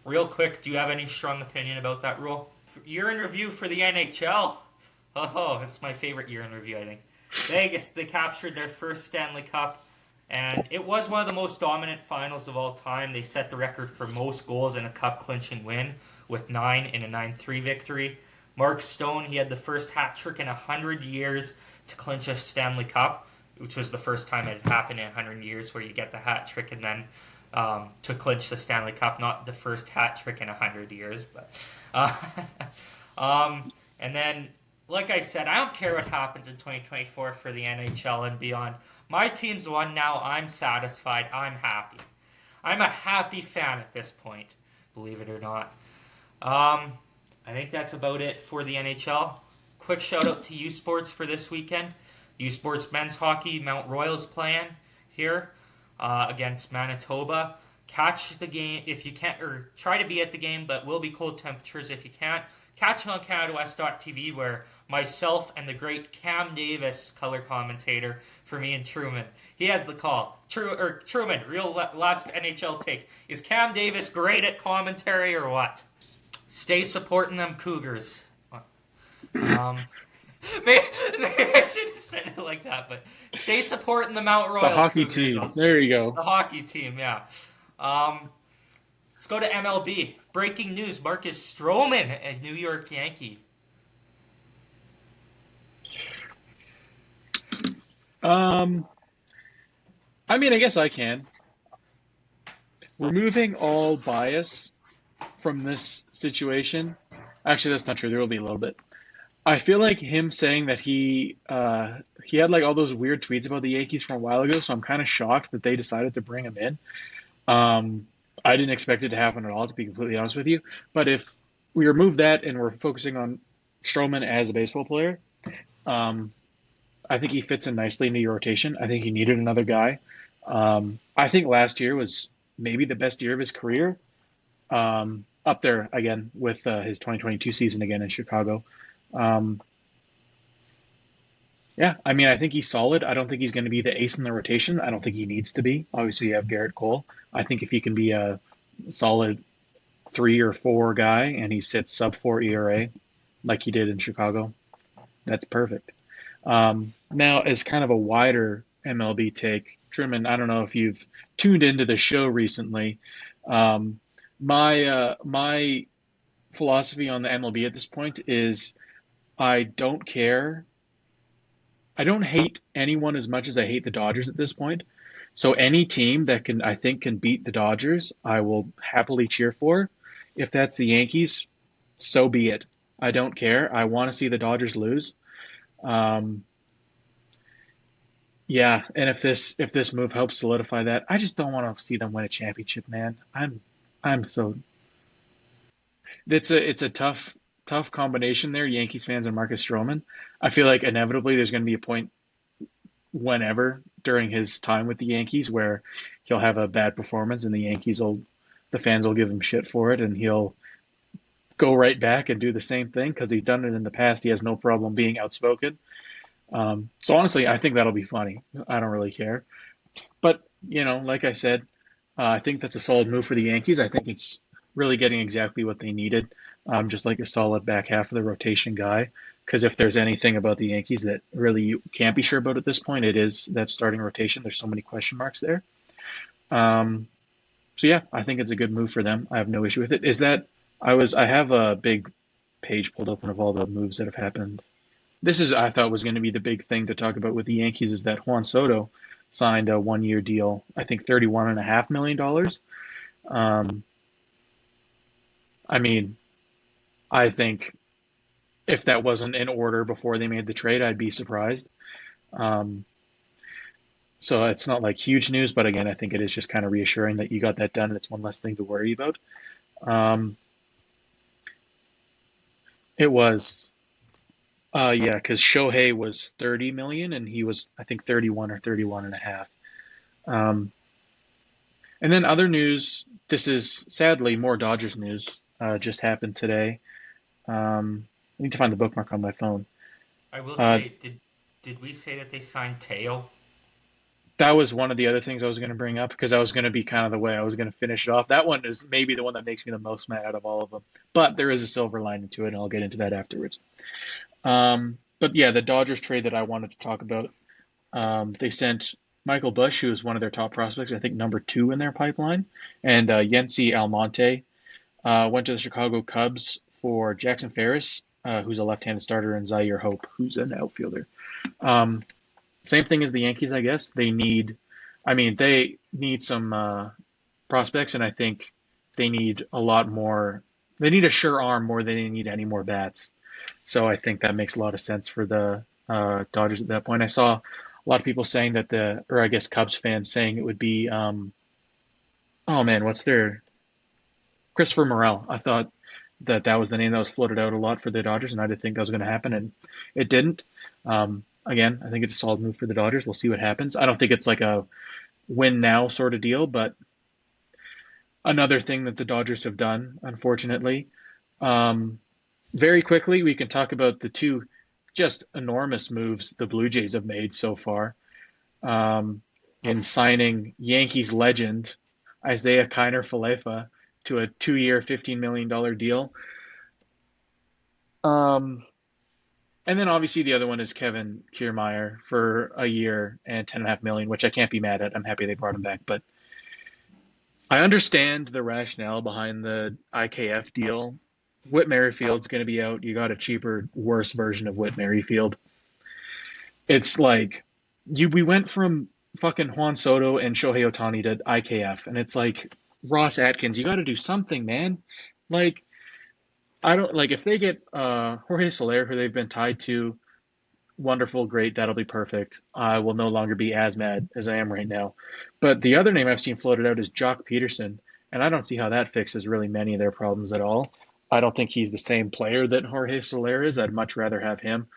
Real quick, do you have any strong opinion about that rule? Year in review for the NHL. Oh, it's my favorite year in review, I think. Vegas, they captured their first Stanley Cup, and it was one of the most dominant finals of all time. They set the record for most goals in a cup-clinching win with 9 in a 9-3 victory. Mark Stone, he had the first hat trick in 100 years to clinch a Stanley Cup, which was the first time it had happened in 100 years where you get the hat trick and then to clinch the Stanley Cup. Not the first hat trick in 100 years, but and then, like I said, I don't care what happens in 2024 for the NHL and beyond. My team's won now. I'm satisfied. I'm happy. I'm a happy fan at this point, believe it or not. I think that's about it for the NHL. Quick shout out to U Sports for this weekend. U Sports men's hockey, Mount Royal's playing here against Manitoba. Catch the game if you can't, or try to be at the game, but will be cold temperatures if you can't. Catch it on CanadaWest.tv, where myself and the great Cam Davis, color commentator for me and Truman, he has the call. Truman, real last NHL take. Is Cam Davis great at commentary or what? Stay supporting them Cougars. Maybe I should have said it like that, but stay supporting the Mount Royal The hockey Cougars team. also. There you go. The hockey team, yeah. Let's go to MLB. Breaking news, Marcus Stroman, a New York Yankee. I mean, I guess I can. Removing all bias from this situation. Actually, that's not true. There will be a little bit. I feel like him saying that he had like all those weird tweets about the Yankees from a while ago, so I'm kind of shocked that they decided to bring him in. I didn't expect it to happen at all, to be completely honest with you. But if we remove that and we're focusing on Stroman as a baseball player. Um, I think he fits in nicely into your rotation. I think he needed another guy. I think last year was maybe the best year of his career. Up there again with his 2022 season again in Chicago. Um, yeah, I mean, I think he's solid. I don't think he's going to be the ace in the rotation. I don't think he needs to be. Obviously, you have Garrett Cole. I think if he can be a solid 3 or 4 guy and he sits sub 4 ERA like he did in Chicago, that's perfect. Now, as kind of a wider MLB take, Truman, I don't know if you've tuned into the show recently. Um, my philosophy on the MLB at this point is I don't care. I don't hate anyone as much as I hate the Dodgers at this point. So any team that can, I think, can beat the Dodgers, I will happily cheer for. If that's the Yankees, so be it. I don't care. I want to see the Dodgers lose. Um, yeah, and if this move helps solidify that, I just don't want to see them win a championship, man. I'm so it's a tough combination there, Yankees fans and Marcus Stroman. I feel like inevitably there's going to be a point whenever during his time with the Yankees where he'll have a bad performance and the fans will give him shit for it and he'll go right back and do the same thing because he's done it in the past. He has no problem being outspoken. So honestly, I think that'll be funny. I don't really care. But, like I said, I think that's a solid move for the Yankees. I think it's really getting exactly what they needed, just like a solid back half of the rotation guy. Because if there's anything about the Yankees that really you can't be sure about at this point, it is that starting rotation. There's so many question marks there. So yeah, I think it's a good move for them. I have no issue with it. I have a big page pulled up of all the moves that have happened. I thought was going to be the big thing to talk about with the Yankees is that Juan Soto signed a 1-year deal, I think $31.5 million. I mean, I think if that wasn't in order before they made the trade, I'd be surprised. Um, so it's not like huge news, but again, I think it is just kind of reassuring that you got that done and it's one less thing to worry about. Um, it was, yeah, because Shohei was 30 million and he was, I think, 31 or 31 and a half. Um, and then other news, this is sadly more Dodgers news, just happened today. I need to find the bookmark on my phone. I will Uh, say, did we say that they signed Teo? that was one of the other things I was going to bring up because I was going to be kind of the way I was going to finish it off. That one is maybe the one that makes me the most mad out of all of them. But there is a silver lining to it, and I'll get into that afterwards. But yeah, the Dodgers trade that I wanted to talk about, they sent Michael Busch, who is one of their top prospects, I think number 2 in their pipeline, and Yency Almonte went to the Chicago Cubs for Jackson Ferris, who's a left-handed starter, and Zaire Hope, who's an outfielder. Um, Same thing as the Yankees, I guess. They need some prospects, and I think they need a lot more. They need a sure arm more than they need any more bats. So I think that makes a lot of sense for the Dodgers at that point. I saw a lot of people saying or I guess Cubs fans saying it would be, oh man, what's their Christopher Morel. I thought that was the name that was floated out a lot for the Dodgers, and I didn't think that was going to happen, and it didn't. Again, I think it's a solid move for the Dodgers. We'll see what happens. I don't think it's like a win now sort of deal, but another thing that the Dodgers have done, unfortunately. Very quickly, we can talk about the 2 just enormous moves the Blue Jays have made so far in signing Yankees legend Isaiah Kiner-Falefa to a 2-year, $15 million deal. And then obviously the other one is Kevin Kiermaier for a year and $10.5 million, which I can't be mad at. I'm happy they brought him back, but I understand the rationale behind the IKF deal. Whit Merrifield's going to be out. You got a cheaper, worse version of Whit Merrifield. It's like we went from fucking Juan Soto and Shohei Ohtani to IKF, and it's like Ross Atkins. You got to do something, man. Like I don't like if they get Jorge Soler, who they've been tied to. Wonderful, great. That'll be perfect. I will no longer be as mad as I am right now. But the other name I've seen floated out is Jock Peterson, and I don't see how that fixes really many of their problems at all. I don't think he's the same player that Jorge Soler is. I'd much rather have him.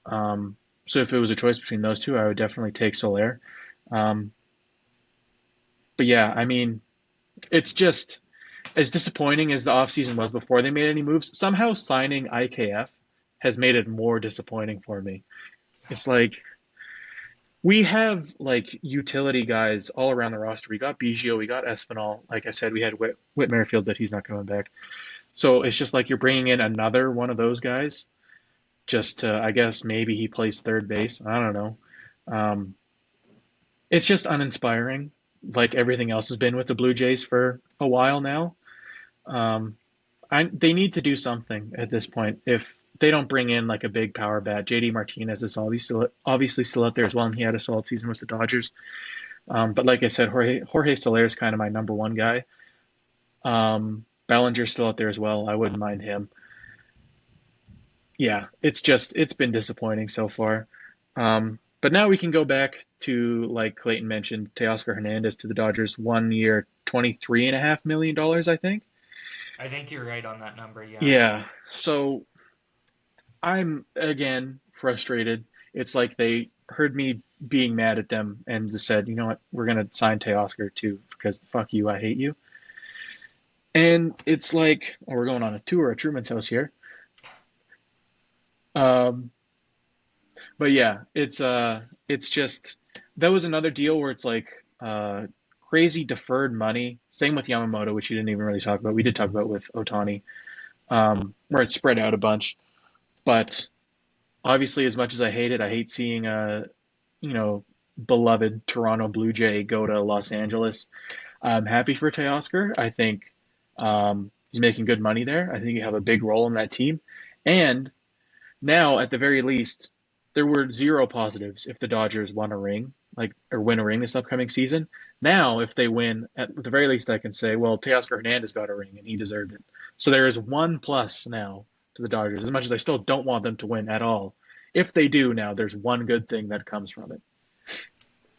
So if it was a choice between those two, I would definitely take Soler. Um, but yeah, I mean, it's just as disappointing as the offseason was before they made any moves. Somehow signing IKF has made it more disappointing for me. It's like we have like utility guys all around the roster. We got Biggio, we got Espinal. Like I said, we had Whit Merrifield, but he's not coming back. So it's just like you're bringing in another one of those guys just to, I guess, maybe he plays third base. I don't know. Um, it's just uninspiring, like everything else has been with the Blue Jays for a while now. Um, they need to do something at this point. If they don't bring in like a big power bat, JD Martinez is obviously still out there as well, and he had a solid season with the Dodgers. But like I said, Jorge Soler is kind of my number one guy. Bellinger's still out there as well. I wouldn't mind him. Yeah, it's been disappointing so far. But now we can go back to, like Clayton mentioned, Teoscar Hernandez to the Dodgers, 1 year, $23.5 million, I think. I think you're right on that number. Yeah. Yeah. So I'm again frustrated. It's like they heard me being mad at them and just said, you know what, we're gonna sign Teoscar too because fuck you, I hate you. And it's like, oh, we're going on a tour at Truman's house here. Um, but yeah, it's just that was another deal where it's like crazy deferred money. Same with Yamamoto, which you didn't even really talk about. We did talk about with Otani, where it's spread out a bunch. But obviously, as much as I hate it, I hate seeing you know, beloved Toronto Blue Jay go to Los Angeles. I'm happy for Teoscar. I think he's making good money there. I think you have a big role in that team. And now, at the very least, there were zero positives if the Dodgers won a ring, like or win a ring this upcoming season. Now, if they win, at the very least, I can say, well, Teoscar Hernandez got a ring and he deserved it. So there is one plus now to the Dodgers. As much as I still don't want them to win at all, if they do now, there's one good thing that comes from it.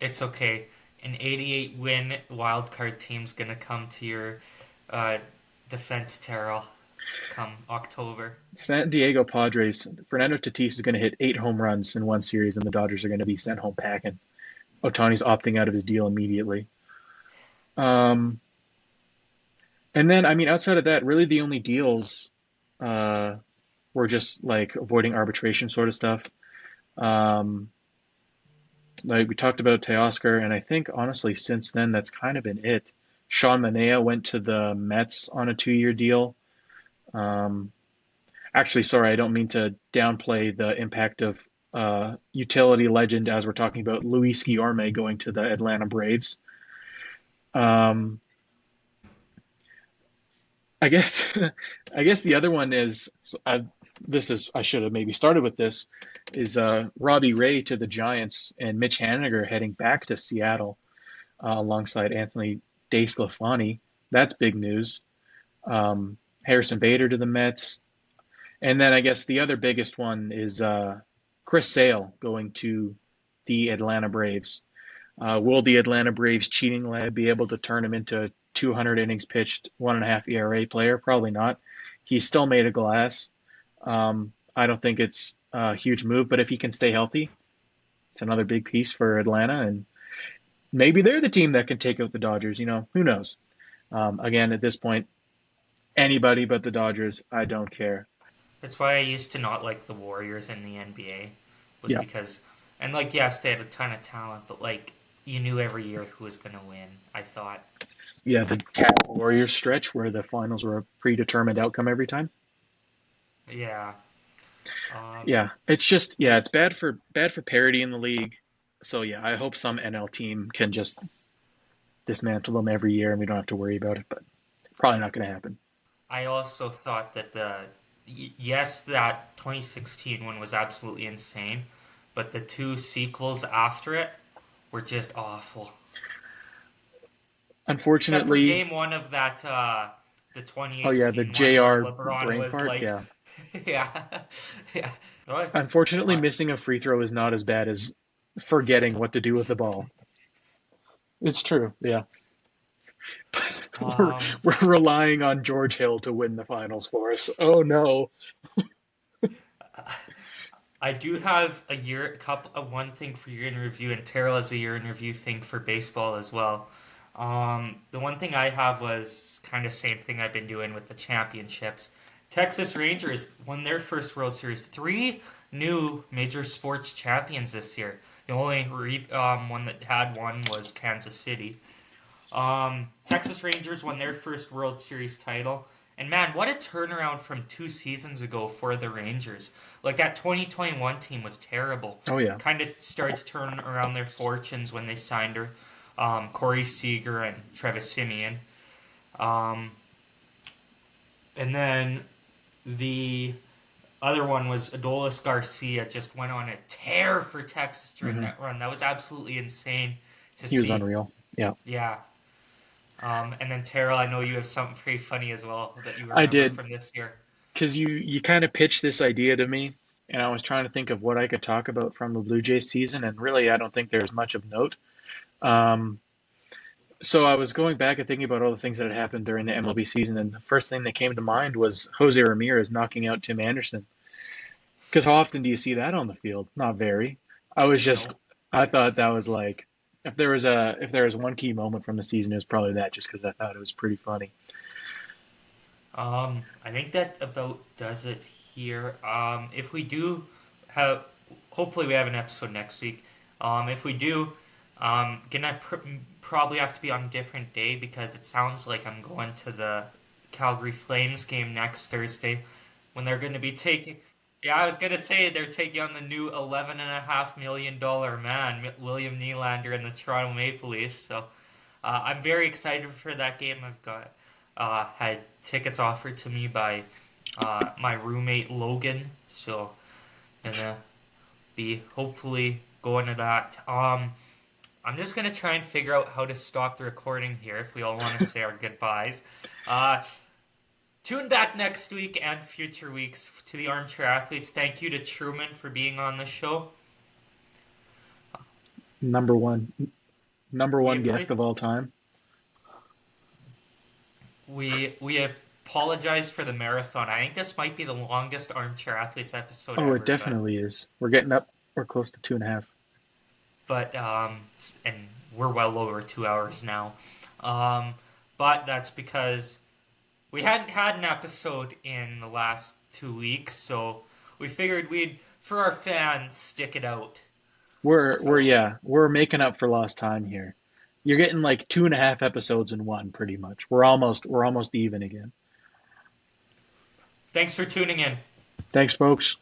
It's okay. An 88 win wild card team's gonna come to your defense, Terrell, come October. San Diego Padres, Fernando Tatis is going to hit 8 home runs in one series, and the Dodgers are going to be sent home packing. Otani's opting out of his deal immediately. Um, and then, I mean, outside of that, really the only deals uh, were just like avoiding arbitration sort of stuff. Um, like we talked about Teoscar, and I think honestly, since then, that's kind of been it. Sean Manaea went to the Mets on a 2 year deal. Um, Actually, sorry, I don't mean to downplay the impact of utility legend as we're talking about Luis Guillorme going to the Atlanta Braves. Um, I guess I guess the other one is I should have maybe started with this is Robbie Ray to the Giants and Mitch Haniger heading back to Seattle alongside Anthony DeSclafani. That's big news. Harrison Bader to the Mets. And then I guess the other biggest one is Chris Sale going to the Atlanta Braves. Will the Atlanta Braves cheating lab be able to turn him into a 200 innings pitched, 1.5 ERA player? Probably not. He's still made of glass. I don't think it's a huge move, but if he can stay healthy, it's another big piece for Atlanta. And maybe they're the team that can take out the Dodgers. You know, who knows? Again, at this point, anybody but the Dodgers, I don't care. That's why I used to not like the Warriors in the NBA, was Yeah. because, and like, yes, they had a ton of talent, but like, you knew every year who was going to win, I thought. Yeah, the Warriors stretch where the finals were a predetermined outcome every time. Yeah. Yeah, it's just it's bad for parity in the league. So yeah, I hope some NL team can just dismantle them every year and we don't have to worry about it, but probably not going to happen. I also thought that yes, that 2016 one was absolutely insane, but the two sequels after it were just awful. Except for Unfortunately, game one of that, the 2018 oh yeah, the one JR where LeBron brain was fart, like, yeah. yeah, yeah. What? Unfortunately, What? missing a free throw is not as bad as forgetting what to do with the ball. It's true, yeah. We're, Um, we're relying on George Hill to win the finals for us. Oh no. I do have one thing for year in review, and Terrell has a year in review thing for baseball as well. The one thing I have was kind of same thing I've been doing with the championships. Texas Rangers won their first World Series. Three new major sports champions this year. The only one that had one was Kansas City. Texas Rangers won their first World Series title. And man, what a turnaround from 2 seasons ago for the Rangers. Like that 2021 team was terrible. Oh yeah. Kind of started to turn around their fortunes when they signed her, Corey Seager and Travis Simeon. And then the other one was Adolis Garcia just went on a tear for Texas during that run. That was absolutely insane to see. He was unreal. Yeah. Yeah. And then Terrell, I know you have something pretty funny as well that you I remember did. from this year. Because you kind of pitched this idea to me, and I was trying to think of what I could talk about from the Blue Jays season, and really I don't think there's much of note. Um, so I was going back and thinking about all the things that had happened during the MLB season, and the first thing that came to mind was Jose Ramirez knocking out Tim Anderson. Because how often do you see that on the field? Not very. No. I thought that was like, if there was one key moment from the season, it was probably that, just because I thought it was pretty funny. I think that about does it here. If we do have, hopefully we have an episode next week. If we do, gonna probably have to be on a different day because it sounds like I'm going to the Calgary Flames game next Thursday when they're going to be taking. Yeah, I was gonna say they're taking on the new $11.5 million man, William Nylander, and the Toronto Maple Leafs. So I'm very excited for that game. I've got had tickets offered to me by my roommate Logan, so gonna be hopefully going to that. I'm just gonna try and figure out how to stop the recording here if we all want to say our goodbyes. Tune back next week and future weeks to the Armchair Athletes. Thank you to Truman for being on the show. Number one We guest of all time. we apologize for the marathon. I think this might be the longest Armchair Athletes episode Oh, ever. it definitely is. We're close to 2.5. But and we're well over 2 hours now. But that's because we hadn't had an episode in the last 2 weeks, so we figured we'd, for our fans, stick it out. We're making up for lost time here. You're getting like 2.5 episodes in one, pretty much. We're almost even again. Thanks for tuning in. Thanks, folks.